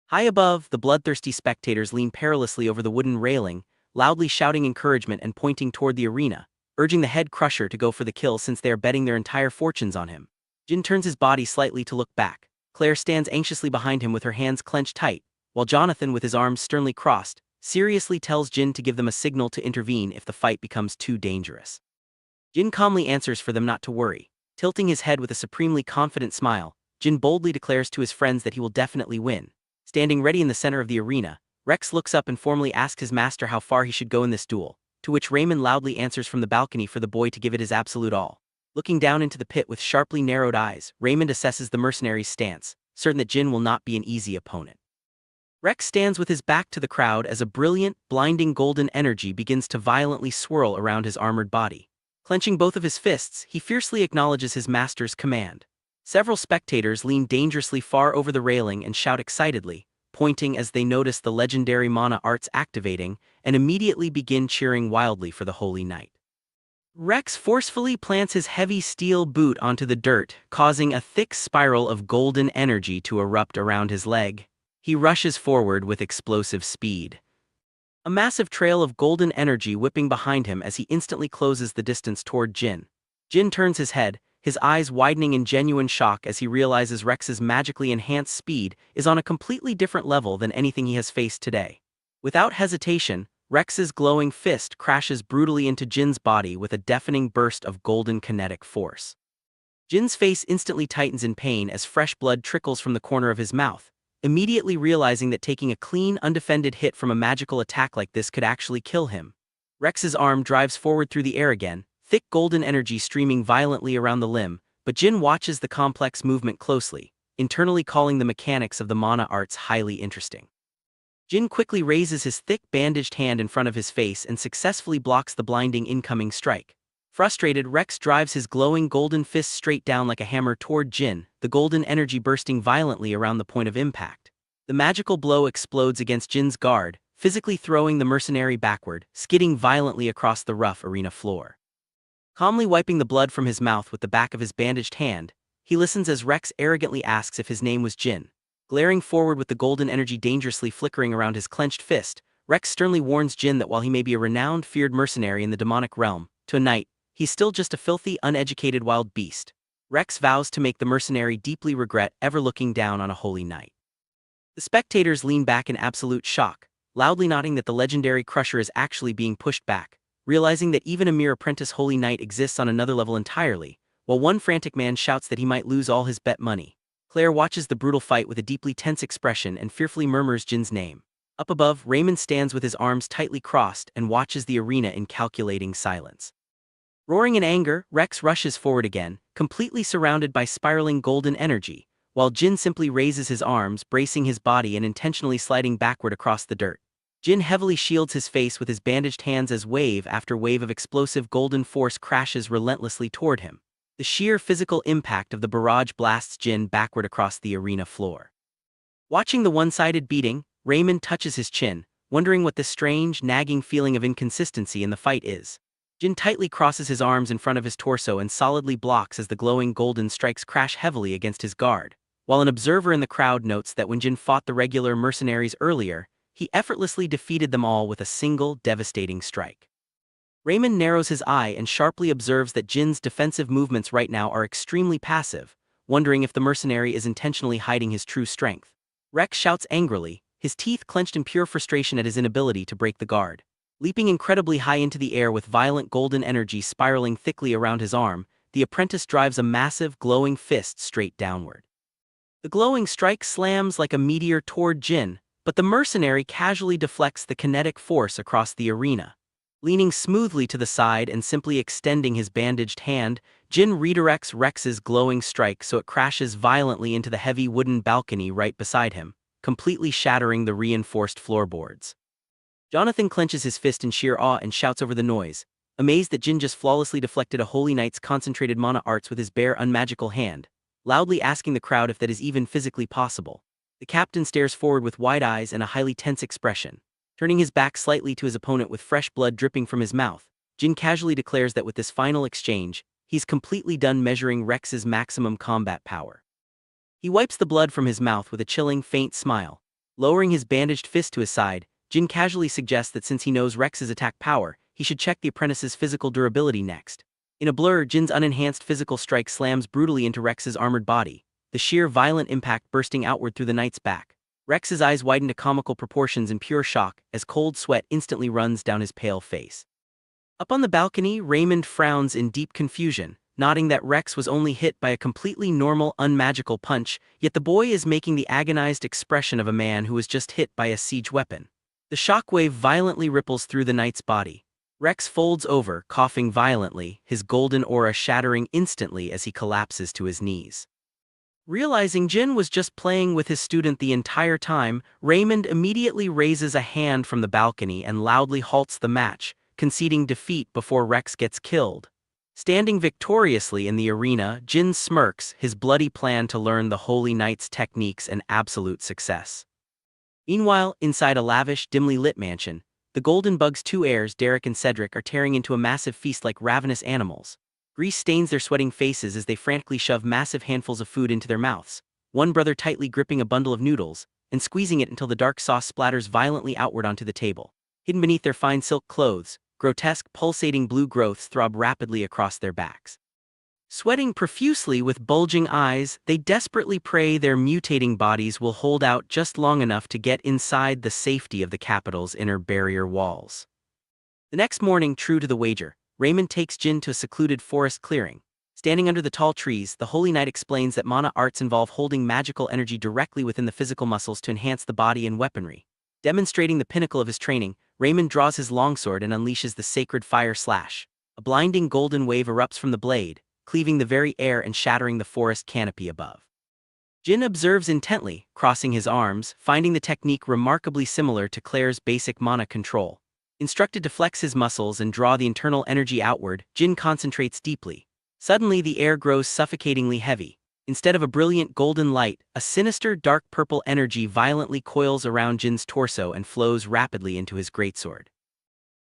High above, the bloodthirsty spectators lean perilously over the wooden railing, loudly shouting encouragement and pointing toward the arena, urging the head crusher to go for the kill since they are betting their entire fortunes on him. Jin turns his body slightly to look back. Claire stands anxiously behind him with her hands clenched tight, while Jonathan, with his arms sternly crossed, seriously tells Jin to give them a signal to intervene if the fight becomes too dangerous. Jin calmly answers for them not to worry. Tilting his head with a supremely confident smile, Jin boldly declares to his friends that he will definitely win. Standing ready in the center of the arena, Rex looks up and formally asks his master how far he should go in this duel, to which Raymond loudly answers from the balcony for the boy to give it his absolute all. Looking down into the pit with sharply narrowed eyes, Raymond assesses the mercenary's stance, certain that Jin will not be an easy opponent. Rex stands with his back to the crowd as a brilliant, blinding golden energy begins to violently swirl around his armored body. Clenching both of his fists, he fiercely acknowledges his master's command. Several spectators lean dangerously far over the railing and shout excitedly, pointing as they notice the legendary mana arts activating, and immediately begin cheering wildly for the Holy Knight. Rex forcefully plants his heavy steel boot onto the dirt, causing a thick spiral of golden energy to erupt around his leg. He rushes forward with explosive speed. A massive trail of golden energy whipping behind him as he instantly closes the distance toward Jin. Jin turns his head, his eyes widening in genuine shock as he realizes Rex's magically enhanced speed is on a completely different level than anything he has faced today. Without hesitation, Rex's glowing fist crashes brutally into Jin's body with a deafening burst of golden kinetic force. Jin's face instantly tightens in pain as fresh blood trickles from the corner of his mouth, immediately realizing that taking a clean, undefended hit from a magical attack like this could actually kill him. Rex's arm drives forward through the air again, thick golden energy streaming violently around the limb, but Jin watches the complex movement closely, internally calling the mechanics of the mana arts highly interesting. Jin quickly raises his thick bandaged hand in front of his face and successfully blocks the blinding incoming strike. Frustrated, Rex drives his glowing golden fist straight down like a hammer toward Jin, the golden energy bursting violently around the point of impact. The magical blow explodes against Jin's guard, physically throwing the mercenary backward, skidding violently across the rough arena floor. Calmly wiping the blood from his mouth with the back of his bandaged hand, he listens as Rex arrogantly asks if his name was Jin. Glaring forward with the golden energy dangerously flickering around his clenched fist, Rex sternly warns Jin that while he may be a renowned, feared mercenary in the demonic realm, to a knight, he's still just a filthy, uneducated wild beast. Rex vows to make the mercenary deeply regret ever looking down on a holy knight. The spectators lean back in absolute shock, loudly nodding that the legendary crusher is actually being pushed back, realizing that even a mere apprentice holy knight exists on another level entirely, while one frantic man shouts that he might lose all his bet money. Claire watches the brutal fight with a deeply tense expression and fearfully murmurs Jin's name. Up above, Raymond stands with his arms tightly crossed and watches the arena in calculating silence. Roaring in anger, Rex rushes forward again, completely surrounded by spiraling golden energy, while Jin simply raises his arms, bracing his body and intentionally sliding backward across the dirt. Jin heavily shields his face with his bandaged hands as wave after wave of explosive golden force crashes relentlessly toward him. The sheer physical impact of the barrage blasts Jin backward across the arena floor. Watching the one-sided beating, Raymond touches his chin, wondering what this strange, nagging feeling of inconsistency in the fight is. Jin tightly crosses his arms in front of his torso and solidly blocks as the glowing golden strikes crash heavily against his guard, while an observer in the crowd notes that when Jin fought the regular mercenaries earlier, he effortlessly defeated them all with a single devastating strike. Raymond narrows his eye and sharply observes that Jin's defensive movements right now are extremely passive, wondering if the mercenary is intentionally hiding his true strength. Rex shouts angrily, his teeth clenched in pure frustration at his inability to break the guard. Leaping incredibly high into the air with violent golden energy spiraling thickly around his arm, the apprentice drives a massive, glowing fist straight downward. The glowing strike slams like a meteor toward Jin, but the mercenary casually deflects the kinetic force across the arena. Leaning smoothly to the side and simply extending his bandaged hand, Jin redirects Rex's glowing strike so it crashes violently into the heavy wooden balcony right beside him, completely shattering the reinforced floorboards. Jonathan clenches his fist in sheer awe and shouts over the noise, amazed that Jin just flawlessly deflected a Holy Knight's concentrated mana arts with his bare unmagical hand, loudly asking the crowd if that is even physically possible. The captain stares forward with wide eyes and a highly tense expression. Turning his back slightly to his opponent with fresh blood dripping from his mouth, Jin casually declares that with this final exchange, he's completely done measuring Rex's maximum combat power. He wipes the blood from his mouth with a chilling, faint smile. Lowering his bandaged fist to his side, Jin casually suggests that since he knows Rex's attack power, he should check the apprentice's physical durability next. In a blur, Jin's unenhanced physical strike slams brutally into Rex's armored body, the sheer violent impact bursting outward through the knight's back. Rex's eyes widen to comical proportions in pure shock as cold sweat instantly runs down his pale face. Up on the balcony, Raymond frowns in deep confusion, nodding that Rex was only hit by a completely normal, unmagical punch, yet the boy is making the agonized expression of a man who was just hit by a siege weapon. The shockwave violently ripples through the knight's body. Rex folds over, coughing violently, his golden aura shattering instantly as he collapses to his knees. Realizing Jin was just playing with his student the entire time, Raymond immediately raises a hand from the balcony and loudly halts the match, conceding defeat before Rex gets killed. Standing victoriously in the arena, Jin smirks, his bloody plan to learn the Holy Knight's techniques an absolute success. Meanwhile, inside a lavish, dimly lit mansion, the Golden Bug's two heirs, Derek and Cedric, are tearing into a massive feast like ravenous animals. Grease stains their sweating faces as they frantically shove massive handfuls of food into their mouths, one brother tightly gripping a bundle of noodles and squeezing it until the dark sauce splatters violently outward onto the table. Hidden beneath their fine silk clothes, grotesque, pulsating blue growths throb rapidly across their backs. Sweating profusely with bulging eyes, they desperately pray their mutating bodies will hold out just long enough to get inside the safety of the capital's inner barrier walls. The next morning, true to the wager, Raymond takes Jin to a secluded forest clearing. Standing under the tall trees, the Holy Knight explains that mana arts involve holding magical energy directly within the physical muscles to enhance the body and weaponry. Demonstrating the pinnacle of his training, Raymond draws his longsword and unleashes the sacred fire slash. A blinding golden wave erupts from the blade, cleaving the very air and shattering the forest canopy above. Jin observes intently, crossing his arms, finding the technique remarkably similar to Claire's basic mana control. Instructed to flex his muscles and draw the internal energy outward, Jin concentrates deeply. Suddenly the air grows suffocatingly heavy. Instead of a brilliant golden light, a sinister dark purple energy violently coils around Jin's torso and flows rapidly into his greatsword.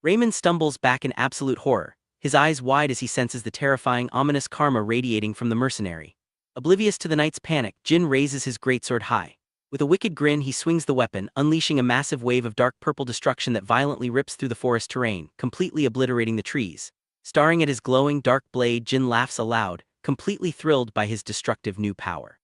Raymond stumbles back in absolute horror, his eyes wide as he senses the terrifying, ominous karma radiating from the mercenary. Oblivious to the knight's panic, Jin raises his greatsword high. With a wicked grin, he swings the weapon, unleashing a massive wave of dark purple destruction that violently rips through the forest terrain, completely obliterating the trees. Staring at his glowing dark blade, Jin laughs aloud, completely thrilled by his destructive new power.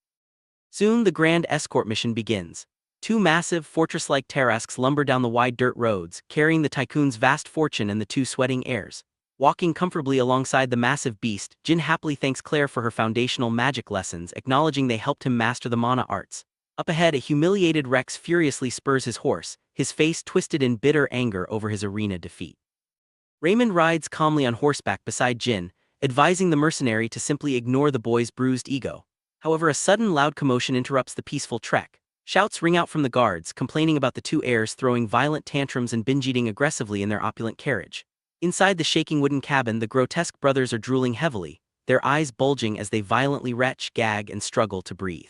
Soon the grand escort mission begins. Two massive, fortress-like Tarasques lumber down the wide dirt roads, carrying the tycoon's vast fortune and the two sweating heirs. Walking comfortably alongside the massive beast, Jin happily thanks Claire for her foundational magic lessons, acknowledging they helped him master the mana arts. Up ahead, a humiliated Rex furiously spurs his horse, his face twisted in bitter anger over his arena defeat. Raymond rides calmly on horseback beside Jin, advising the mercenary to simply ignore the boy's bruised ego. However, a sudden loud commotion interrupts the peaceful trek. Shouts ring out from the guards, complaining about the two heirs throwing violent tantrums and binge-eating aggressively in their opulent carriage. Inside the shaking wooden cabin, the grotesque brothers are drooling heavily, their eyes bulging as they violently retch, gag, and struggle to breathe.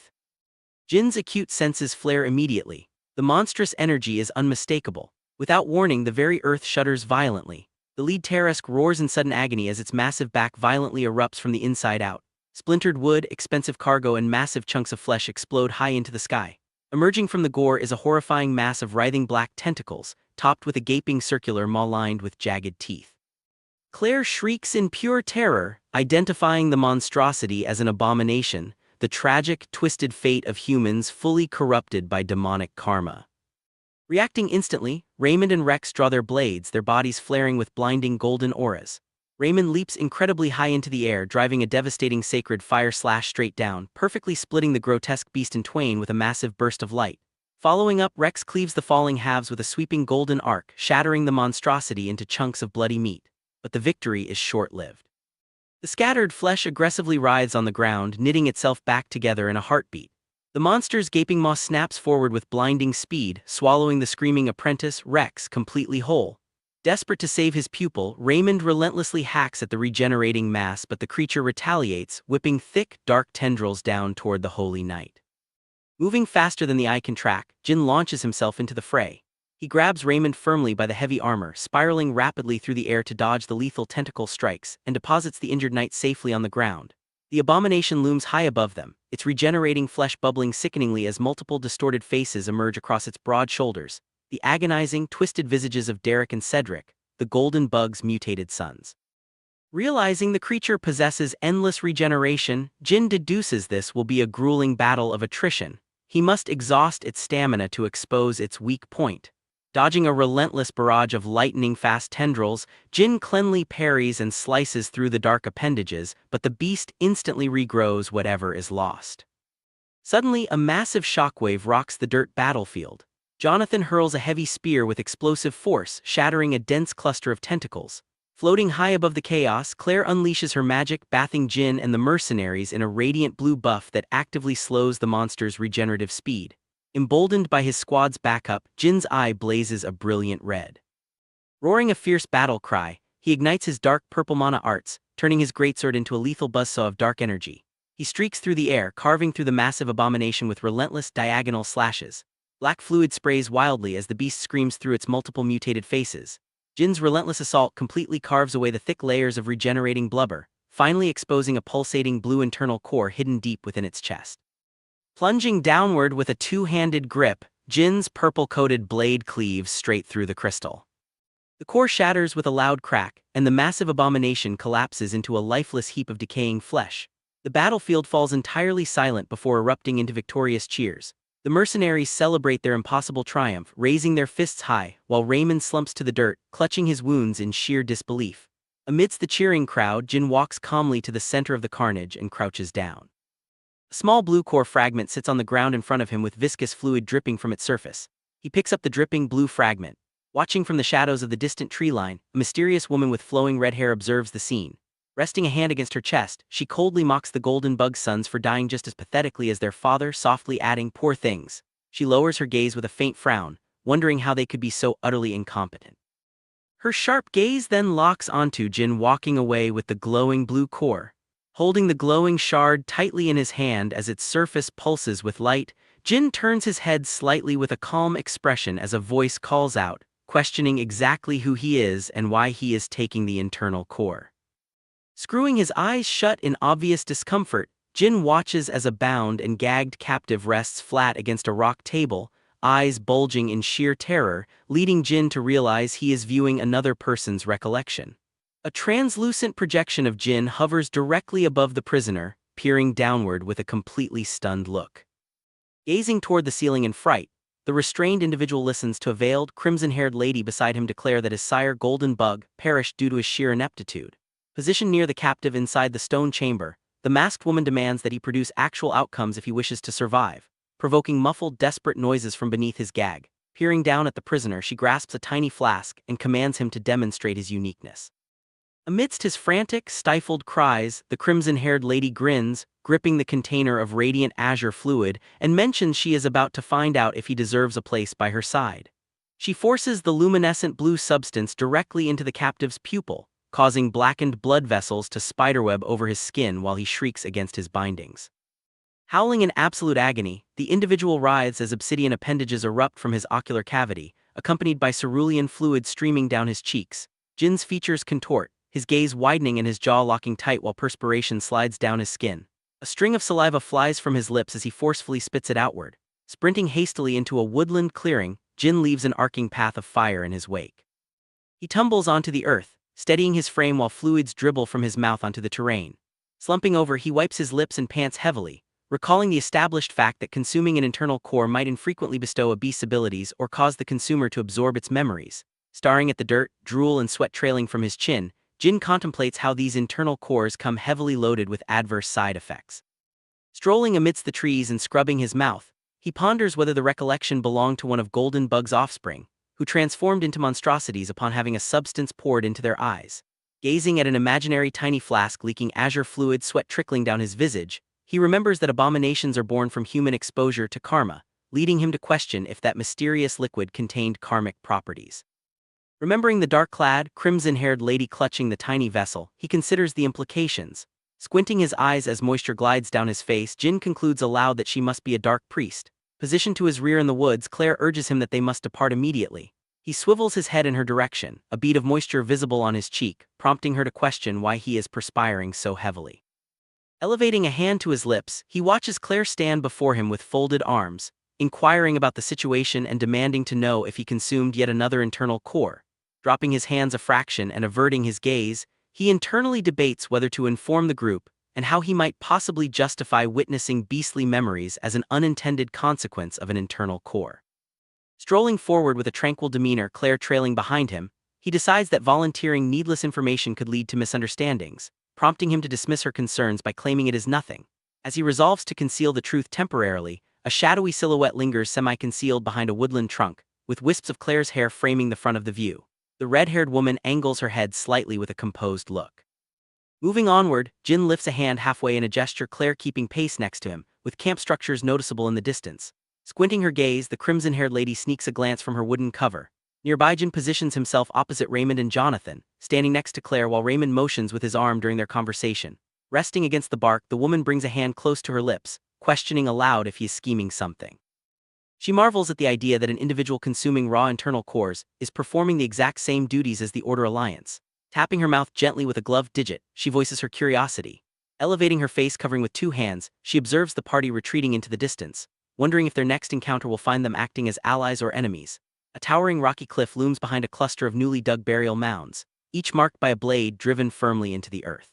Jin's acute senses flare immediately. The monstrous energy is unmistakable. Without warning, the very earth shudders violently. The lead Tarasque roars in sudden agony as its massive back violently erupts from the inside out. Splintered wood, expensive cargo, and massive chunks of flesh explode high into the sky. Emerging from the gore is a horrifying mass of writhing black tentacles, topped with a gaping circular maw lined with jagged teeth. Claire shrieks in pure terror, identifying the monstrosity as an abomination. the tragic, twisted fate of humans fully corrupted by demonic karma. Reacting instantly, Raymond and Rex draw their blades, their bodies flaring with blinding golden auras. Raymond leaps incredibly high into the air, driving a devastating sacred fire slash straight down, perfectly splitting the grotesque beast in twain with a massive burst of light. Following up, Rex cleaves the falling halves with a sweeping golden arc, shattering the monstrosity into chunks of bloody meat. But the victory is short-lived. The scattered flesh aggressively writhes on the ground, knitting itself back together in a heartbeat. The monster's gaping maw snaps forward with blinding speed, swallowing the screaming apprentice, Rex, completely whole. Desperate to save his pupil, Raymond relentlessly hacks at the regenerating mass, but the creature retaliates, whipping thick, dark tendrils down toward the holy knight. Moving faster than the eye can track, Jin launches himself into the fray. He grabs Raymond firmly by the heavy armor, spiraling rapidly through the air to dodge the lethal tentacle strikes, and deposits the injured knight safely on the ground. The abomination looms high above them, its regenerating flesh bubbling sickeningly as multiple distorted faces emerge across its broad shoulders, the agonizing, twisted visages of Derek and Cedric, the golden bug's mutated sons. Realizing the creature possesses endless regeneration, Jin deduces this will be a grueling battle of attrition. He must exhaust its stamina to expose its weak point. Dodging a relentless barrage of lightning-fast tendrils, Jin cleanly parries and slices through the dark appendages, but the beast instantly regrows whatever is lost. Suddenly, a massive shockwave rocks the dirt battlefield. Jonathan hurls a heavy spear with explosive force, shattering a dense cluster of tentacles. Floating high above the chaos, Claire unleashes her magic, bathing Jin and the mercenaries in a radiant blue buff that actively slows the monster's regenerative speed. Emboldened by his squad's backup, Jin's eye blazes a brilliant red. Roaring a fierce battle cry, he ignites his dark purple mana arts, turning his greatsword into a lethal buzzsaw of dark energy. He streaks through the air, carving through the massive abomination with relentless diagonal slashes. Black fluid sprays wildly as the beast screams through its multiple mutated faces. Jin's relentless assault completely carves away the thick layers of regenerating blubber, finally exposing a pulsating blue internal core hidden deep within its chest. Plunging downward with a two-handed grip, Jin's purple-coated blade cleaves straight through the crystal. The core shatters with a loud crack, and the massive abomination collapses into a lifeless heap of decaying flesh. The battlefield falls entirely silent before erupting into victorious cheers. The mercenaries celebrate their impossible triumph, raising their fists high, while Raymond slumps to the dirt, clutching his wounds in sheer disbelief. Amidst the cheering crowd, Jin walks calmly to the center of the carnage and crouches down. A small blue core fragment sits on the ground in front of him with viscous fluid dripping from its surface. He picks up the dripping blue fragment. Watching from the shadows of the distant tree line, a mysterious woman with flowing red hair observes the scene. Resting a hand against her chest, she coldly mocks the golden bug's sons for dying just as pathetically as their father, softly adding, "Poor things." She lowers her gaze with a faint frown, wondering how they could be so utterly incompetent. Her sharp gaze then locks onto Jin walking away with the glowing blue core. Holding the glowing shard tightly in his hand as its surface pulses with light, Jin turns his head slightly with a calm expression as a voice calls out, questioning exactly who he is and why he is taking the internal core. Screwing his eyes shut in obvious discomfort, Jin watches as a bound and gagged captive rests flat against a rock table, eyes bulging in sheer terror, leading Jin to realize he is viewing another person's recollection. A translucent projection of Jin hovers directly above the prisoner, peering downward with a completely stunned look. Gazing toward the ceiling in fright, the restrained individual listens to a veiled, crimson-haired lady beside him declare that his sire Golden Bug perished due to his sheer ineptitude. Positioned near the captive inside the stone chamber, the masked woman demands that he produce actual outcomes if he wishes to survive, provoking muffled, desperate noises from beneath his gag. Peering down at the prisoner, she grasps a tiny flask and commands him to demonstrate his uniqueness. Amidst his frantic, stifled cries, the crimson-haired lady grins, gripping the container of radiant azure fluid, and mentions she is about to find out if he deserves a place by her side. She forces the luminescent blue substance directly into the captive's pupil, causing blackened blood vessels to spiderweb over his skin while he shrieks against his bindings. Howling in absolute agony, the individual writhes as obsidian appendages erupt from his ocular cavity, accompanied by cerulean fluid streaming down his cheeks. Jin's features contort, his gaze widening and his jaw locking tight while perspiration slides down his skin. A string of saliva flies from his lips as he forcefully spits it outward. Sprinting hastily into a woodland clearing, Jin leaves an arcing path of fire in his wake. He tumbles onto the earth, steadying his frame while fluids dribble from his mouth onto the terrain. Slumping over, he wipes his lips and pants heavily, recalling the established fact that consuming an internal core might infrequently bestow a beast's abilities or cause the consumer to absorb its memories. Staring at the dirt, drool and sweat trailing from his chin, Jin contemplates how these internal cores come heavily loaded with adverse side effects. Strolling amidst the trees and scrubbing his mouth, he ponders whether the recollection belonged to one of Golden Bug's offspring, who transformed into monstrosities upon having a substance poured into their eyes. Gazing at an imaginary tiny flask leaking azure fluid, sweat trickling down his visage, he remembers that abominations are born from human exposure to karma, leading him to question if that mysterious liquid contained karmic properties. Remembering the dark-clad, crimson-haired lady clutching the tiny vessel, he considers the implications. Squinting his eyes as moisture glides down his face, Jin concludes aloud that she must be a dark priest. Positioned to his rear in the woods, Claire urges him that they must depart immediately. He swivels his head in her direction, a bead of moisture visible on his cheek, prompting her to question why he is perspiring so heavily. Elevating a hand to his lips, he watches Claire stand before him with folded arms, inquiring about the situation and demanding to know if he consumed yet another internal core. Dropping his hands a fraction and averting his gaze, he internally debates whether to inform the group and how he might possibly justify witnessing beastly memories as an unintended consequence of an internal core. Strolling forward with a tranquil demeanor, Claire trailing behind him, he decides that volunteering needless information could lead to misunderstandings, prompting him to dismiss her concerns by claiming it is nothing. As he resolves to conceal the truth temporarily, a shadowy silhouette lingers semi-concealed behind a woodland trunk, with wisps of Claire's hair framing the front of the view. The red-haired woman angles her head slightly with a composed look. Moving onward, Jin lifts a hand halfway in a gesture, Claire keeping pace next to him, with camp structures noticeable in the distance. Squinting her gaze, the crimson-haired lady sneaks a glance from her wooden cover. Nearby, Jin positions himself opposite Raymond and Jonathan, standing next to Claire while Raymond motions with his arm during their conversation. Resting against the bark, the woman brings a hand close to her lips, questioning aloud if he is scheming something. She marvels at the idea that an individual consuming raw internal cores is performing the exact same duties as the Order Alliance. Tapping her mouth gently with a gloved digit, she voices her curiosity. Elevating her face covering with two hands, she observes the party retreating into the distance, wondering if their next encounter will find them acting as allies or enemies. A towering rocky cliff looms behind a cluster of newly dug burial mounds, each marked by a blade driven firmly into the earth.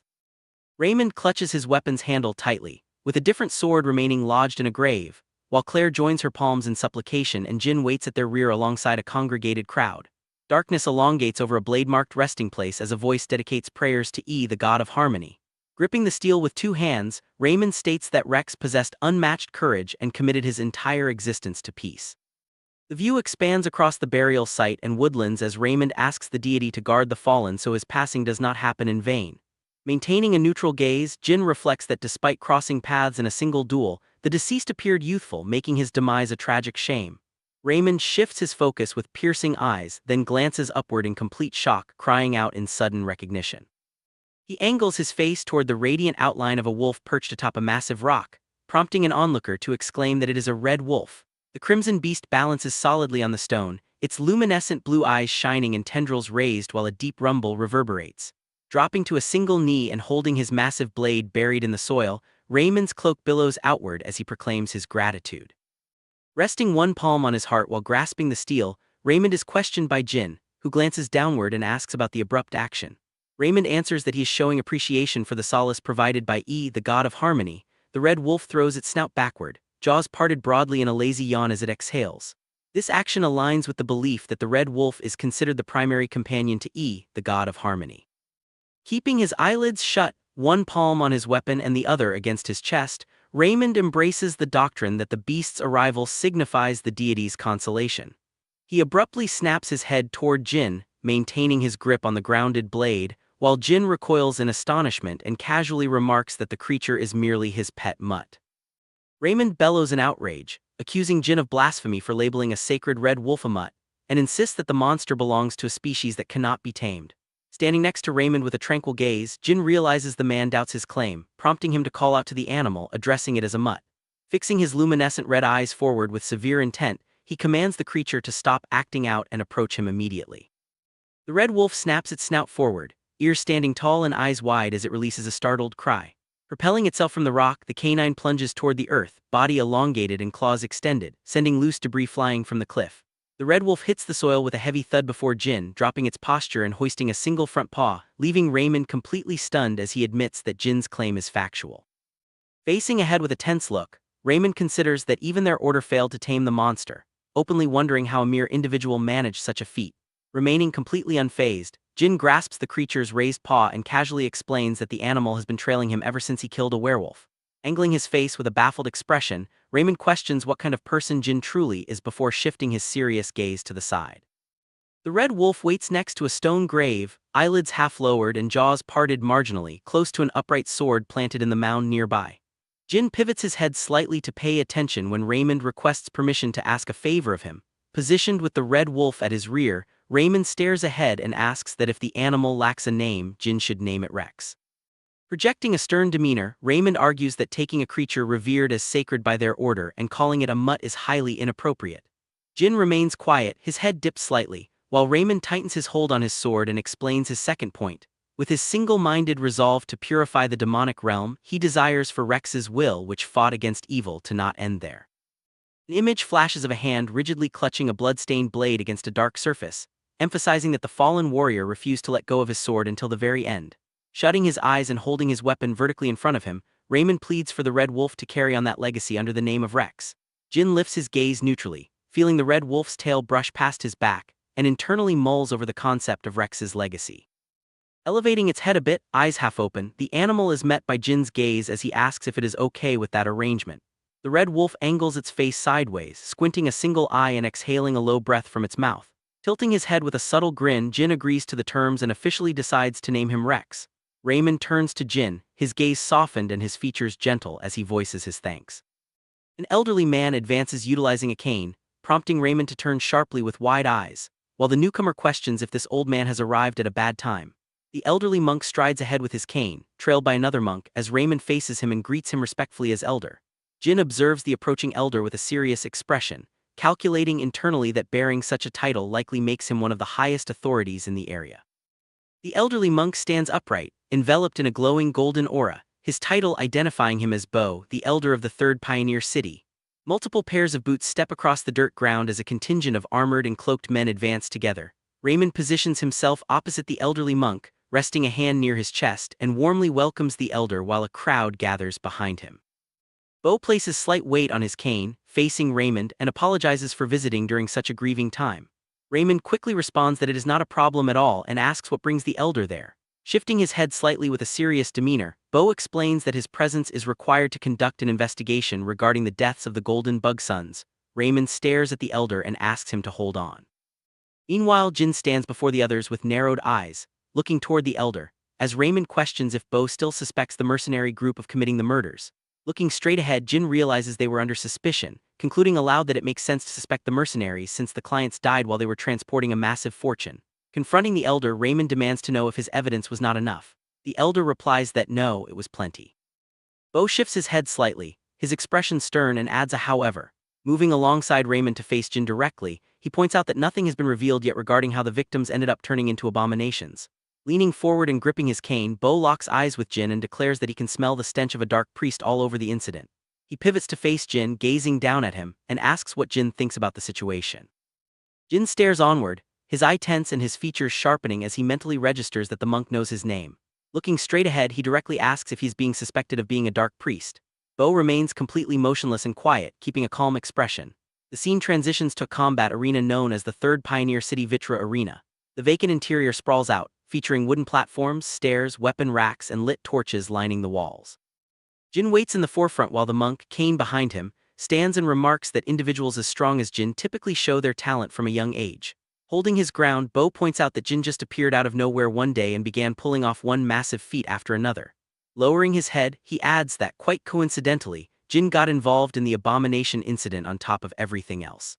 Raymond clutches his weapon's handle tightly, with a different sword remaining lodged in a grave, while Claire joins her palms in supplication and Jin waits at their rear alongside a congregated crowd. Darkness elongates over a blade-marked resting place as a voice dedicates prayers to the god of harmony. Gripping the steel with two hands, Raymond states that Rex possessed unmatched courage and committed his entire existence to peace. The view expands across the burial site and woodlands as Raymond asks the deity to guard the fallen so his passing does not happen in vain. Maintaining a neutral gaze, Jin reflects that despite crossing paths in a single duel, the deceased appeared youthful, making his demise a tragic shame. Raymond shifts his focus with piercing eyes, then glances upward in complete shock, crying out in sudden recognition. He angles his face toward the radiant outline of a wolf perched atop a massive rock, prompting an onlooker to exclaim that it is a red wolf. The crimson beast balances solidly on the stone, its luminescent blue eyes shining and tendrils raised while a deep rumble reverberates. Dropping to a single knee and holding his massive blade buried in the soil, Raymond's cloak billows outward as he proclaims his gratitude. Resting one palm on his heart while grasping the steel, Raymond is questioned by Jin, who glances downward and asks about the abrupt action. Raymond answers that he is showing appreciation for the solace provided by the god of harmony. The red wolf throws its snout backward, jaws parted broadly in a lazy yawn as it exhales. This action aligns with the belief that the red wolf is considered the primary companion to the god of harmony. Keeping his eyelids shut, one palm on his weapon and the other against his chest, Raymond embraces the doctrine that the beast's arrival signifies the deity's consolation. He abruptly snaps his head toward Jin, maintaining his grip on the grounded blade, while Jin recoils in astonishment and casually remarks that the creature is merely his pet mutt. Raymond bellows in outrage, accusing Jin of blasphemy for labeling a sacred red wolf a mutt, and insists that the monster belongs to a species that cannot be tamed. Standing next to Raymond with a tranquil gaze, Jin realizes the man doubts his claim, prompting him to call out to the animal, addressing it as a mutt. Fixing his luminescent red eyes forward with severe intent, he commands the creature to stop acting out and approach him immediately. The red wolf snaps its snout forward, ears standing tall and eyes wide as it releases a startled cry. Propelling itself from the rock, the canine plunges toward the earth, body elongated and claws extended, sending loose debris flying from the cliff. The red wolf hits the soil with a heavy thud before Jin, dropping its posture and hoisting a single front paw, leaving Raymond completely stunned as he admits that Jin's claim is factual. Facing ahead with a tense look, Raymond considers that even their order failed to tame the monster, openly wondering how a mere individual managed such a feat. Remaining completely unfazed, Jin grasps the creature's raised paw and casually explains that the animal has been trailing him ever since he killed a werewolf. Angling his face with a baffled expression, Raymond questions what kind of person Jin truly is before shifting his serious gaze to the side. The red wolf waits next to a stone grave, eyelids half lowered and jaws parted marginally, close to an upright sword planted in the mound nearby. Jin pivots his head slightly to pay attention when Raymond requests permission to ask a favor of him. Positioned with the red wolf at his rear, Raymond stares ahead and asks that if the animal lacks a name, Jin should name it Rex. Projecting a stern demeanor, Raymond argues that taking a creature revered as sacred by their order and calling it a mutt is highly inappropriate. Jin remains quiet, his head dipped slightly, while Raymond tightens his hold on his sword and explains his second point. With his single-minded resolve to purify the demonic realm, he desires for Rex's will which fought against evil to not end there. An image flashes of a hand rigidly clutching a blood-stained blade against a dark surface, emphasizing that the fallen warrior refused to let go of his sword until the very end. Shutting his eyes and holding his weapon vertically in front of him, Raymond pleads for the red wolf to carry on that legacy under the name of Rex. Jin lifts his gaze neutrally, feeling the red wolf's tail brush past his back, and internally mulls over the concept of Rex's legacy. Elevating its head a bit, eyes half open, the animal is met by Jin's gaze as he asks if it is okay with that arrangement. The red wolf angles its face sideways, squinting a single eye and exhaling a low breath from its mouth. Tilting his head with a subtle grin, Jin agrees to the terms and officially decides to name him Rex. Raymond turns to Jin, his gaze softened and his features gentle as he voices his thanks. An elderly man advances utilizing a cane, prompting Raymond to turn sharply with wide eyes, while the newcomer questions if this old man has arrived at a bad time. The elderly monk strides ahead with his cane, trailed by another monk, as Raymond faces him and greets him respectfully as elder. Jin observes the approaching elder with a serious expression, calculating internally that bearing such a title likely makes him one of the highest authorities in the area. The elderly monk stands upright, enveloped in a glowing golden aura, his title identifying him as Bo, the elder of the third pioneer city. Multiple pairs of boots step across the dirt ground as a contingent of armored and cloaked men advance together. Raymond positions himself opposite the elderly monk, resting a hand near his chest, and warmly welcomes the elder while a crowd gathers behind him. Bo places slight weight on his cane, facing Raymond, and apologizes for visiting during such a grieving time. Raymond quickly responds that it is not a problem at all and asks what brings the elder there. Shifting his head slightly with a serious demeanor, Bo explains that his presence is required to conduct an investigation regarding the deaths of the Golden Bug Sons. Raymond stares at the elder and asks him to hold on. Meanwhile, Jin stands before the others with narrowed eyes, looking toward the elder, as Raymond questions if Bo still suspects the mercenary group of committing the murders. Looking straight ahead, Jin realizes they were under suspicion, concluding aloud that it makes sense to suspect the mercenaries since the clients died while they were transporting a massive fortune. Confronting the elder, Raymond demands to know if his evidence was not enough. The elder replies that no, it was plenty. Bo shifts his head slightly, his expression stern, and adds a however. Moving alongside Raymond to face Jin directly, he points out that nothing has been revealed yet regarding how the victims ended up turning into abominations. Leaning forward and gripping his cane, Bo locks eyes with Jin and declares that he can smell the stench of a dark priest all over the incident. He pivots to face Jin, gazing down at him, and asks what Jin thinks about the situation. Jin stares onward, his eye tense and his features sharpening as he mentally registers that the monk knows his name. Looking straight ahead, he directly asks if he's being suspected of being a dark priest. Bo remains completely motionless and quiet, keeping a calm expression. The scene transitions to a combat arena known as the Third Pioneer City Vitra Arena. The vacant interior sprawls out, featuring wooden platforms, stairs, weapon racks, and lit torches lining the walls. Jin waits in the forefront while the monk, cane behind him, stands and remarks that individuals as strong as Jin typically show their talent from a young age. Holding his ground, Bo points out that Jin just appeared out of nowhere one day and began pulling off one massive feat after another. Lowering his head, he adds that, quite coincidentally, Jin got involved in the abomination incident on top of everything else.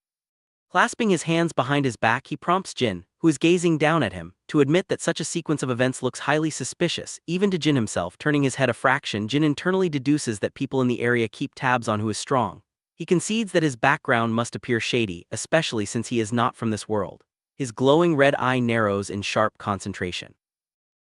Clasping his hands behind his back, he prompts Jin, who is gazing down at him, to admit that such a sequence of events looks highly suspicious. Even to Jin himself, turning his head a fraction, Jin internally deduces that people in the area keep tabs on who is strong. He concedes that his background must appear shady, especially since he is not from this world. His glowing red eye narrows in sharp concentration.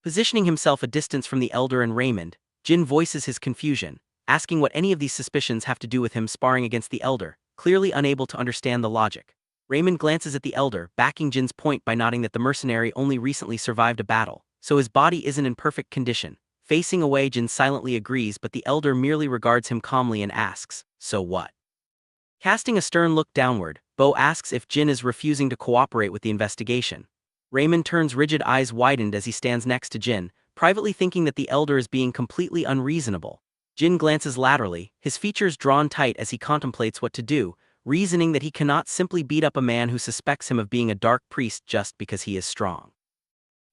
Positioning himself a distance from the elder and Raymond, Jin voices his confusion, asking what any of these suspicions have to do with him sparring against the elder, clearly unable to understand the logic. Raymond glances at the elder, backing Jin's point by nodding that the mercenary only recently survived a battle, so his body isn't in perfect condition. Facing away, Jin silently agrees, but the elder merely regards him calmly and asks, "So what?" Casting a stern look downward, Bo asks if Jin is refusing to cooperate with the investigation. Raymond turns rigid, eyes widened as he stands next to Jin, privately thinking that the elder is being completely unreasonable. Jin glances laterally, his features drawn tight as he contemplates what to do, reasoning that he cannot simply beat up a man who suspects him of being a dark priest just because he is strong.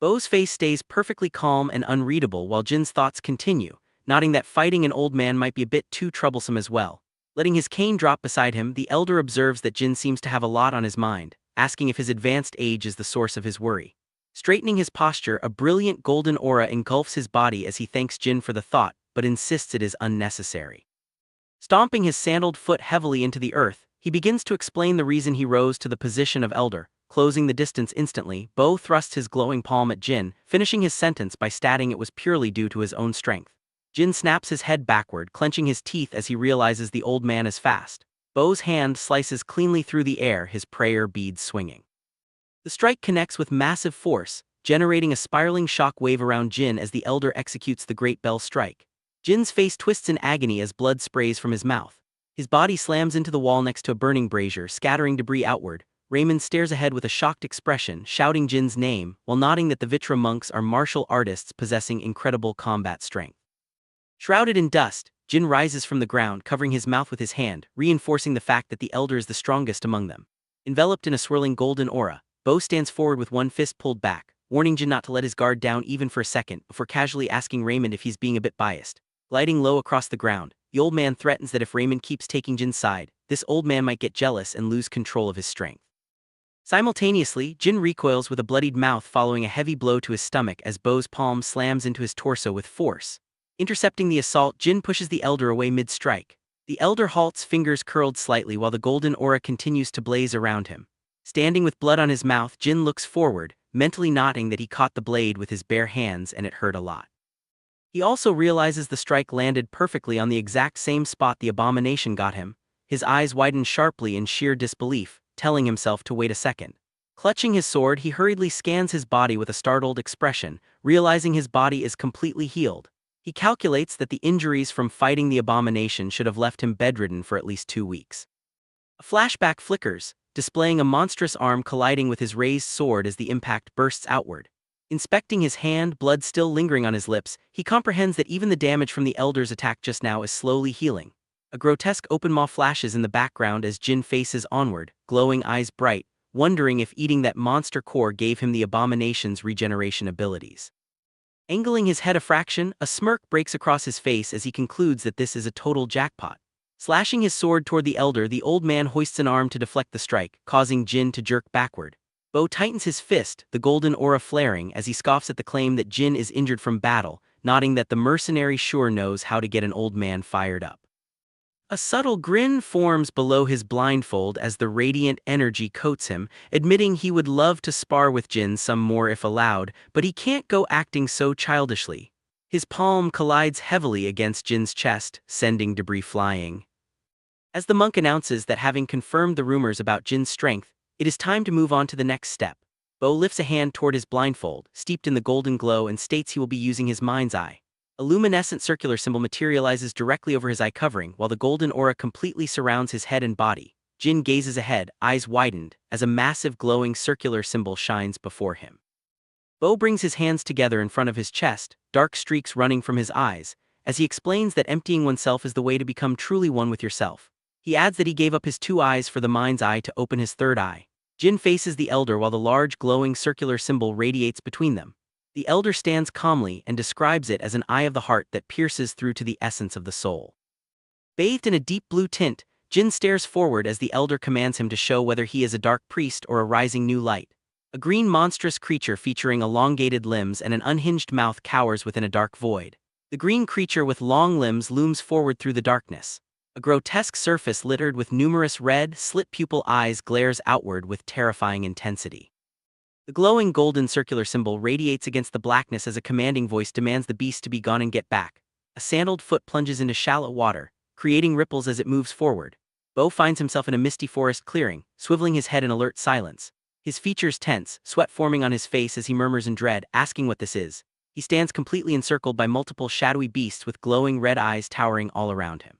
Bo's face stays perfectly calm and unreadable while Jin's thoughts continue, nodding that fighting an old man might be a bit too troublesome as well. Letting his cane drop beside him, the elder observes that Jin seems to have a lot on his mind, asking if his advanced age is the source of his worry. Straightening his posture, a brilliant golden aura engulfs his body as he thanks Jin for the thought, but insists it is unnecessary. Stomping his sandaled foot heavily into the earth, he begins to explain the reason he rose to the position of elder. Closing the distance instantly, Bo thrusts his glowing palm at Jin, finishing his sentence by stating it was purely due to his own strength. Jin snaps his head backward, clenching his teeth as he realizes the old man is fast. Bo's hand slices cleanly through the air, his prayer beads swinging. The strike connects with massive force, generating a spiraling shock wave around Jin as the elder executes the great bell strike. Jin's face twists in agony as blood sprays from his mouth. His body slams into the wall next to a burning brazier, scattering debris outward. Raymond stares ahead with a shocked expression, shouting Jin's name, while nodding that the Vitra monks are martial artists possessing incredible combat strength. Shrouded in dust, Jin rises from the ground, covering his mouth with his hand, reinforcing the fact that the elder is the strongest among them. Enveloped in a swirling golden aura, Bo stands forward with one fist pulled back, warning Jin not to let his guard down even for a second before casually asking Raymond if he's being a bit biased. Gliding low across the ground, the old man threatens that if Raymond keeps taking Jin's side, this old man might get jealous and lose control of his strength. Simultaneously, Jin recoils with a bloodied mouth following a heavy blow to his stomach as Bo's palm slams into his torso with force. Intercepting the assault, Jin pushes the elder away mid-strike. The elder halts, fingers curled slightly while the golden aura continues to blaze around him. Standing with blood on his mouth, Jin looks forward, mentally noting that he caught the blade with his bare hands and it hurt a lot. He also realizes the strike landed perfectly on the exact same spot the abomination got him. His eyes widen sharply in sheer disbelief, telling himself to wait a second. Clutching his sword, he hurriedly scans his body with a startled expression, realizing his body is completely healed. He calculates that the injuries from fighting the abomination should have left him bedridden for at least 2 weeks. A flashback flickers, displaying a monstrous arm colliding with his raised sword as the impact bursts outward. Inspecting his hand, blood still lingering on his lips, he comprehends that even the damage from the elder's attack just now is slowly healing. A grotesque open maw flashes in the background as Jin faces onward, glowing eyes bright, wondering if eating that monster core gave him the abomination's regeneration abilities. Angling his head a fraction, a smirk breaks across his face as he concludes that this is a total jackpot. Slashing his sword toward the elder, the old man hoists an arm to deflect the strike, causing Jin to jerk backward. Bo tightens his fist, the golden aura flaring as he scoffs at the claim that Jin is injured from battle, nodding that the mercenary sure knows how to get an old man fired up. A subtle grin forms below his blindfold as the radiant energy coats him, admitting he would love to spar with Jin some more if allowed, but he can't go acting so childishly. His palm collides heavily against Jin's chest, sending debris flying. As the monk announces that having confirmed the rumors about Jin's strength, it is time to move on to the next step. Bo lifts a hand toward his blindfold, steeped in the golden glow, and states he will be using his mind's eye. A luminescent circular symbol materializes directly over his eye covering, while the golden aura completely surrounds his head and body. Jin gazes ahead, eyes widened, as a massive glowing circular symbol shines before him. Bo brings his hands together in front of his chest, dark streaks running from his eyes, as he explains that emptying oneself is the way to become truly one with yourself. He adds that he gave up his 2 eyes for the mind's eye to open his 3rd eye. Jin faces the elder while the large glowing circular symbol radiates between them. The elder stands calmly and describes it as an eye of the heart that pierces through to the essence of the soul. Bathed in a deep blue tint, Jin stares forward as the elder commands him to show whether he is a dark priest or a rising new light. A green monstrous creature featuring elongated limbs and an unhinged mouth cowers within a dark void. The green creature with long limbs looms forward through the darkness. A grotesque surface littered with numerous red, slit-pupil eyes glares outward with terrifying intensity. The glowing golden circular symbol radiates against the blackness as a commanding voice demands the beast to be gone and get back. A sandaled foot plunges into shallow water, creating ripples as it moves forward. Bo finds himself in a misty forest clearing, swiveling his head in alert silence. His features tense, sweat forming on his face as he murmurs in dread, asking what this is. He stands completely encircled by multiple shadowy beasts with glowing red eyes towering all around him.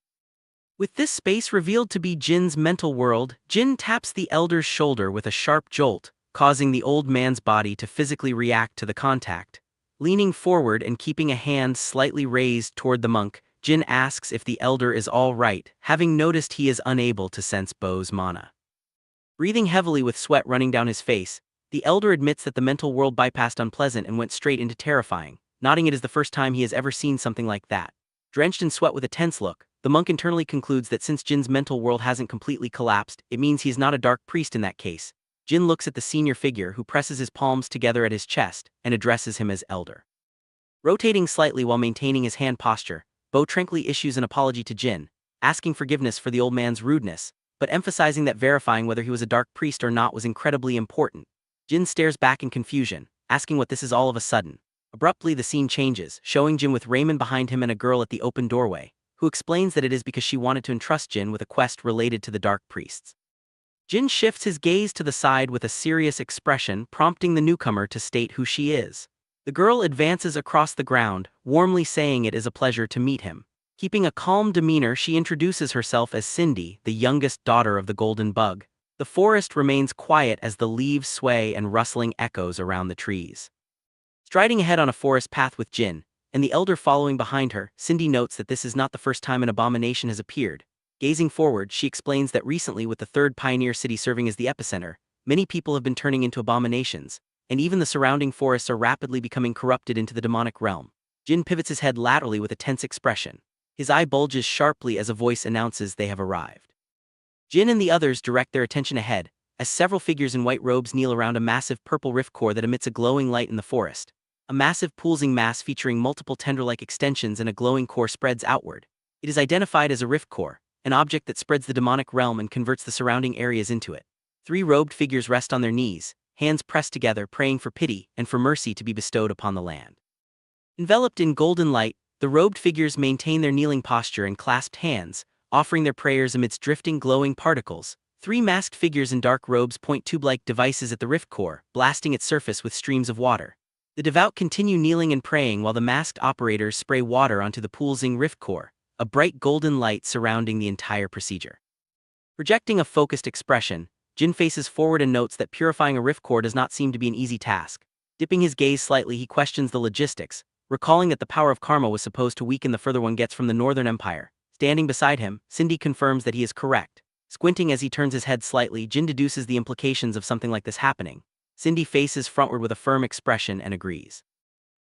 With this space revealed to be Jin's mental world, Jin taps the elder's shoulder with a sharp jolt, causing the old man's body to physically react to the contact. Leaning forward and keeping a hand slightly raised toward the monk, Jin asks if the elder is all right, having noticed he is unable to sense Bo's mana. Breathing heavily with sweat running down his face, the elder admits that the mental world bypassed unpleasant and went straight into terrifying, nodding it is the first time he has ever seen something like that. Drenched in sweat with a tense look, the monk internally concludes that since Jin's mental world hasn't completely collapsed, it means he is not a dark priest in that case. Jin looks at the senior figure who presses his palms together at his chest and addresses him as elder. Rotating slightly while maintaining his hand posture, Bo tranquilly issues an apology to Jin, asking forgiveness for the old man's rudeness, but emphasizing that verifying whether he was a dark priest or not was incredibly important. Jin stares back in confusion, asking what this is all of a sudden. Abruptly the scene changes, showing Jin with Raymond behind him and a girl at the open doorway, who explains that it is because she wanted to entrust Jin with a quest related to the dark priests. Jin shifts his gaze to the side with a serious expression, prompting the newcomer to state who she is. The girl advances across the ground, warmly saying it is a pleasure to meet him. Keeping a calm demeanor, she introduces herself as Cindy, the youngest daughter of the Golden Bug. The forest remains quiet as the leaves sway and rustling echoes around the trees. Striding ahead on a forest path with Jin, and the elder following behind her, Cindy notes that this is not the first time an abomination has appeared. Gazing forward, she explains that recently, with the third pioneer city serving as the epicenter, many people have been turning into abominations, and even the surrounding forests are rapidly becoming corrupted into the demonic realm. Jin pivots his head laterally with a tense expression. His eye bulges sharply as a voice announces they have arrived. Jin and the others direct their attention ahead, as several figures in white robes kneel around a massive purple rift core that emits a glowing light in the forest. A massive pulsing mass featuring multiple tender-like extensions and a glowing core spreads outward. It is identified as a rift core, an object that spreads the demonic realm and converts the surrounding areas into it. Three robed figures rest on their knees, hands pressed together, praying for pity and for mercy to be bestowed upon the land. Enveloped in golden light, the robed figures maintain their kneeling posture and clasped hands, offering their prayers amidst drifting glowing particles. Three masked figures in dark robes point tube-like devices at the rift core, blasting its surface with streams of water. The devout continue kneeling and praying while the masked operators spray water onto the pulsing rift core, a bright golden light surrounding the entire procedure. Projecting a focused expression, Jin faces forward and notes that purifying a rift core does not seem to be an easy task. Dipping his gaze slightly, he questions the logistics, recalling that the power of karma was supposed to weaken the further one gets from the Northern Empire. Standing beside him, Cindy confirms that he is correct. Squinting as he turns his head slightly, Jin deduces the implications of something like this happening. Cindy faces frontward with a firm expression and agrees.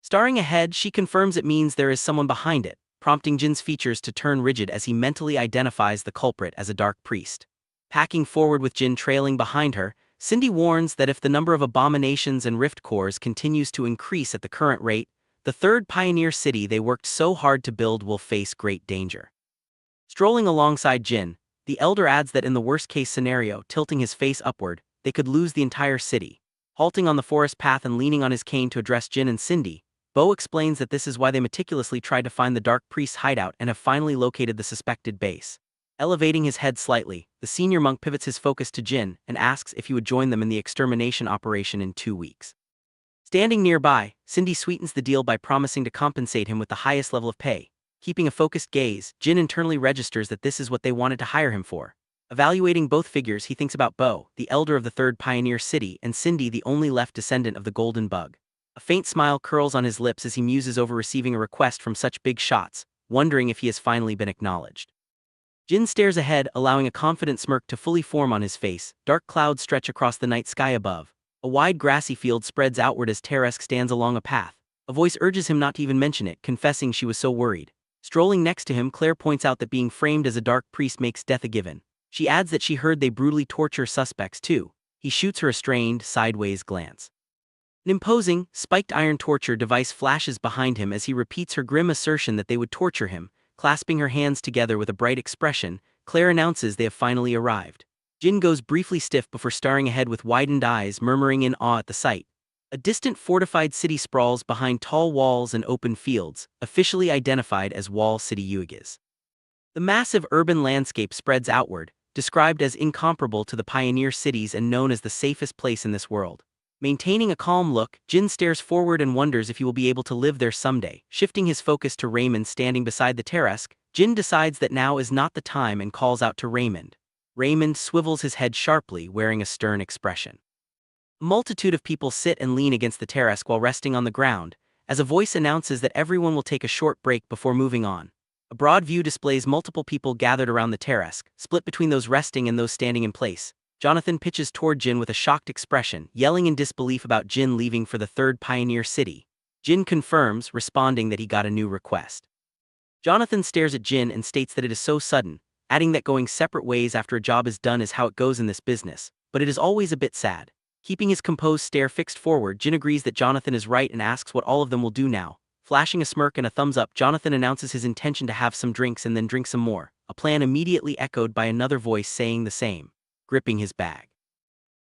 Staring ahead, she confirms it means there is someone behind it, prompting Jin's features to turn rigid as he mentally identifies the culprit as a dark priest. Packing forward with Jin trailing behind her, Cindy warns that if the number of abominations and rift cores continues to increase at the current rate, the third pioneer city they worked so hard to build will face great danger. Strolling alongside Jin, the elder adds that in the worst-case scenario, tilting his face upward, they could lose the entire city. Halting on the forest path and leaning on his cane to address Jin and Cindy, Bo explains that this is why they meticulously tried to find the dark priest's hideout and have finally located the suspected base. Elevating his head slightly, the senior monk pivots his focus to Jin and asks if he would join them in the extermination operation in 2 weeks. Standing nearby, Cindy sweetens the deal by promising to compensate him with the highest level of pay. Keeping a focused gaze, Jin internally registers that this is what they wanted to hire him for. Evaluating both figures, he thinks about Bo, the elder of the third pioneer city, and Cindy, the only left descendant of the Golden Bug. A faint smile curls on his lips as he muses over receiving a request from such big shots, wondering if he has finally been acknowledged. Jin stares ahead, allowing a confident smirk to fully form on his face. Dark clouds stretch across the night sky above. A wide grassy field spreads outward as Teresk stands along a path. A voice urges him not to even mention it, confessing she was so worried. Strolling next to him, Claire points out that being framed as a dark priest makes death a given. She adds that she heard they brutally torture suspects too. He shoots her a strained, sideways glance. An imposing, spiked iron torture device flashes behind him as he repeats her grim assertion that they would torture him. Clasping her hands together with a bright expression, Claire announces they have finally arrived. Jin goes briefly stiff before staring ahead with widened eyes, murmuring in awe at the sight. A distant fortified city sprawls behind tall walls and open fields, officially identified as Wall City Uigas. The massive urban landscape spreads outward, described as incomparable to the pioneer cities and known as the safest place in this world. Maintaining a calm look, Jin stares forward and wonders if he will be able to live there someday. Shifting his focus to Raymond standing beside the terrace, Jin decides that now is not the time and calls out to Raymond. Raymond swivels his head sharply, wearing a stern expression. A multitude of people sit and lean against the terrace while resting on the ground, as a voice announces that everyone will take a short break before moving on. A broad view displays multiple people gathered around the terrace, split between those resting and those standing in place. Jonathan pitches toward Jin with a shocked expression, yelling in disbelief about Jin leaving for the third pioneer city. Jin confirms, responding that he got a new request. Jonathan stares at Jin and states that it is so sudden, adding that going separate ways after a job is done is how it goes in this business, but it is always a bit sad. Keeping his composed stare fixed forward, Jin agrees that Jonathan is right and asks what all of them will do now. Flashing a smirk and a thumbs up, Jonathan announces his intention to have some drinks and then drink some more, a plan immediately echoed by another voice saying the same. Gripping his bag,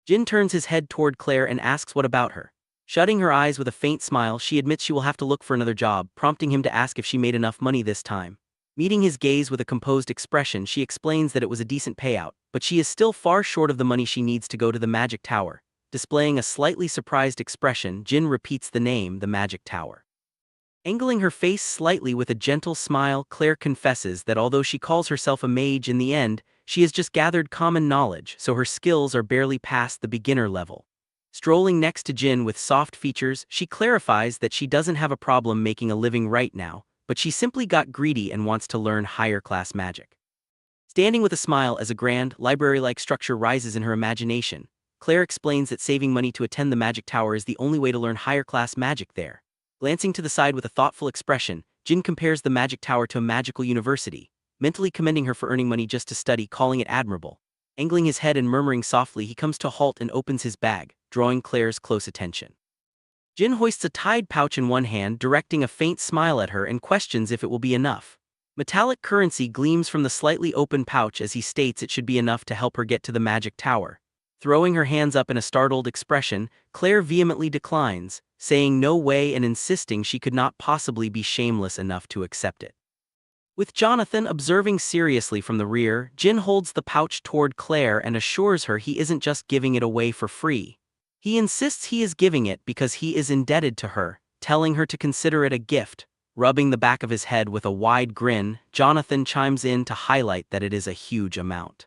Jin turns his head toward Claire and asks what about her. Shutting her eyes with a faint smile, she admits she will have to look for another job, prompting him to ask if she made enough money this time. Meeting his gaze with a composed expression, she explains that it was a decent payout, but she is still far short of the money she needs to go to the Magic Tower. Displaying a slightly surprised expression, Jin repeats the name, the Magic Tower. Angling her face slightly with a gentle smile, Claire confesses that although she calls herself a mage in the end, she has just gathered common knowledge, so her skills are barely past the beginner level. Strolling next to Jin with soft features, she clarifies that she doesn't have a problem making a living right now, but she simply got greedy and wants to learn higher-class magic. Standing with a smile as a grand, library-like structure rises in her imagination, Claire explains that saving money to attend the Magic Tower is the only way to learn higher-class magic there. Glancing to the side with a thoughtful expression, Jin compares the Magic Tower to a magical university, mentally commending her for earning money just to study, calling it admirable. Angling his head and murmuring softly, he comes to a halt and opens his bag, drawing Claire's close attention. Jin hoists a tied pouch in one hand, directing a faint smile at her and questions if it will be enough. Metallic currency gleams from the slightly open pouch as he states it should be enough to help her get to the Magic Tower. Throwing her hands up in a startled expression, Claire vehemently declines, saying no way and insisting she could not possibly be shameless enough to accept it. With Jonathan observing seriously from the rear, Jin holds the pouch toward Claire and assures her he isn't just giving it away for free. He insists he is giving it because he is indebted to her, telling her to consider it a gift. Rubbing the back of his head with a wide grin, Jonathan chimes in to highlight that it is a huge amount.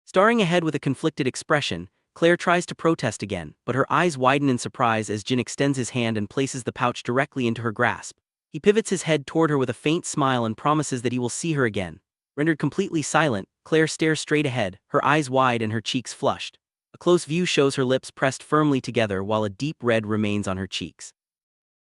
Staring ahead with a conflicted expression, Claire tries to protest again, but her eyes widen in surprise as Jin extends his hand and places the pouch directly into her grasp. He pivots his head toward her with a faint smile and promises that he will see her again. Rendered completely silent, Claire stares straight ahead, her eyes wide and her cheeks flushed. A close view shows her lips pressed firmly together while a deep red remains on her cheeks.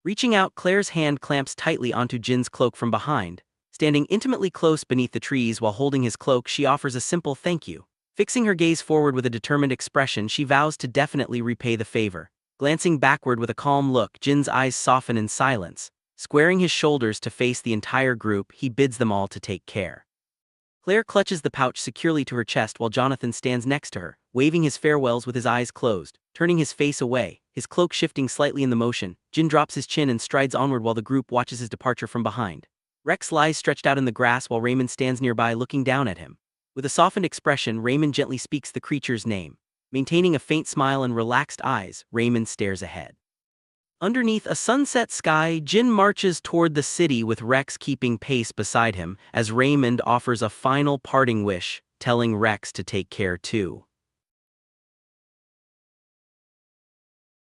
Reaching out, Claire's hand clamps tightly onto Jin's cloak from behind. Standing intimately close beneath the trees while holding his cloak, she offers a simple thank you. Fixing her gaze forward with a determined expression, she vows to definitely repay the favor. Glancing backward with a calm look, Jin's eyes soften in silence. Squaring his shoulders to face the entire group, he bids them all to take care. Claire clutches the pouch securely to her chest while Jonathan stands next to her, waving his farewells with his eyes closed. Turning his face away, his cloak shifting slightly in the motion, Jin drops his chin and strides onward while the group watches his departure from behind. Rex lies stretched out in the grass while Raymond stands nearby looking down at him. With a softened expression, Raymond gently speaks the creature's name. Maintaining a faint smile and relaxed eyes, Raymond stares ahead. Underneath a sunset sky, Jin marches toward the city with Rex keeping pace beside him as Raymond offers a final parting wish, telling Rex to take care too.